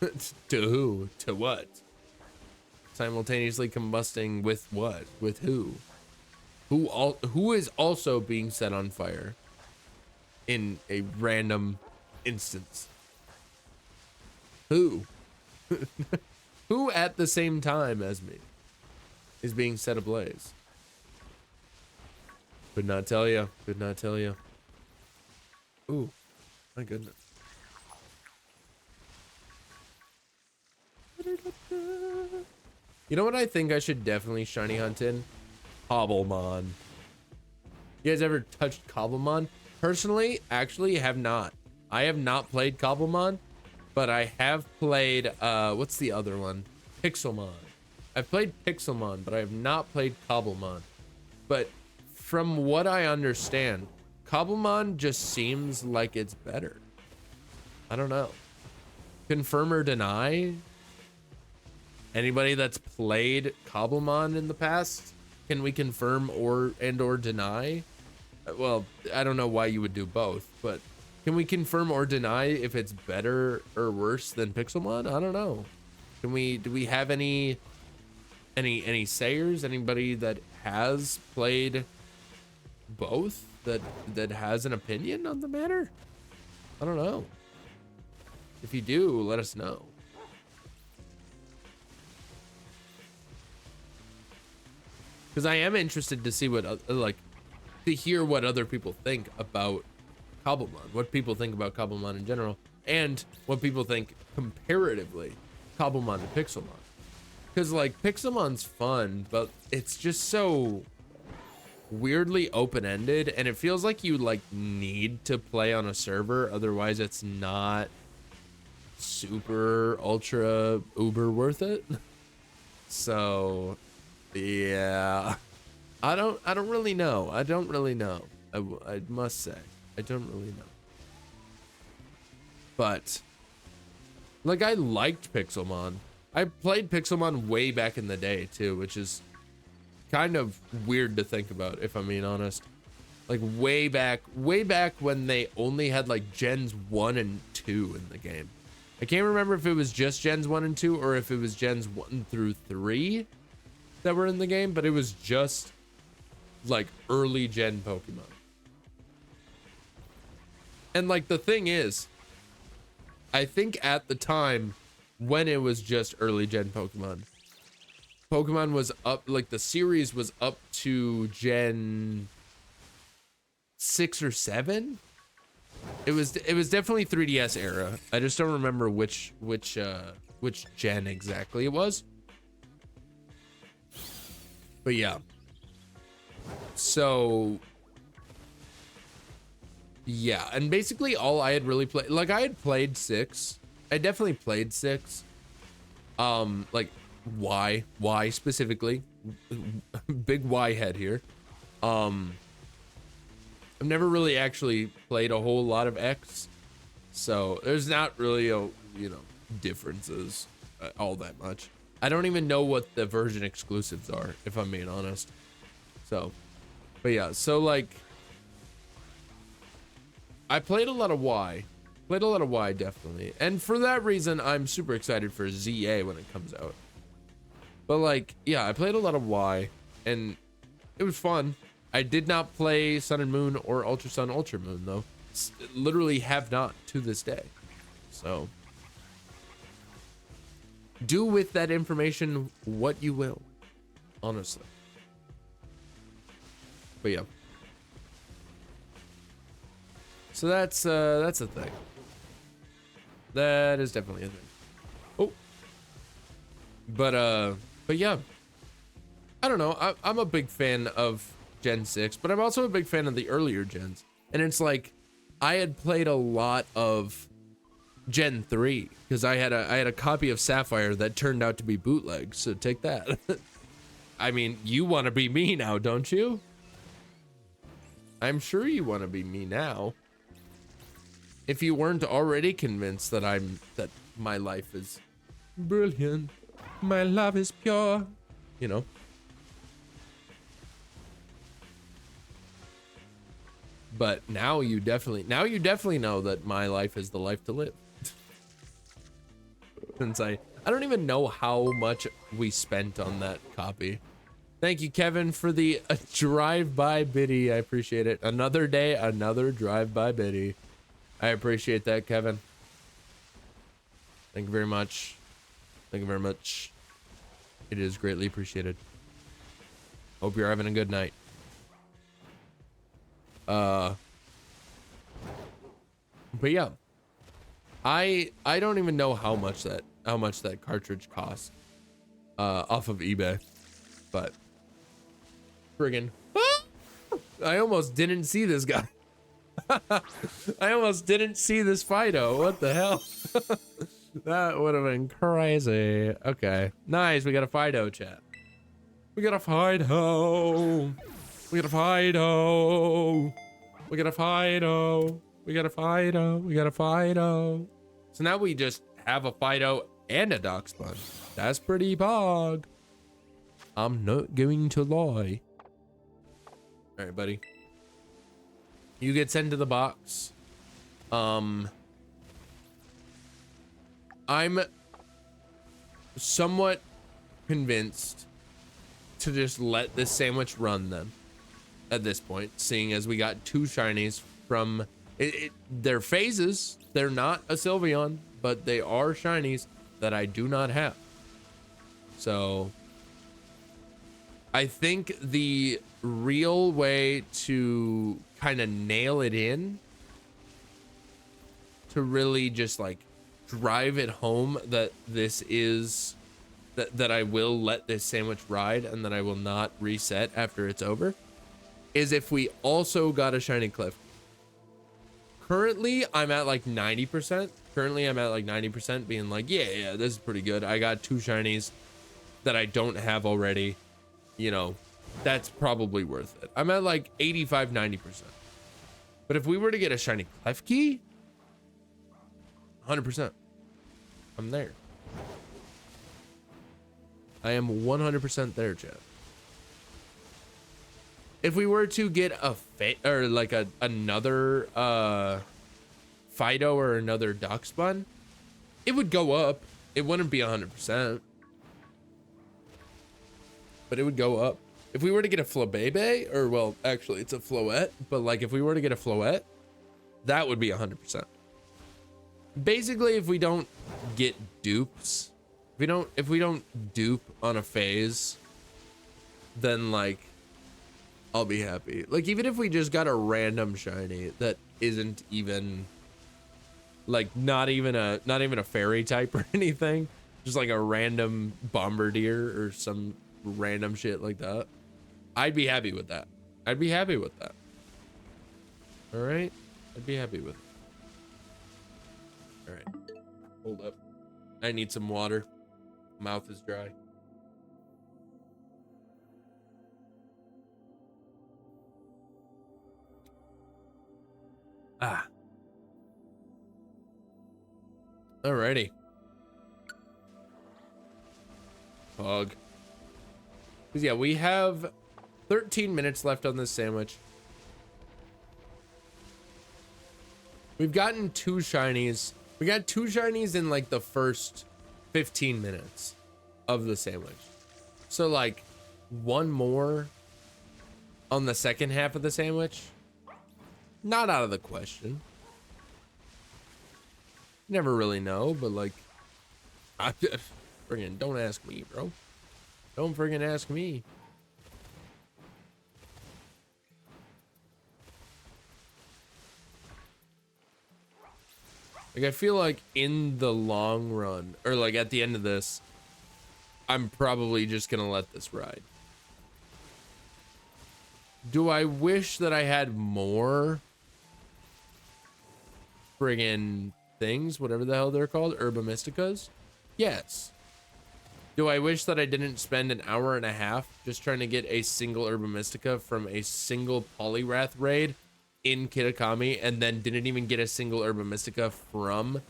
To who? To what? Simultaneously combusting with what? With who? Who is also being set on fire in a random instance? Who? Who at the same time as me is being set ablaze? Could not tell you. Could not tell you. Ooh, my goodness. You know what I think I should definitely shiny hunt in? Cobblemon. You guys ever touched Cobblemon? Personally, actually have not. I have not played Cobblemon, but I have played, what's the other one? Pixelmon. I've played Pixelmon, but I have not played Cobblemon. But from what I understand, Cobblemon just seems like it's better. I don't know. Confirm or deny? Anybody that's played Cobblemon in the past? Can we confirm or deny? Well, I don't know why you would do both, but can we confirm or deny if it's better or worse than Pixelmon? I don't know. Do we have any sayers? Anybody that has played both that has an opinion on the matter? I don't know. If you do, let us know. Because I am interested to see what, to hear what other people think about Cobblemon, what people think about Cobblemon in general, and what people think comparatively Cobblemon to Pixelmon. Because, like, Pixelmon's fun, but it's just so weirdly open-ended, and it feels like you, like, need to play on a server, otherwise it's not super, ultra, uber worth it. So... yeah, I don't really know. I don't really know. I must say, I don't really know. But like, I liked Pixelmon. I played Pixelmon way back in the day too, which is kind of weird to think about, if I'm being honest. Like way back when they only had like gens 1 and 2 in the game. I can't remember if it was just gens 1 and 2 or if it was gens 1 through 3 that were in the game, but it was just like early gen Pokemon. And like the thing is, I think at the time when it was just early gen Pokemon was up, like the series was up to gen 6 or 7. It was definitely 3DS era. I just don't remember which gen exactly it was. But yeah. So yeah, and basically all I had really played, like I had played 6. I definitely played 6. Like why specifically? Big Y head here. I've never really actually played a whole lot of X, so there's not really a, you know, differences all that much. I don't even know what the version exclusives are, if I'm being honest. So, but yeah, so like I played a lot of Y. Played a lot of Y, definitely. And for that reason, I'm super excited for ZA when it comes out. But like, yeah, I played a lot of Y and it was fun. I did not play Sun and Moon or Ultra Sun, Ultra Moon though. Literally have not to this day. So do with that information what you will, honestly. But yeah. So that's a thing. That is definitely a thing. Oh. But yeah. I don't know. I'm a big fan of Gen 6, but I'm also a big fan of the earlier gens. And it's like I had played a lot of Gen 3 because I had a copy of Sapphire that turned out to be bootleg. So take that. I mean, you want to be me now, don't you? I'm sure you want to be me now. If you weren't already convinced that that my life is brilliant, my love is pure, you know. But now you definitely know that my life is the life to live. Since I don't even know how much we spent on that copy. Thank you, Kevin, for the drive-by biddy. I appreciate it. Another day, another drive-by biddy. I appreciate that, Kevin. Thank you very much. Thank you very much. It is greatly appreciated. Hope you're having a good night. But yeah, I don't even know how much that cartridge costs off of eBay, but friggin' I almost didn't see this guy. I almost didn't see this Fido. What the hell? That would have been crazy. Okay, nice. We got a Fido, chat. We got a Fido. We got a Fido. We got a Fido. We got a Fido. We got a Fido. So now we just have a Fido and a Darkspawn. That's pretty pog. I'm not going to lie. All right, buddy. You get sent to the box. I'm somewhat convinced to just let this sandwich run then. At this point, seeing as we got 2 shinies from they're phases. They're not a Sylveon, but they are shinies that I do not have. So I think the real way to kind of nail it in, to really just like drive it home that this is that I will let this sandwich ride and that I will not reset after it's over, is if we also got a shiny Cliff. Currently, I'm at like 90%. Currently, I'm at like 90% being like, yeah, this is pretty good. I got 2 shinies that I don't have already. You know, that's probably worth it. I'm at like 85, 90%. But if we were to get a shiny Klefki, 100%. I'm there. I am 100% there, chat. If we were to get a or like another Fido or another Duckspun, it would go up. It wouldn't be 100%, but it would go up. If we were to get a Flabébé, or well, actually it's a Floette, but like if we were to get a Floette, that would be 100%. Basically, if we don't get dupes, if we don't dupe on a phase, then like I'll be happy. Like even if we just got a random shiny that isn't even like not even a fairy type or anything, just like a random bombardier or some random shit like that, I'd be happy with that. I'd be happy with that. All right, I'd be happy with it. All right, hold up. I need some water. Mouth is dry. Ah. Alrighty. Pog. Because yeah, we have 13 minutes left on this sandwich. We've gotten 2 shinies. We got 2 shinies in like the first 15 minutes of the sandwich. So like 1 more on the second half of the sandwich. Not out of the question. Never really know, but like, friggin' don't ask me, bro. Don't friggin' ask me. Like, I feel like in the long run, or like at the end of this, I'm probably just gonna let this ride. Do I wish that I had more friggin' things, whatever the hell they're called, Herba Mysticas? Yes. Do I wish that I didn't spend an hour and a half just trying to get a single Herba Mystica from a single Poliwrath raid in Kitakami and then didn't even get a single Herba Mystica from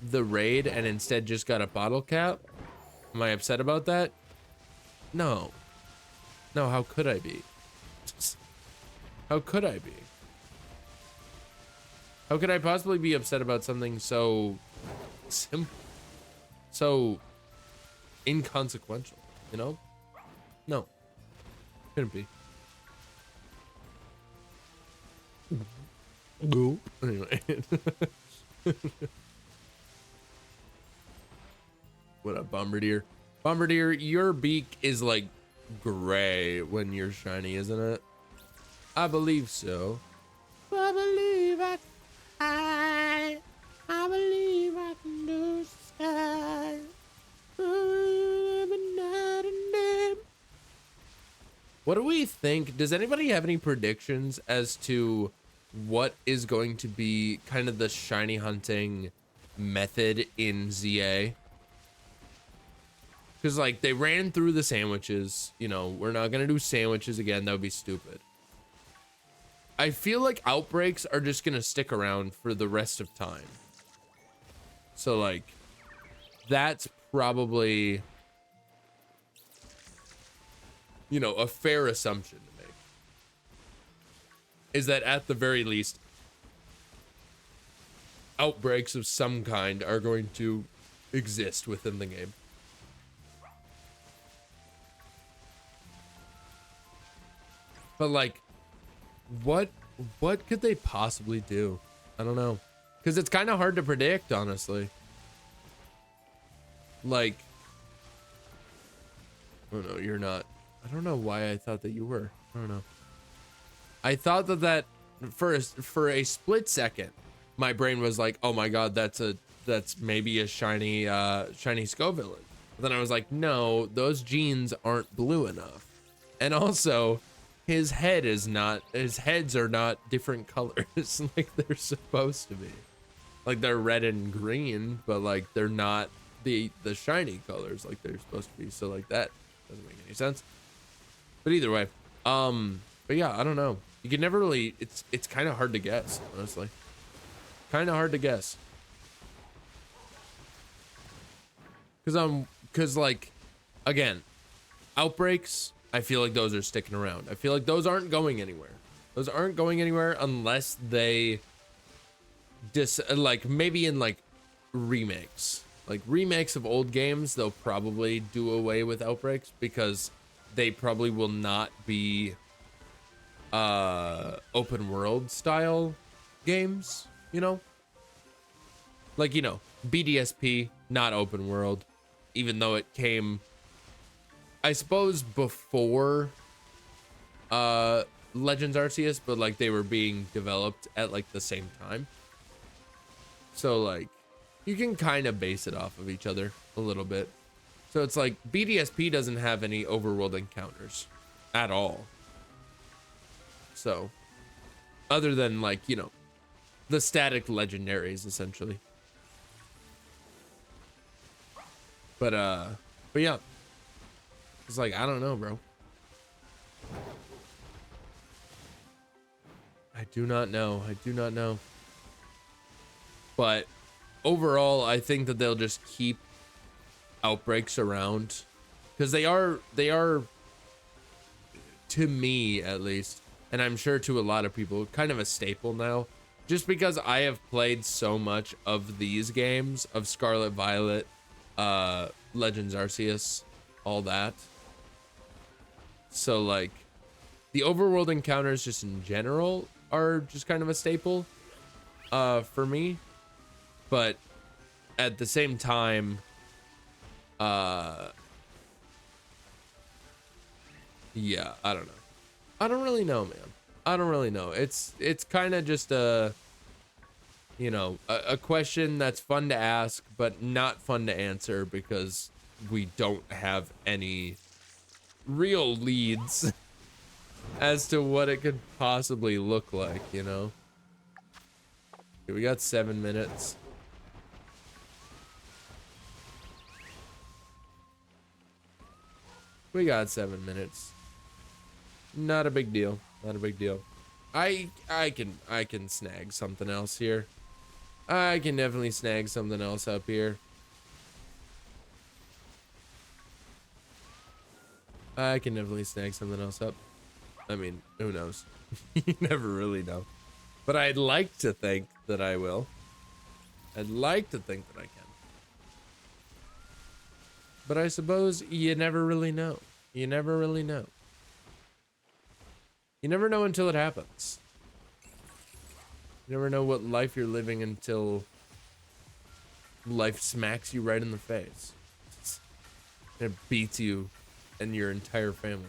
the raid and instead just got a bottle cap? Am I upset about that? No. No, how could I be? How could I be? How could I possibly be upset about something so simple, so inconsequential, you know? No, couldn't be. No. Anyway. What up, Bombardier? Bombardier, your beak is like gray when you're shiny, isn't it? I believe so. I believe I believe I can do the sky. What do we think? Does anybody have any predictions as to what is going to be kind of the shiny hunting method in ZA? Because like they ran through the sandwiches, you know, we're not gonna do sandwiches again, that would be stupid. I feel like outbreaks are just gonna stick around for the rest of time. So like, that's probably, you know, a fair assumption to make. Is that at the very least, outbreaks of some kind are going to exist within the game. But like, what could they possibly do? I don't know, because it's kind of hard to predict, honestly. Like, oh no, you're not. I don't know why I thought that you were. I don't know. I thought that for a split second, my brain was like, oh my god, that's maybe a shiny Scovillain. But then I was like, no, those jeans aren't blue enough, and also, his heads are not different colors like they're supposed to be. Like they're red and green, but like they're not the shiny colors like they're supposed to be. So like that doesn't make any sense. But either way, but yeah, I don't know. You can never really, it's kind of hard to guess, honestly. Kind of hard to guess. Cause like, again, Outbreaks, I feel like those are sticking around. I feel like those aren't going anywhere. Those aren't going anywhere unless they like maybe in like remakes. Like remakes of old games, they'll probably do away with outbreaks because they probably will not be open world style games, you know? Like, you know, BDSP, not open world, even though it came, I suppose, before Legends Arceus, but like they were being developed at like the same time. So like you can kind of base it off of each other a little bit. So it's like BDSP doesn't have any overworld encounters at all. So other than like, you know, the static legendaries essentially. But yeah. It's like, I don't know, bro. I do not know. I do not know. But overall, I think that they'll just keep outbreaks around because they are, to me at least, and I'm sure to a lot of people, kind of a staple now, just because I have played so much of these games, of Scarlet Violet, Legends Arceus, all that. So like the overworld encounters just in general are just kind of a staple for me. But at the same time, yeah, I don't know. I don't really know, man. I don't really know. It's kind of just a, you know, a question that's fun to ask, but not fun to answer because we don't have any real leads as to what it could possibly look like, you know? Okay, we got 7 minutes. We got 7 minutes. Not a big deal. Not a big deal. I can snag something else here. I can definitely snag something else up here. I can definitely snag something else up. I mean, who knows? You never really know. But I'd like to think that I will. I'd like to think that I can. But I suppose you never really know. You never really know. You never know until it happens. You never know what life you're living until life smacks you right in the face. It beats you and your entire family.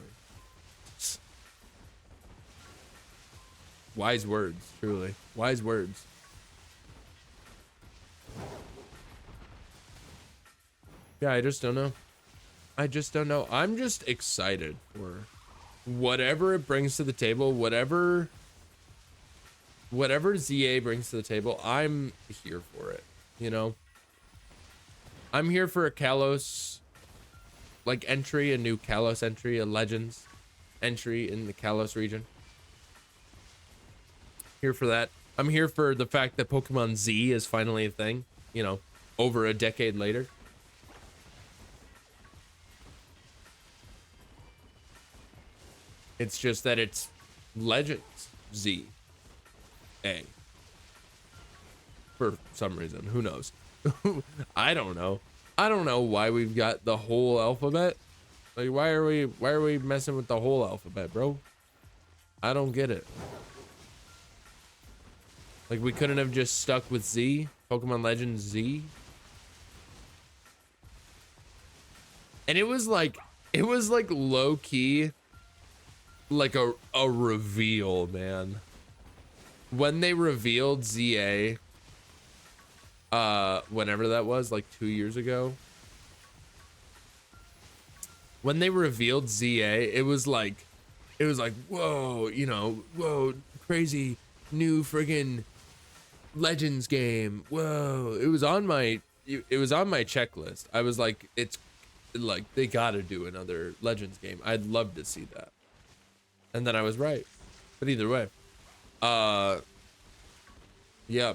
Wise words, truly. Wise words. Yeah, I just don't know. I just don't know. I'm just excited for whatever it brings to the table, whatever ZA brings to the table. I'm here for it, you know? I'm here for a Kalos like entry, a new Kalos entry, a Legends entry in the Kalos region. Here for that. I'm here for the fact that Pokemon Z is finally a thing, you know, over a decade later. It's just that it's Legends Z A. For some reason, who knows? I don't know. I don't know why we've got the whole alphabet. Like, why are we messing with the whole alphabet, bro? I don't get it. Like, we couldn't have just stuck with Z, Pokemon Legends Z. And it was like low key, like a reveal, man. When they revealed ZA, whenever that was, like 2 years ago. When they revealed ZA, it was like, whoa, you know, whoa, crazy new friggin' Legends game. Whoa, it was on my checklist. I was like, it's like, they gotta do another Legends game. I'd love to see that. And then I was right. But either way, yeah.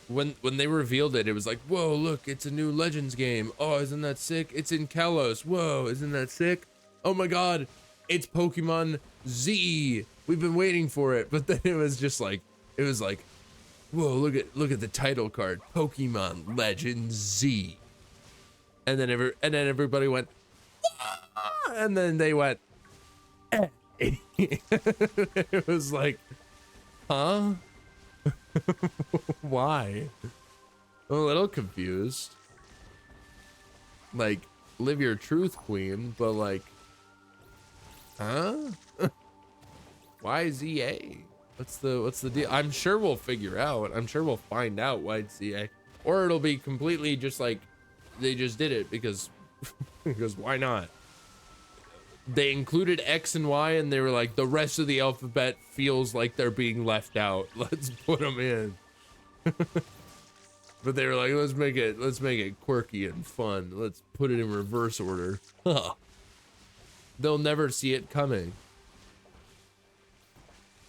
When they revealed it, it was like, whoa, look, it's a new Legends game. Oh, isn't that sick? It's in Kalos. Whoa, isn't that sick? oh my god, it's Pokemon Z. We've been waiting for it. But then it was just like, it was like, whoa, look at the title card, Pokemon Legend Z. And then everybody went, ah! And then they went, eh. It was like, huh? Why? I'm a little confused. Like, live your truth, queen, but like, huh? Why ZA? What's the deal? I'm sure we'll figure out. I'm sure we'll find out why it's ZA. Or it'll be completely just like they just did it because because why not? They included X and Y and they were like, the rest of the alphabet feels like they're being left out. Let's put them in. But they were like, let's make it quirky and fun. Let's put it in reverse order. Huh. They'll never see it coming.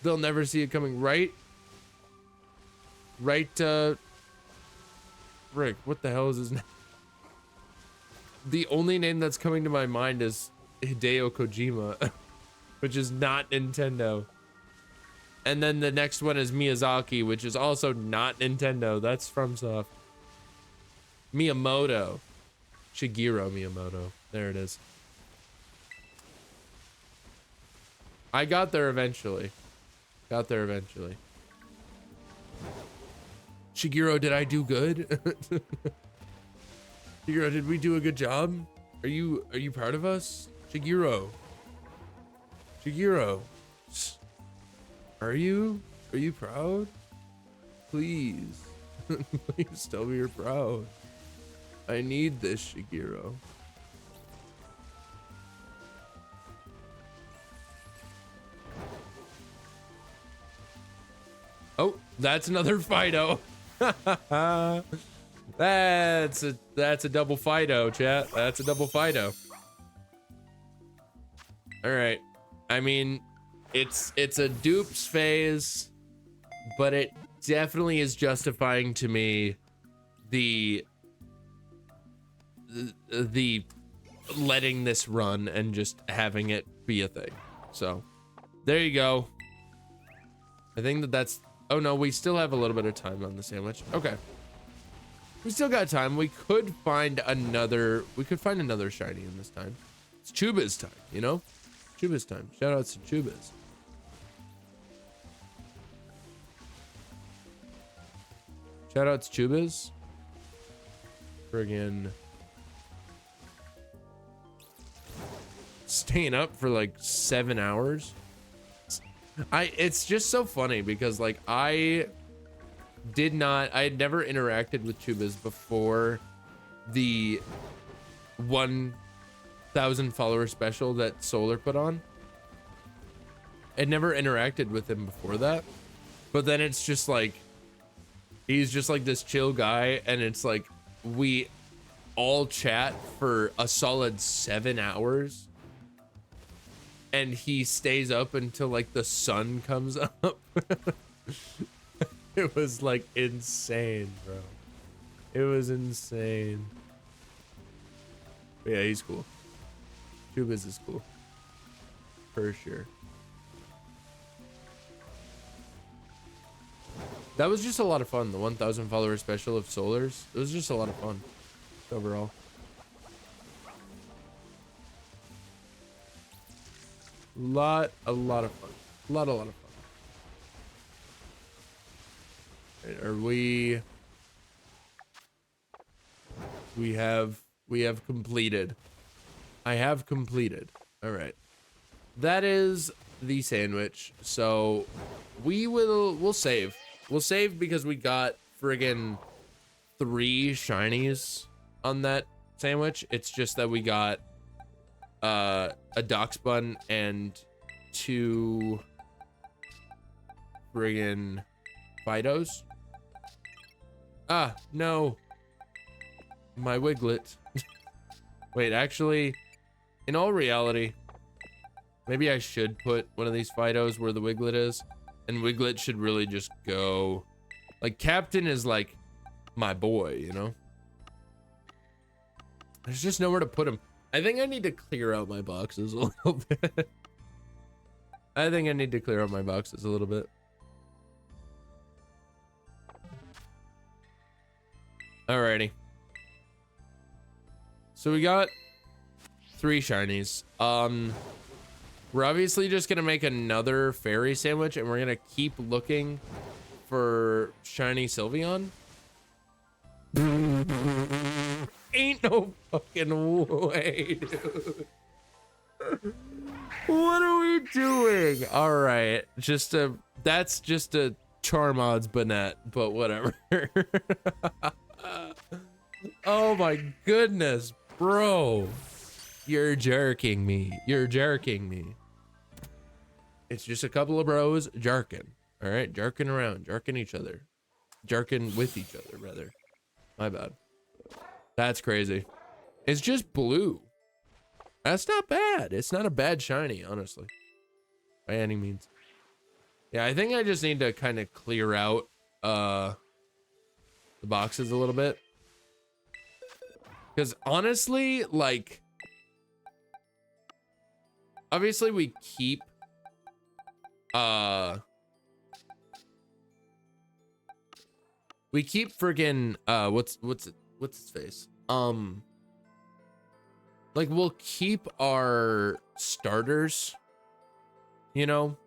They'll never see it coming, right? Right, Rick, what the hell is his name? The only name that's coming to my mind is Hideo Kojima, which is not Nintendo. And then the next one is Miyazaki, which is also not Nintendo. That's FromSoft. Miyamoto. Shigeru Miyamoto. There it is. I got there eventually. Shigeru, did I do good? Shigeru, did we do a good job? Are you proud of us? Shigeru. Are you proud? Please. Please tell me you're proud. I need this, Shigeru. Oh, that's another Fido. That's a double Fido, chat. That's a double Fido. All right. I mean, it's a dupes phase, but it definitely is justifying to me the letting this run and just having it be a thing. So there you go. I think that's, oh no, we still have a little bit of time on the sandwich. Okay. We still got time. We could find another shiny in this time. It's Chuba's time, you know? Chuba's time. Shout outs to Chuba's. Shout outs Chuba's. Friggin' staying up for like 7 hours. It's just so funny because like I had never interacted with Chuba's before the 1,000 follower special that Solar put on. I'd never interacted with him before that, but then it's just like he's just like this chill guy, and it's like we all chat for a solid 7 hours, and he stays up until like the sun comes up. It was like insane, bro. It was insane. But yeah, he's cool. Chuba's is cool. For sure. That was just a lot of fun. The 1,000 follower special of Solars. It was just a lot of fun overall. A lot of fun. A lot of fun. Right, are we have completed. I have completed. All right. That is the sandwich. So we'll save. We'll save because we got friggin' 3 shinies on that sandwich. It's just that we got a Doxbun and 2 friggin' Fidos. Ah, no. My Wiglet. Wait, actually, in all reality, maybe I should put one of these Fidos where the Wiglet is, and Wiglet should really just go. Like, Captain is like my boy, you know? There's just nowhere to put him. I think I need to clear out my boxes a little bit. I think I need to clear out my boxes a little bit. Alrighty. So we got 3 shinies. We're obviously just gonna make another fairy sandwich, and we're gonna keep looking for shiny Sylveon. Ain't no fucking way, dude. What are we doing? All right, that's just a Charmod's Banette, but whatever. Oh my goodness, bro. You're jerking me. You're jerking me. It's just a couple of bros jerking. All right, jerking around, jerking each other. Jerking with each other, rather. My bad. That's crazy. It's just blue. That's not bad. It's not a bad shiny, honestly. By any means. Yeah, I think I just need to kind of clear out the boxes a little bit. Because honestly, like, obviously we keep friggin' what's his face? Like, we'll keep our starters, you know,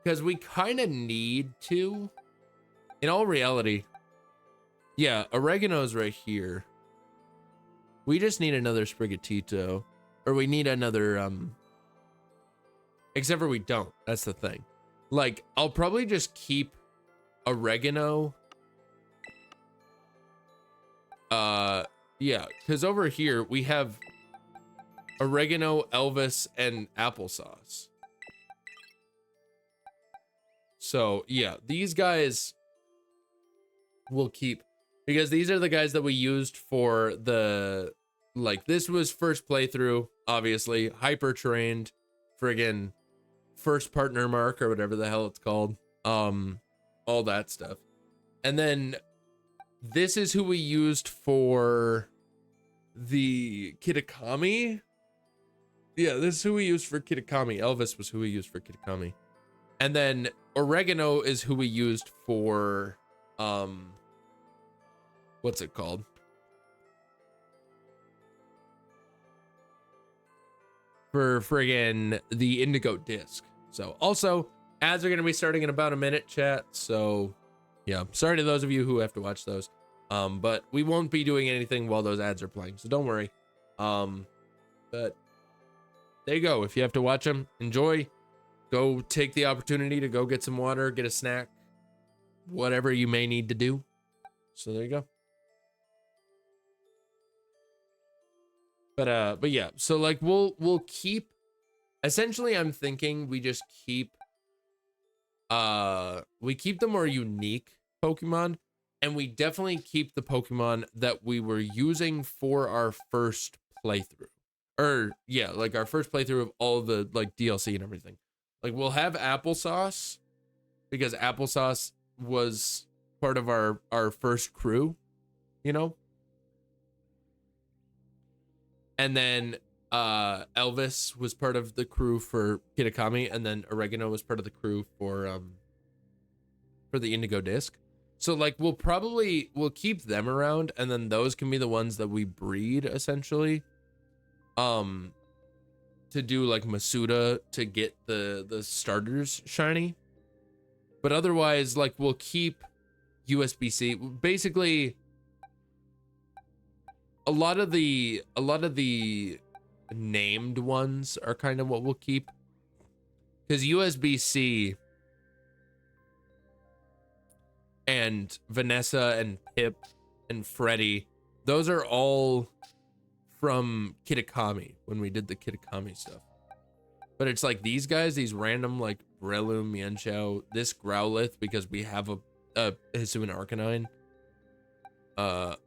because we kind of need to. In all reality, yeah, oregano's right here. We just need another Sprigatito, or we need another except for we don't. That's the thing. Like, I'll probably just keep oregano. Yeah, because over here we have oregano, Elvis, and applesauce. So yeah, these guys we'll keep, because these are the guys that we used for the, like, this was first playthrough, obviously, hyper trained, friggin' first partner mark or whatever the hell it's called, all that stuff. And then this is who we used for the Kitakami. Yeah, this is who we used for Kitakami. Elvis was who we used for Kitakami. And then oregano is who we used for what's it called? For friggin' the indigo disc. So also, ads are going to be starting in about a minute, chat. So yeah, sorry to those of you who have to watch those. But we won't be doing anything while those ads are playing, so don't worry. But there you go. If you have to watch them, enjoy. Go take the opportunity to go get some water, get a snack, whatever you may need to do. So there you go. But yeah, so like we'll keep, essentially I'm thinking we just keep we keep the more unique Pokemon, and we definitely keep the Pokemon that we were using for our first playthrough. Or yeah, like our first playthrough of all the like DLC and everything. Like, we'll have applesauce because applesauce was part of our first crew, you know? And then Elvis was part of the crew for Kitakami, and then oregano was part of the crew for the indigo disc. So like we'll keep them around, and then those can be the ones that we breed essentially. To do like Masuda to get the starters shiny. But otherwise, like, we'll keep USB-C. Basically, a lot of the named ones are kind of what we'll keep. Because USB-C and Vanessa and Pip and Freddy, those are all from Kitakami, when we did the Kitakami stuff. But it's like these guys, these random like Breloom, Mienshao, this Growlithe, because we have a Hisuian Arcanine,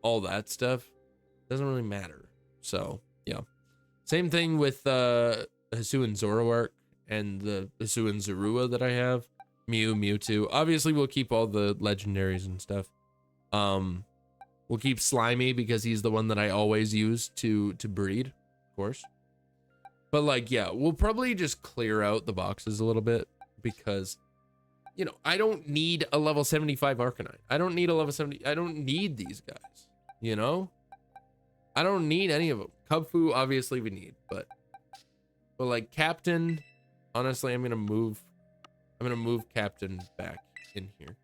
all that stuff doesn't really matter. So yeah, same thing with Hisuian Zoroark and the Hisuian Zorua that I have, Mew, Mewtwo. Obviously we'll keep all the legendaries and stuff. We'll keep Slimy because he's the one that I always use to breed. course. But like, yeah, we'll probably just clear out the boxes a little bit because, you know, I don't need a level 75 Arcanine. I don't need a level 70. I don't need these guys, you know? I don't need any of them. Kubfu, obviously we need, but like Captain, honestly, I'm gonna move Captain back in here.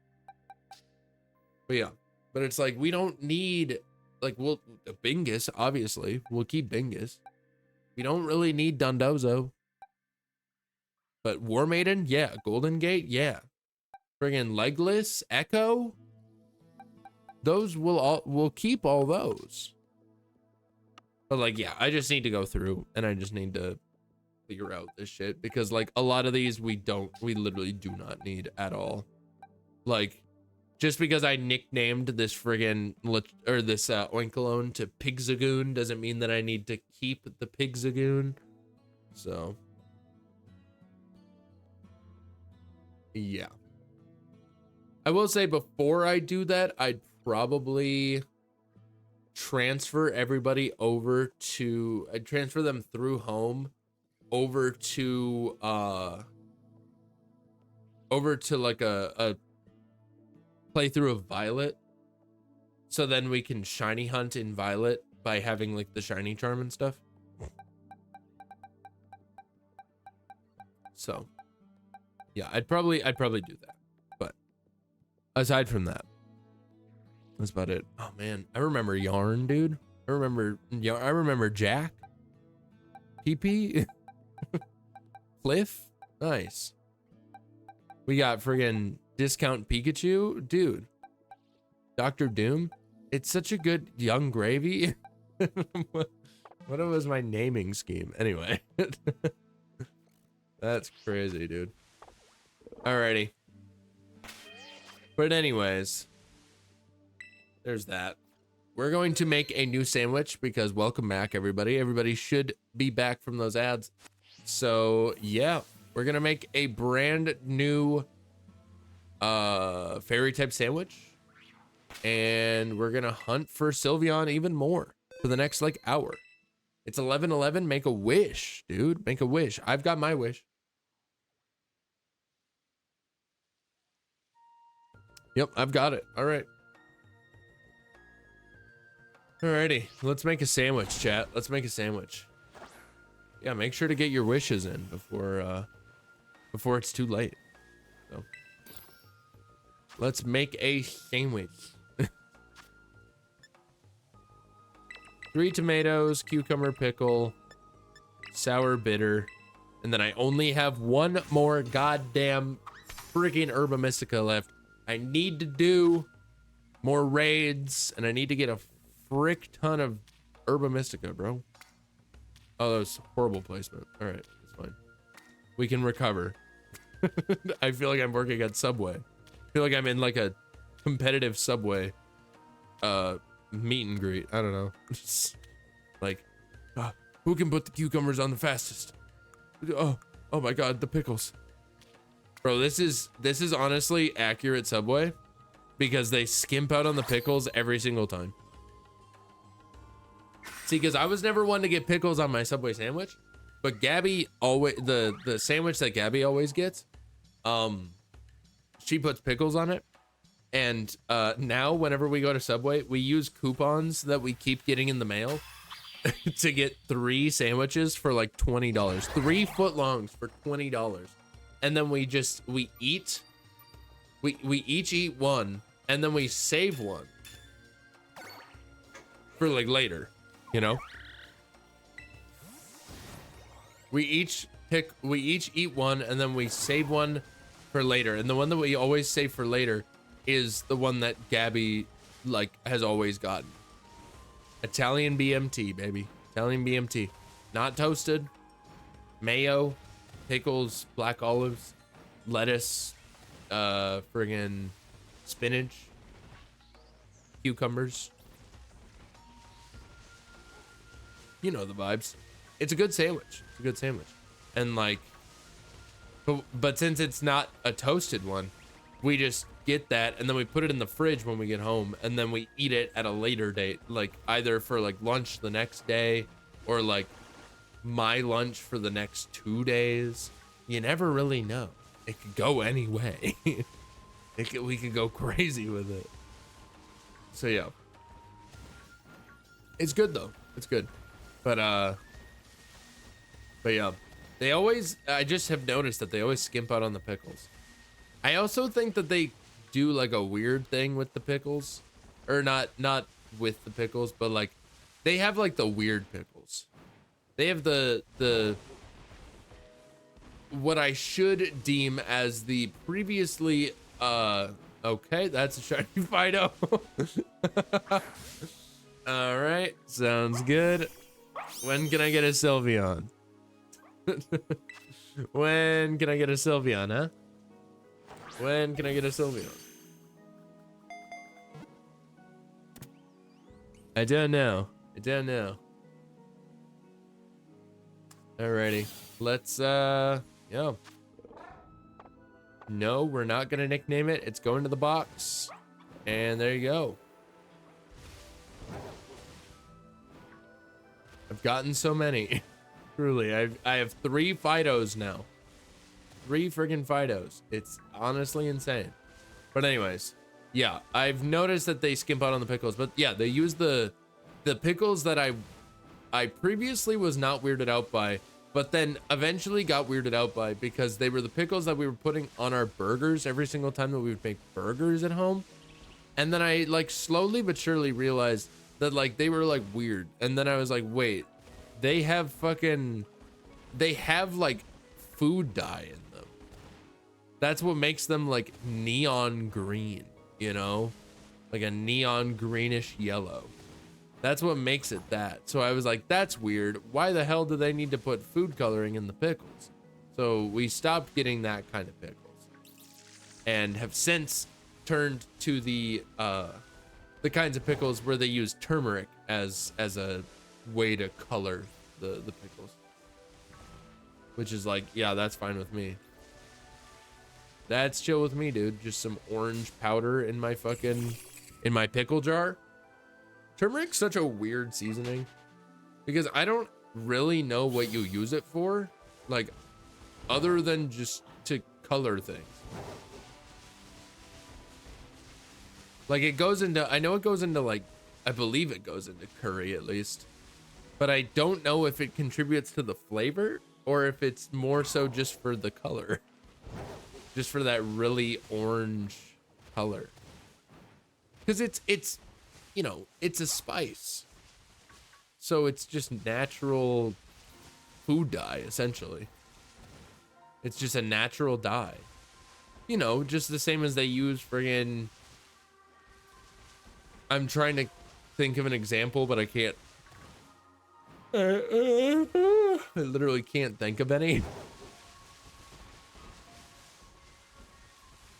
But yeah, but it's like, we don't need, like, we'll, Bingus, obviously, we'll keep Bingus. We don't really need Dondozo. But War Maiden, yeah. Golden Gate, yeah. Friggin' Legless, Echo. Those we'll keep all those. But like, yeah, I just need to go through and I just need to figure out this shit because like a lot of these we literally do not need at all. Like, just because I nicknamed this friggin' this Oinkologne to Pigzagoon doesn't mean that I need to keep the Pigzagoon. So yeah. I will say before I do that, I'd probably transfer everybody over to, I'd transfer them through home over to like a playthrough of Violet, so then we can shiny hunt in Violet by having like the shiny charm and stuff. So yeah, I'd probably do that. But aside from that, that's about it. Oh man, I remember Yarn, dude. I remember Jack, PP, Cliff. Nice. We got friggin' Discount Pikachu, dude. Dr. Doom. It's such a good young gravy. What was my naming scheme? Anyway. That's crazy, dude. Alrighty. But anyways, there's that. We're going to make a new sandwich because welcome back, everybody. Everybody should be back from those ads. So yeah, we're gonna make a brand new fairy type sandwich, and we're gonna hunt for Sylveon even more for the next like hour. It's 11:11. Make a wish, dude. Make a wish. I've got my wish. Yep, I've got it. All right. Alrighty, let's make a sandwich, chat. Let's make a sandwich. Yeah, make sure to get your wishes in before it's too late. So let's make a sandwich. 3 tomatoes, cucumber, pickle, sour, bitter, and then I only have one more goddamn freaking Herba Mystica left. I need to do more raids, and I need to get a frick ton of Herba Mystica, bro. Oh, that was horrible placement. All right, that's fine. We can recover. I feel like I'm working at Subway. I feel like I'm in like a competitive Subway meet and greet. I don't know. Like, who can put the cucumbers on the fastest? Oh my God, the pickles. Bro, this is honestly accurate Subway because they skimp out on the pickles every single time. See, because I was never one to get pickles on my Subway sandwich, but Gabby always, the sandwich that Gabby always gets, she puts pickles on it. And now whenever we go to Subway, we use coupons that we keep getting in the mail to get 3 sandwiches for like $20, 3 footlongs for $20. And then we each eat one, and then we save one for like later. You know, we each eat one, and then we save one for later. And the one that we always save for later is the one that Gabby like has always gotten. Italian BMT, baby. Italian BMT. Not toasted. Mayo, pickles, black olives, lettuce, friggin' spinach, cucumbers. You know the vibes. It's a good sandwich. It's a good sandwich. And like, but since it's not a toasted one, we just get that and then we put it in the fridge when we get home, and then we eat it at a later date, like either for like lunch the next day or like my lunch for the next 2 days. You never really know. It could go any way. We could go crazy with it. So yeah. It's good though. It's good. But yeah. I just have noticed that they always skimp out on the pickles. I also think that they do like a weird thing with the pickles. Or not with the pickles, but like they have like the weird pickles. They have the what I should deem as the previously okay, that's a shiny Fido. All right, sounds good. When can I get a Sylveon? When can I get a Sylveon, huh? When can I get a Sylveon? I don't know. Alrighty, let's yeah. No, we're not gonna nickname it. It's going to the box. And there you go. I've gotten so many. Truly, I have 3 Fidos now. 3 friggin' Fidos. It's honestly insane. But anyways, yeah, I've noticed that they skimp out on the pickles, but yeah, they use the pickles that I previously was not weirded out by, but then eventually got weirded out by because they were the pickles that we were putting on our burgers every single time that we would make burgers at home. And then I like slowly but surely realized that like they were like weird. And then I was like, wait, they have like food dye in them. That's what makes them like neon green, you know, like a neon greenish yellow. That's what makes it that. So I was like, that's weird. Why the hell do they need to put food coloring in the pickles? So we stopped getting that kind of pickles and have since turned to the kinds of pickles where they use turmeric as a way to color the pickles, which is like, yeah, that's fine with me. That's chill with me, dude. Just some orange powder in my pickle jar. Turmeric's such a weird seasoning because I don't really know what you use it for, like other than just to color things. Like it goes into, I know it goes into like, I believe it goes into curry at least, but I don't know if it contributes to the flavor or if it's more so just for the color, just for that really orange color. Because it's, you know, it's a spice. So it's just natural food dye, essentially. It's just a natural dye. You know, just the same as they use friggin'... I'm trying to think of an example, but I can't. I literally can't think of any.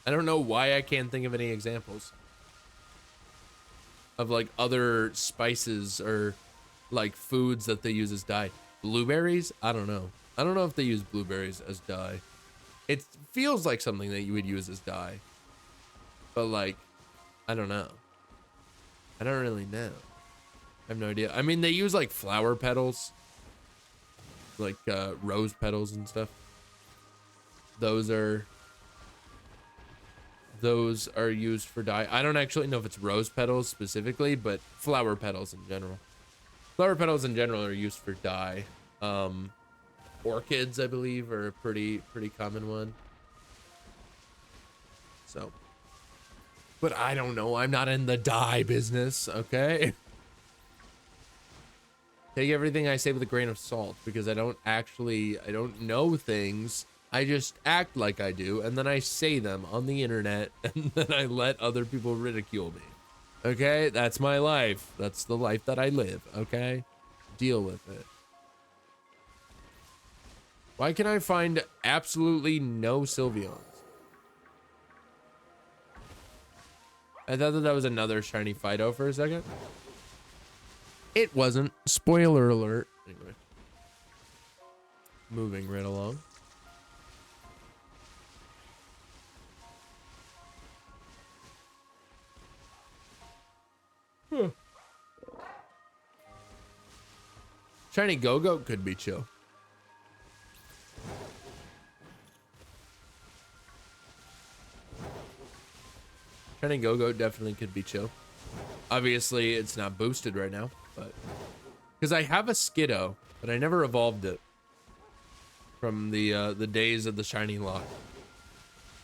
I don't know why I can't think of any examples of like other spices or like foods that they use as dye. Blueberries? I don't know. I don't know if they use blueberries as dye. It feels like something that you would use as dye, but like, I don't know. I don't really know. I have no idea. I mean, they use like flower petals, like rose petals and stuff. Those are used for dye. I don't actually know if it's rose petals specifically, but flower petals in general. Flower petals in general are used for dye. Orchids, I believe, are a pretty common one. So, but I don't know. I'm not in the dye business, okay? Take everything I say with a grain of salt because I don't know things. I just act like I do, and then I say them on the internet, and then I let other people ridicule me. Okay? That's my life. That's the life that I live, okay? Deal with it. Why can I find absolutely no Sylveons? I thought that was another shiny Fido for a second. It wasn't. Spoiler alert. Anyway. Moving right along. Shiny Go-Go could be chill. Shiny Go-Go definitely could be chill. Obviously, it's not boosted right now, but because I have a Skiddo, but I never evolved it from the days of the shiny luck.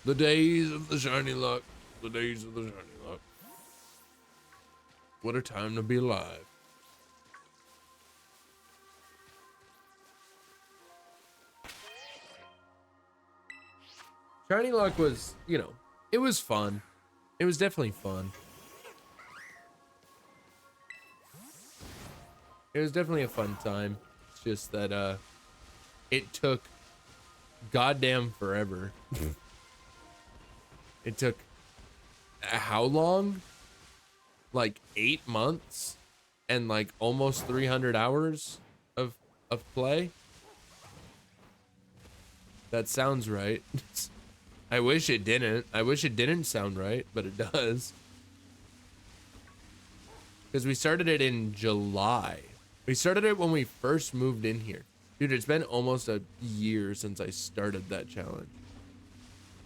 The days of the shiny luck. The days of the shiny luck. What a time to be alive. Shiny luck was, you know, it was fun. It was definitely fun. It was definitely a fun time. It's just that it took goddamn forever. It took how long? Like 8 months and like almost 300 hours of play. That sounds right. I wish it didn't. I wish it didn't sound right, but it does. Because we started it in July. We started it when we first moved in here. Dude, it's been almost a year since I started that challenge.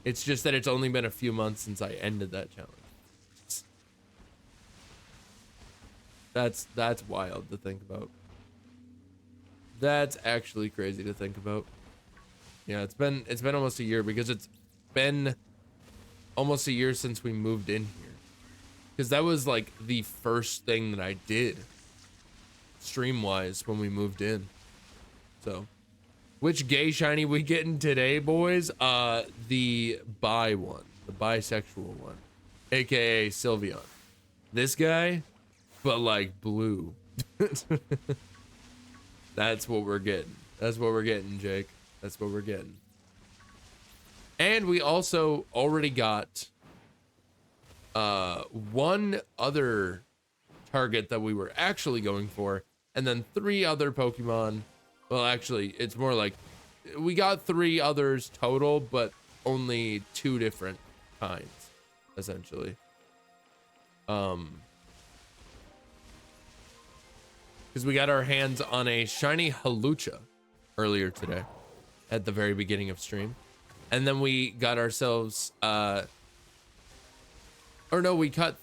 It's just that it's only been a few months since I ended that challenge. That's wild to think about. That's actually crazy to think about. Yeah, it's been almost a year because it's been almost a year since we moved in here. Because that was like the first thing that I did stream-wise when we moved in. So, which gay shiny we getting today, boys? The bi one, the bisexual one, aka Sylveon. This guy, but like blue. That's what we're getting. That's what we're getting, Jake. That's what we're getting. And we also already got one other target that we were actually going for, and then 3 other Pokemon. Well, actually, it's more like we got 3 others total, but only 2 different kinds, essentially. Because we got our hands on a shiny Halucha earlier today at the very beginning of stream. And then we got ourselves, or no, we cut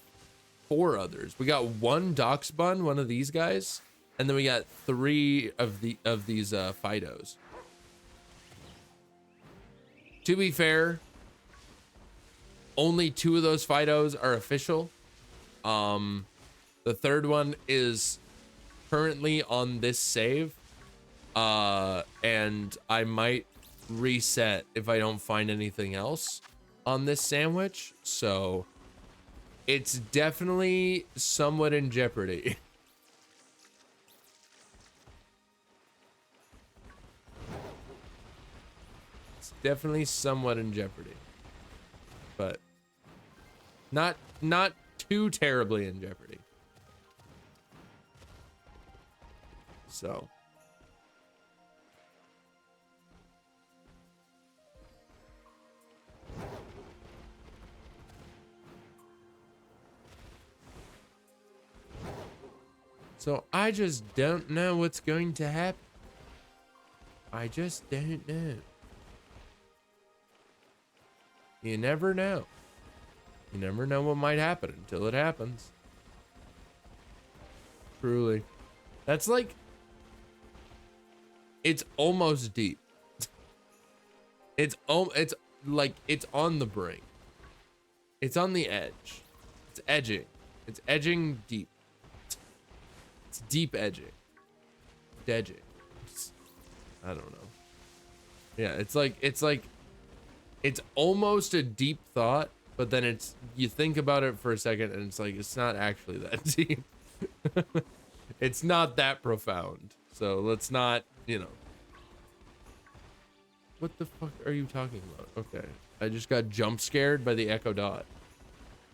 4 others. We got 1 Doxbun, one of these guys, and then we got 3 of these Fidos. To be fair, only 2 of those Fidos are official. The 3rd one is currently on this save, and I might reset if I don't find anything else on this sandwich, so it's definitely somewhat in jeopardy. It's definitely somewhat in jeopardy, but not too terribly in jeopardy. So I just don't know what's going to happen. I just don't know. You never know. You never know what might happen until it happens. Truly. That's like, it's almost deep. It's like, it's on the brink. It's on the edge. It's edging. It's edging deep. It's deep edging. Edging. I don't know. Yeah, it's almost a deep thought, but then it's, you think about it for a second and it's like, it's not actually that deep. It's not that profound. So let's not, you know. What the fuck are you talking about? Okay. I just got jump scared by the Echo Dot.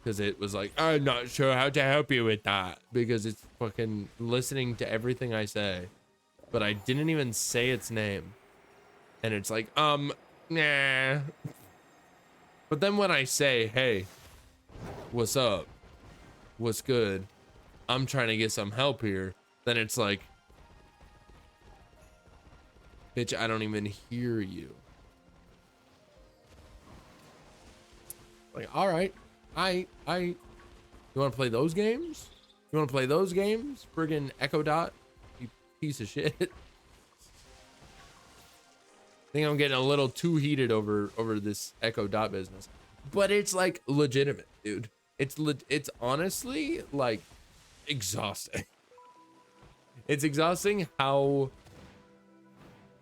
Because it was like, I'm not sure how to help you with that. Because it's fucking listening to everything I say. But I didn't even say its name. And it's like, nah. But then when I say, hey, what's up? What's good? I'm trying to get some help here. Then it's like, Bitch, I don't even hear you. Like, all right. I. You want to play those games? You want to play those games? Friggin' Echo Dot, you piece of shit. I think I'm getting a little too heated over this Echo Dot business, but it's like legitimate, dude. It's honestly like exhausting. It's exhausting how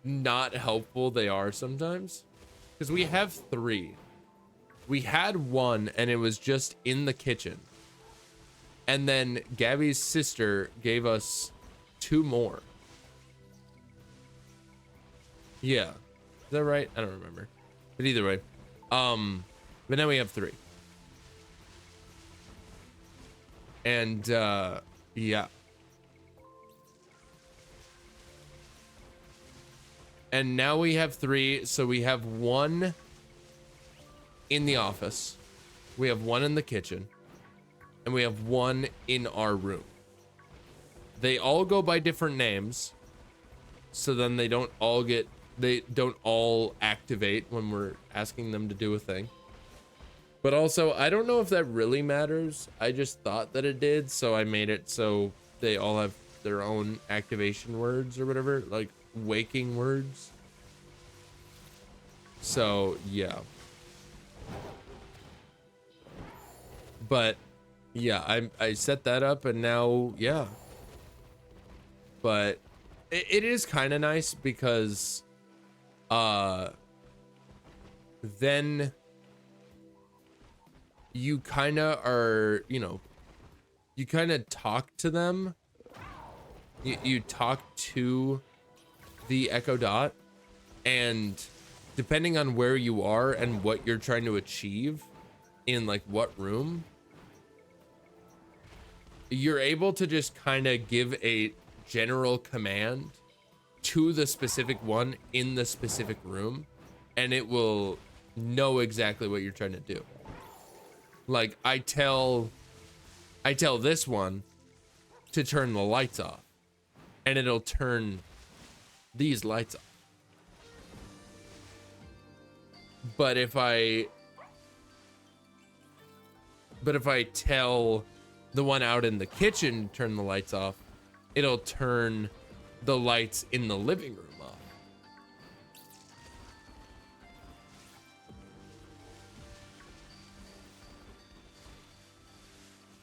not helpful they are sometimes, because we have 3. We had 1 and it was just in the kitchen, and then Gabby's sister gave us 2 more. Yeah, is that right? I don't remember, but either way, but now we have 3. And yeah, and now we have 3, so we have 1 in the office, we have 1 in the kitchen, and we have 1 in our room. They all go by different names, so then they don't all activate when we're asking them to do a thing. But also, I don't know if that really matters. I just thought that it did, so I made it so they all have their own activation words or whatever, like waking words. So yeah. But yeah, I set that up, and now, yeah. But it is kind of nice because then you kind of are, you know, you kind of talk to them. You talk to the Echo Dot, and depending on where you are and what you're trying to achieve in like what room, you're able to just kind of give a general command to the specific one in the specific room, and it will know exactly what you're trying to do. Like I tell this one to turn the lights off, and it'll turn these lights off. But if I tell the one out in the kitchen to turn the lights off, it'll turn the lights in the living room off.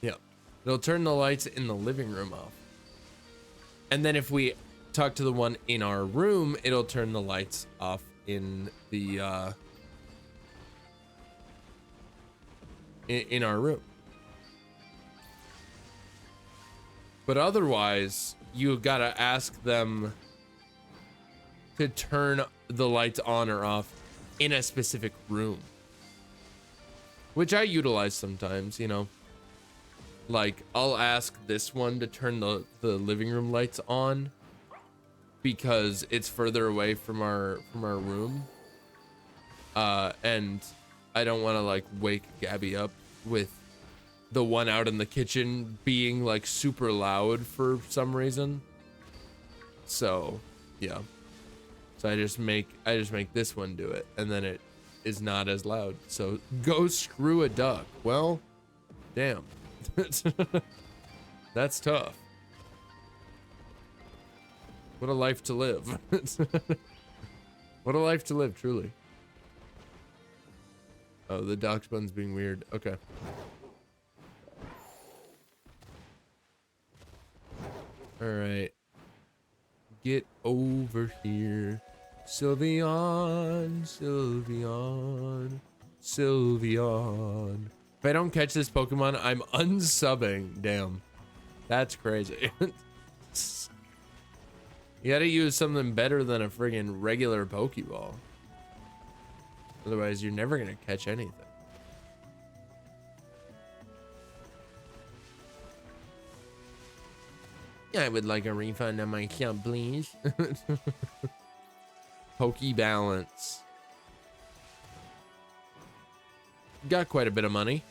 Yeah, it'll turn the lights in the living room off. And then if we talk to the one in our room, it'll turn the lights off in the in our room. But otherwise, you gotta ask them to turn the lights on or off in a specific room, which I utilize sometimes, you know. Like I'll ask this one to turn the living room lights on because it's further away from our room, and I don't want to like wake Gabby up with the one out in the kitchen being like super loud for some reason. So yeah, so I just make this one do it, and then it is not as loud. So go screw a duck. Well, damn. That's tough. What a life to live. What a life to live, truly. Oh, the dox bun's being weird. Okay. All right. Get over here. Sylveon, Sylveon, Sylveon. If I don't catch this Pokemon, I'm unsubbing. Damn. That's crazy. You gotta use something better than a friggin' regular Pokeball. Otherwise, you're never gonna catch anything. I would like a refund on my account, please. Pokebalance. Got quite a bit of money.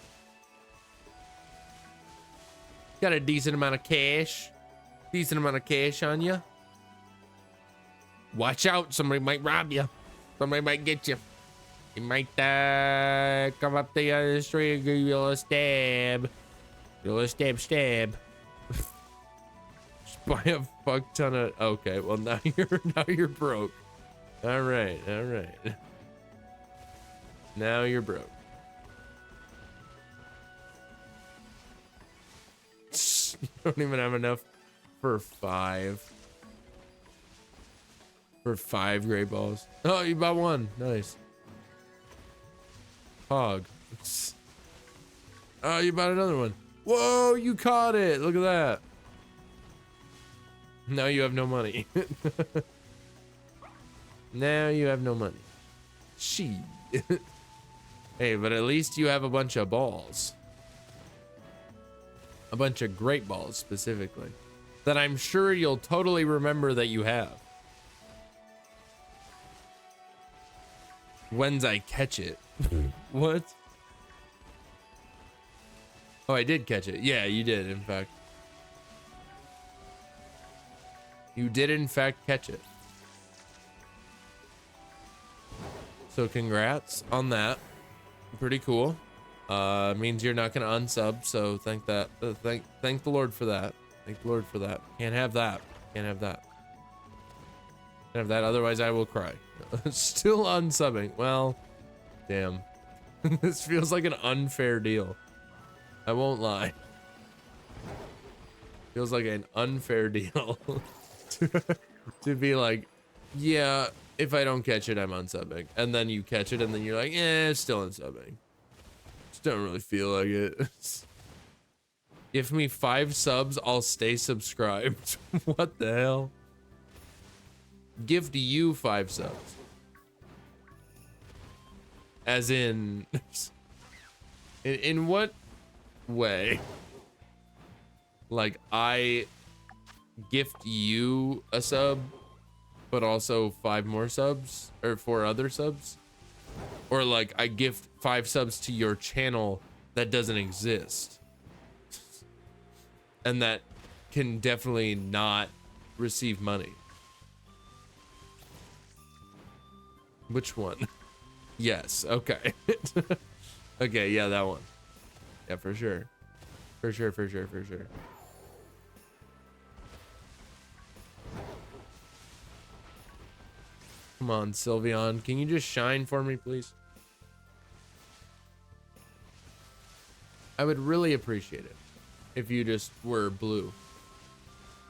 Got a decent amount of cash. Decent amount of cash on you. Watch out, somebody might rob you. Somebody might get you. He might come up the street and give you a little stab. A little stab. Just buy a fuck ton of. Okay, well now you're broke. All right. Now you're broke. You don't even have enough for 5. For 5 great balls. Oh, you bought 1. Nice. Hog. Oh, you bought another one. Whoa, you caught it. Look at that. Now you have no money. Now you have no money. She. Hey, but at least you have a bunch of balls. A bunch of great balls, specifically. That I'm sure you'll totally remember that you have. When's I catch it? What? Oh, I did catch it. Yeah, you did, in fact. You did, in fact, catch it. So congrats on that. Pretty cool. Means you're not gonna unsub, so thank that. Thank the Lord for that. Thank the Lord for that. Can't have that. Can't have that. Can't have that. Otherwise, I will cry. Still unsubbing. Well, damn. This feels like an unfair deal. I won't lie. Feels like an unfair deal to be like, yeah, if I don't catch it, I'm unsubbing, and then you catch it, and then you're like, it's still unsubbing. Just don't really feel like it. Give me 5 subs, I'll stay subscribed. What the hell? Gift you 5 subs. As in what way? Like, I gift you a sub, but also 5 more subs, or 4 other subs? Or like, I gift 5 subs to your channel that doesn't exist, and that can definitely not receive money. Which one? Yes, okay. Okay, yeah, that one. Yeah, for sure. For sure. Come on, Sylveon. Can you just shine for me, please? I would really appreciate it if you just were blue.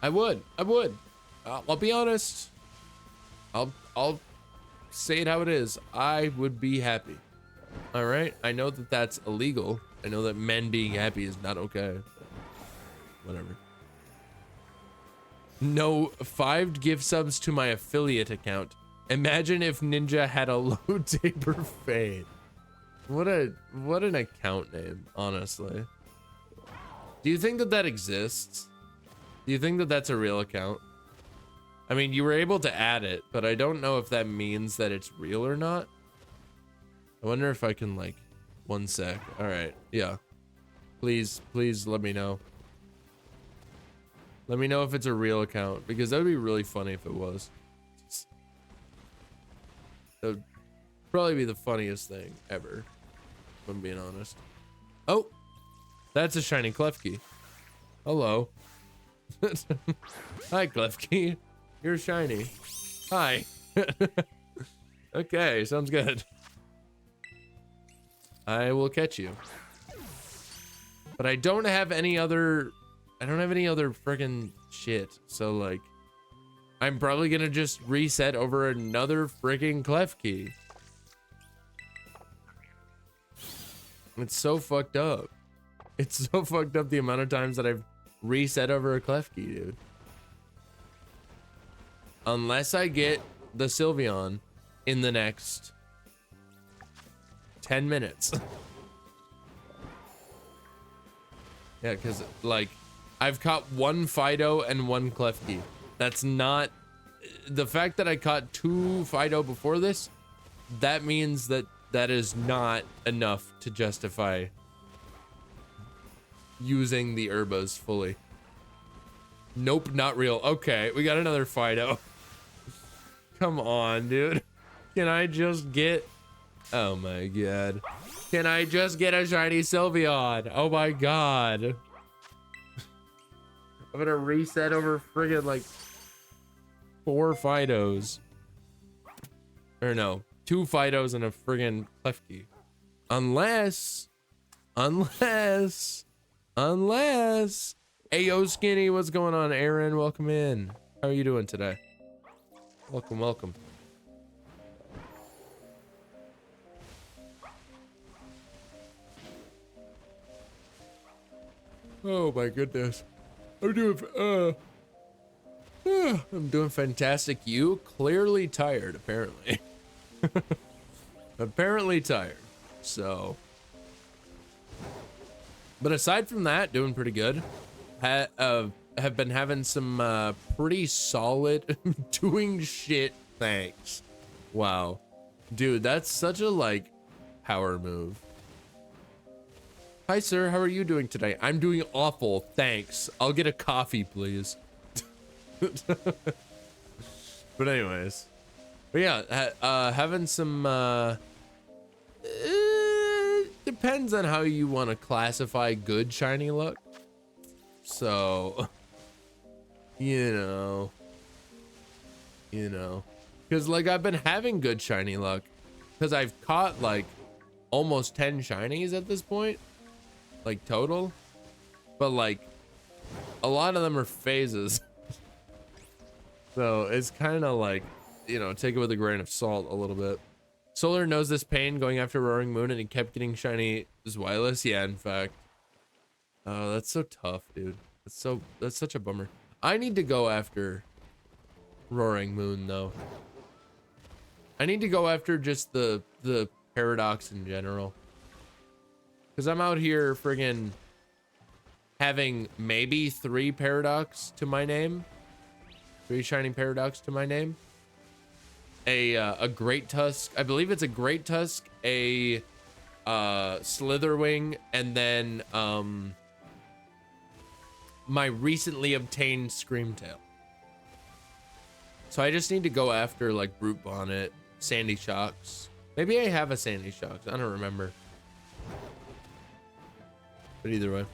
I would. I'll be honest. I'll say it how it is. I would be happy. All right. I know that that's illegal. I know that men being happy is not okay. Whatever. No 5 gift subs to my affiliate account. Imagine if Ninja had a low taper fade. What an account name, honestly. Do you think that that exists? Do you think that that's a real account? I mean, you were able to add it, but I don't know if that means that it's real or not. I wonder if I can, like, 1 sec. All right, yeah. Please let me know. Let me know if it's a real account, because that would be really funny if it was. That would probably be the funniest thing ever, if I'm being honest. Oh, that's a shiny Klefki. Hello. Hi, Klefki. You're shiny. Hi. Okay, sounds good. I will catch you. But I don't have any other friggin' shit. So, like, I'm probably gonna just reset over another friggin' Klefki. It's so fucked up. It's so fucked up the amount of times that I've reset over a Klefki, dude. Unless I get the Sylveon in the next 10 minutes. Yeah, because, like, I've caught 1 Fido and 1 Klefki. That's not... The fact that I caught 2 Fido before this, that means that that is not enough to justify using the Urbas fully. Nope, not real. Okay, we got another Fido. Come on, dude. Can I just get... Oh my god. Can I just get a shiny Sylveon? Oh my god. I'm gonna reset over friggin' like 4 Fidos. Or no, 2 Fidos and a friggin' Klefki. Unless. Ayo Skinny, what's going on? Aaron, welcome in. How are you doing today? Welcome. Oh my goodness. I'm doing fantastic. You clearly tired, apparently. Apparently tired. So, but aside from that, doing pretty good. Have been having some pretty solid doing shit. Thanks. Wow, dude, that's such a like power move. Hi, sir. How are you doing today? I'm doing awful. Thanks. I'll get a coffee, please. But anyways. But yeah, having some, depends on how you want to classify good shiny luck. So, you know. Because, like, I've been having good shiny luck. Because I've caught, like, almost 10 shinies at this point. Like total, but like a lot of them are phases. So it's kind of like, you know, take it with a grain of salt a little bit. Solar knows this pain going after Roaring Moon and he kept getting shiny Zweilous. Yeah, in fact. Oh, that's so tough, dude. That's such a bummer. I need to go after Roaring Moon though. I need to go after just the Paradox in general. Because I'm out here friggin' having maybe 3 Paradox to my name. 3 shiny Paradox to my name. A Great Tusk. I believe it's a Great Tusk, a Slitherwing, and then my recently obtained Screamtail. So I just need to go after like Brute Bonnet, Sandy Shocks. Maybe I have a Sandy Shocks. I don't remember. But either way,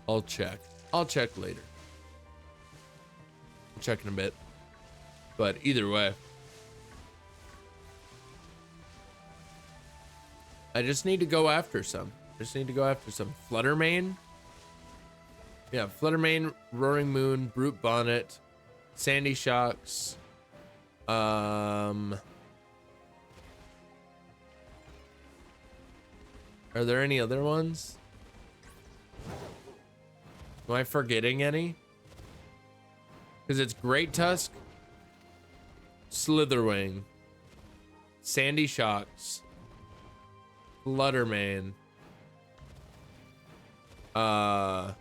I'll check. I'll check later. I'll check in a bit. But either way, I just need to go after some. Fluttermane. Yeah, Fluttermane, Roaring Moon, Brute Bonnet, Sandy Shocks. Are there any other ones? Am I forgetting any? Because it's Great Tusk, Slitherwing, Sandy Shocks, Fluttermane, yeah,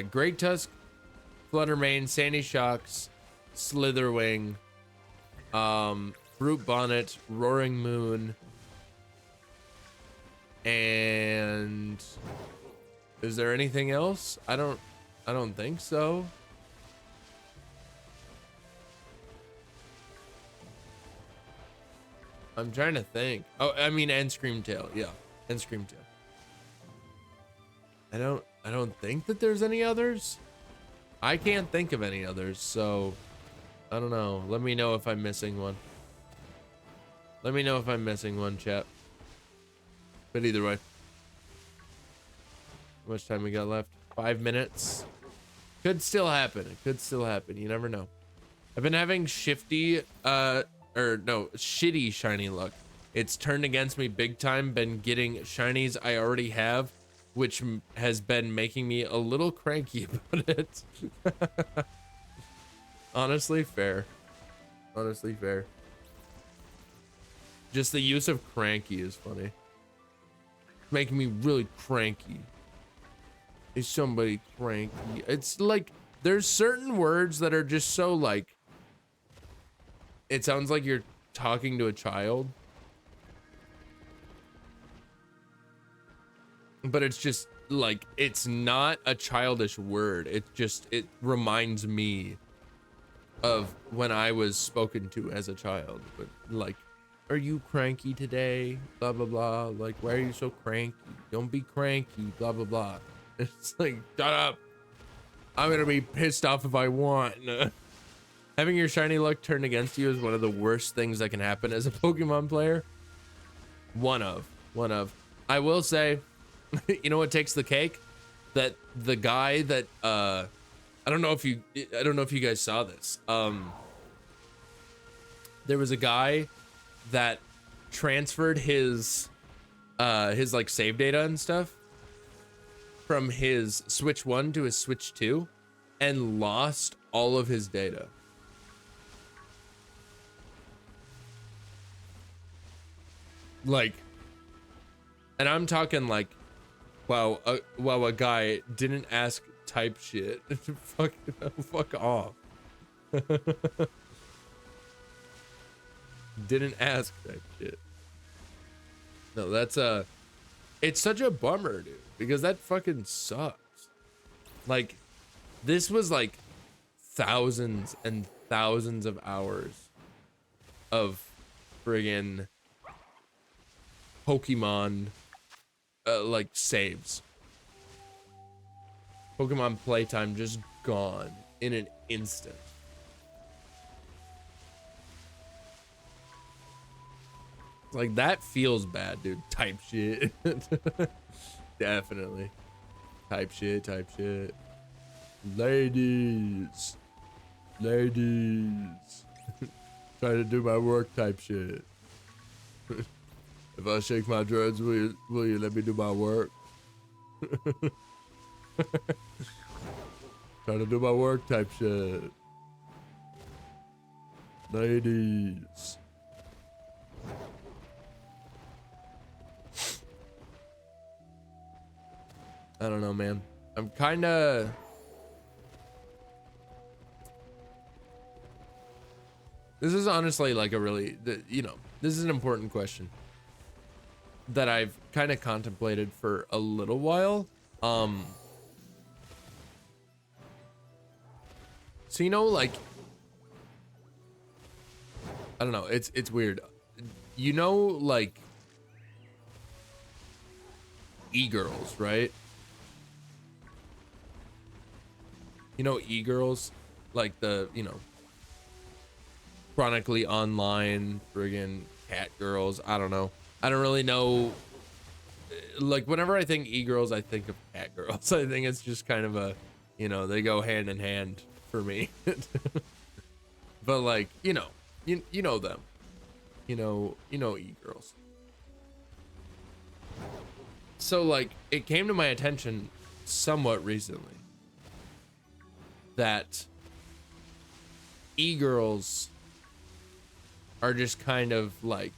Great Tusk, Fluttermane, Sandy Shocks, Slitherwing, Brute Bonnet, Roaring Moon, and is there anything else? I don't think so. I'm trying to think. Oh, I mean, and Screamtail. Yeah, and Screamtail. I don't think that there's any others. I can't think of any others, so I don't know. Let me know if I'm missing one. Let me know if I'm missing one, chat. But either way, how much time we got left? 5 minutes. Could still happen. It could still happen. You never know. I've been having shitty shiny luck. It's turned against me big time. Been getting shinies I already have, which has been making me a little cranky about it. Honestly, fair. Honestly, fair. Just the use of cranky is funny. Making me really cranky. Is somebody cranky? It's like there's certain words that are just so like it sounds like you're talking to a child, but it's just like, it's not a childish word. It reminds me of when I was spoken to as a child. But like, are you cranky today? Blah, blah, blah. Like, why are you so cranky? Don't be cranky, blah, blah, blah. It's like, shut up. I'm gonna be pissed off if I want. Having your shiny luck turned against you is one of the worst things that can happen as a Pokemon player. One of. I will say, you know what takes the cake? That the guy that I don't know if you guys saw this. There was a guy that transferred his like save data and stuff from his Switch 1 to his Switch 2 and lost all of his data. Like, and I'm talking like, wow, a guy didn't ask type shit. fuck off. Didn't ask type shit. No, that's it's such a bummer, dude, because that fucking sucks. Like, this was like thousands and thousands of hours of friggin' Pokemon like saves. Pokemon playtime just gone in an instant. Like, that feels bad, dude. Type shit. Definitely. Type shit. Ladies. Trying to do my work type shit. If I shake my dreads, will you let me do my work? Trying to do my work type shit. Ladies. I don't know, man. I'm kind of... This is honestly like a really, you know, this is an important question that I've kind of contemplated for a little while. So, you know, like, I don't know, it's weird. You know, like, e-girls, right? You know, e-girls, like the, you know, chronically online friggin' cat girls. I don't know. I don't really know. Like, whenever I think e-girls, I think of cat girls. I think it's just kind of a, you know, they go hand in hand for me. But like, you know, you know them. You know e-girls. So like, it came to my attention somewhat recently that e-girls are just kind of like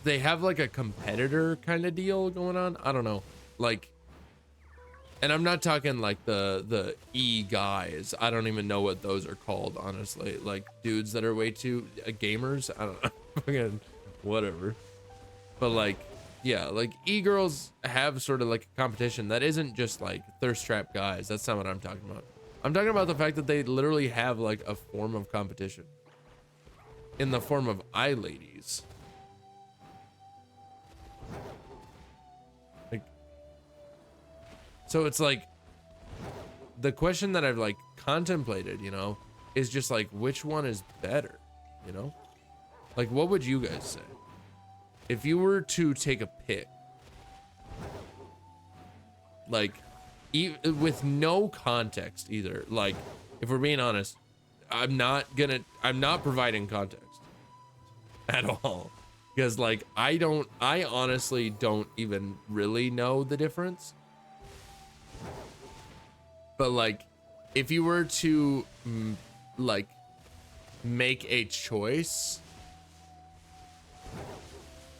they have like a competitor kind of deal going on. I don't know, like, and I'm not talking like the e-guys. I don't even know what those are called, honestly. Like, dudes that are way too gamers. I don't know. Fucking whatever. But like, yeah, like, e-girls have sort of like a competition that isn't just like thirst trap guys. That's not what I'm talking about. I'm talking about the fact that they literally have like a form of competition in the form of iLadies. Like, so it's like, the question that I've like contemplated, you know, is just like, which one is better, you know? Like, what would you guys say if you were to take a pick? Like, with no context either. Like, if we're being honest, I'm not providing context at all, because like, I honestly don't even really know the difference. But like, if you were to like make a choice,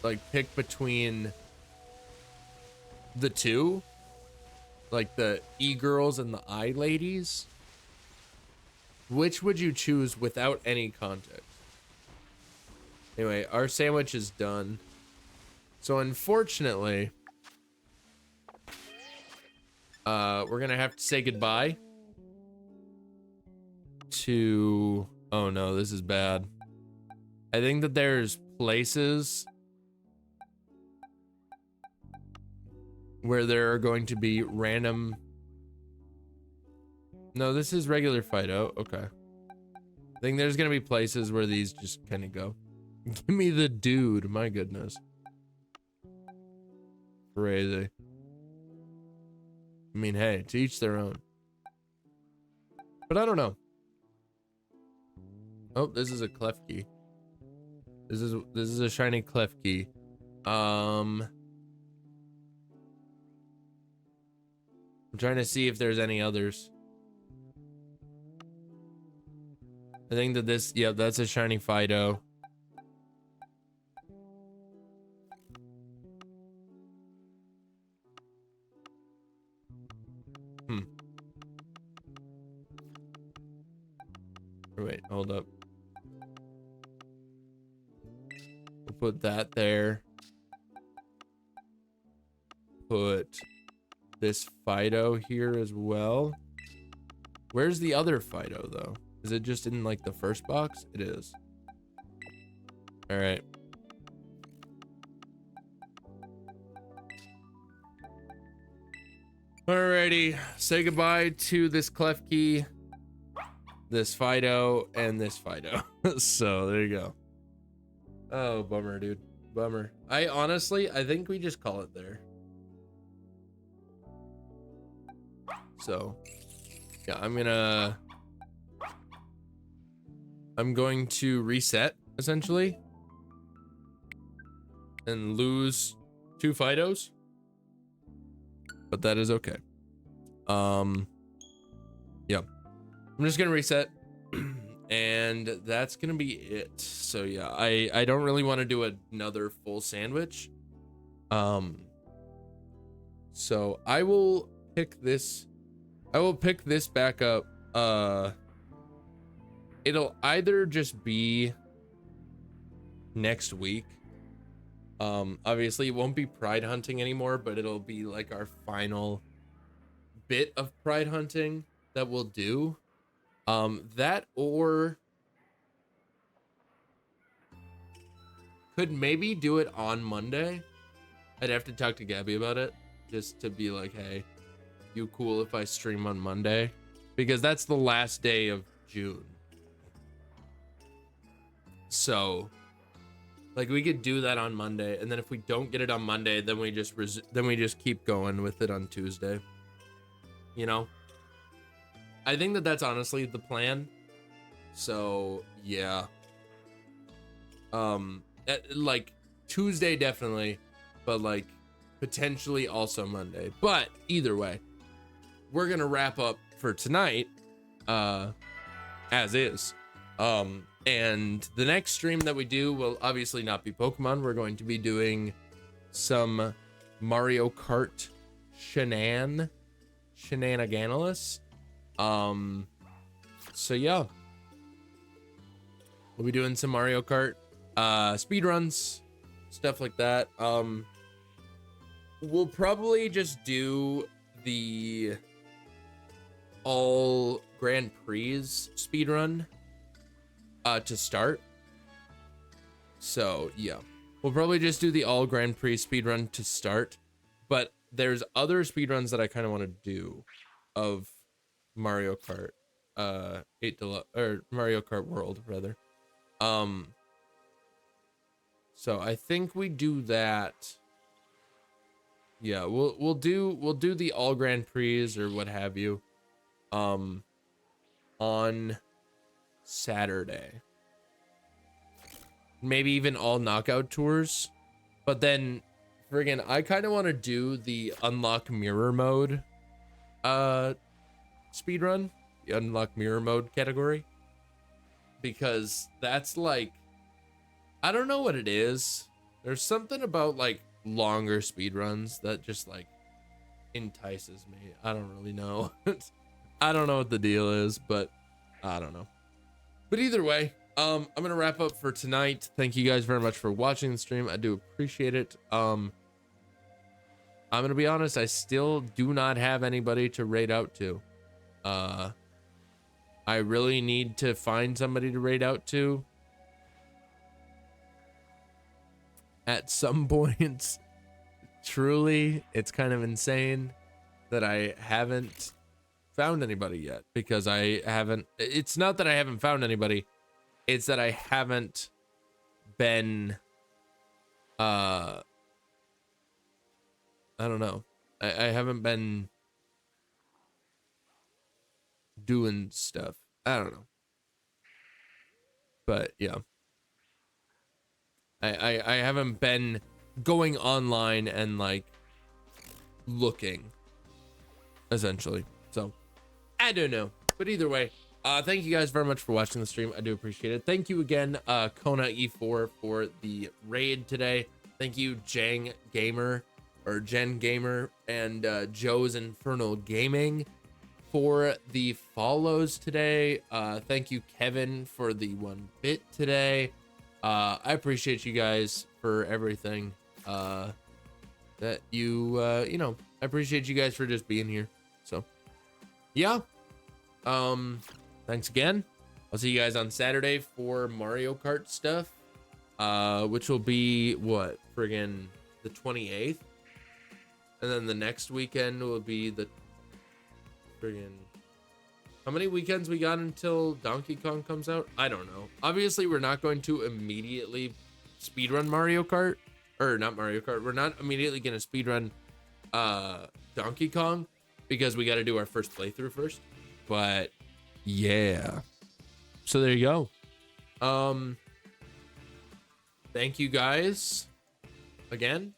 like pick between the two, like the e-girls and the iLadies, which would you choose without any context? Anyway, our sandwich is done. So unfortunately, we're gonna have to say goodbye to, oh no, this is bad. I think that there's places where there are going to be random, no, this is regular Fido. Okay. I think there's gonna be places where these just kind of go. Give me the dude, my goodness. Crazy. I mean, hey, to each their own. But I don't know. Oh, this is a clef key. This is a shiny clef key. I'm trying to see if there's any others. I think that this, yeah, that's a shiny Fido. Wait, hold up. We'll put that there. Put this Fido here as well. Where's the other Fido though? Is it just in like the first box? It is. All right. Alrighty, say goodbye to this clef key, this Fido, and this Fido. So there you go. Oh, bummer, dude. Bummer. I think we just call it there. So, yeah, I'm going to reset, essentially, and lose 2 Fidos. But that is okay. Yeah. I'm just gonna reset. And that's gonna be it. So yeah, I don't really want to do another full sandwich. So I will pick this back up. It'll either just be next week. Obviously it won't be pride hunting anymore, but it'll be like our final bit of pride hunting that we'll do. That, or could maybe do it on Monday. I'd have to talk to Gabby about it, just to be like, hey, you cool if I stream on Monday? Because that's the last day of June. So like we could do that on Monday, and then if we don't get it on Monday, then we just keep going with it on Tuesday. You know? I think that that's honestly the plan. So, yeah. Like Tuesday definitely, but like potentially also Monday. But either way, we're going to wrap up for tonight as is. And the next stream that we do will obviously not be Pokemon. We're going to be doing some Mario Kart shenaniganalus. So yeah, we'll be doing some Mario Kart speed runs, stuff like that. We'll probably just do the all Grand Prix speed run to start. So yeah, we'll probably just do the all Grand Prix speed run to start, but there's other speed runs that I kind of want to do of Mario Kart 8 Deluxe, or Mario Kart World rather. So I think we do that. Yeah, we'll do the all Grand Prix or what have you on Saturday. Maybe even all knockout tours. But then friggin' I kind of want to do the unlock mirror mode speedrun, the unlock mirror mode category, because that's like, I don't know what it is. There's something about like longer speedruns that just like entices me. I don't really know. I don't know what the deal is, but I don't know. But either way, I'm gonna wrap up for tonight. Thank you guys very much for watching the stream. I do appreciate it. I'm gonna be honest, I still do not have anybody to raid out to. I really need to find somebody to raid out to at some point. Truly, it's kind of insane that I haven't found anybody yet, because it's not that I haven't found anybody, it's that I haven't been I don't know, I haven't been doing stuff. I don't know, but yeah, I haven't been going online and like looking, essentially. So I don't know, but either way, thank you guys very much for watching the stream. I do appreciate it. Thank you again, Kona E4, for the raid today. Thank you, Jen Gamer, and Joe's Infernal Gaming for the follows today. Thank you, Kevin, for the 1 bit today. I appreciate you guys for everything that you know, I appreciate you guys for just being here. So yeah, thanks again. I'll see you guys on Saturday for Mario Kart stuff, which will be what, friggin' the 28th, and then the next weekend will be the friggin', how many weekends we got until Donkey Kong comes out? I don't know. Obviously, we're not going to immediately speedrun Mario Kart, or not Mario Kart. We're not immediately going to speedrun Donkey Kong, because we got to do our first playthrough first. But yeah, so there you go. Thank you guys again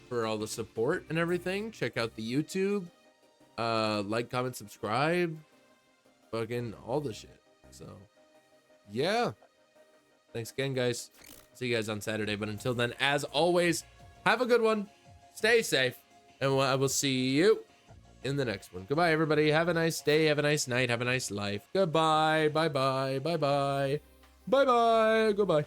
for all the support and everything. Check out the YouTube, like, comment, subscribe, fucking all the shit. So yeah, thanks again, guys. See you guys on Saturday, but until then, as always, have a good one, stay safe, and I will see you in the next one. Goodbye, everybody. Have a nice day, have a nice night, have a nice life. Goodbye, bye bye, bye bye, bye bye, goodbye.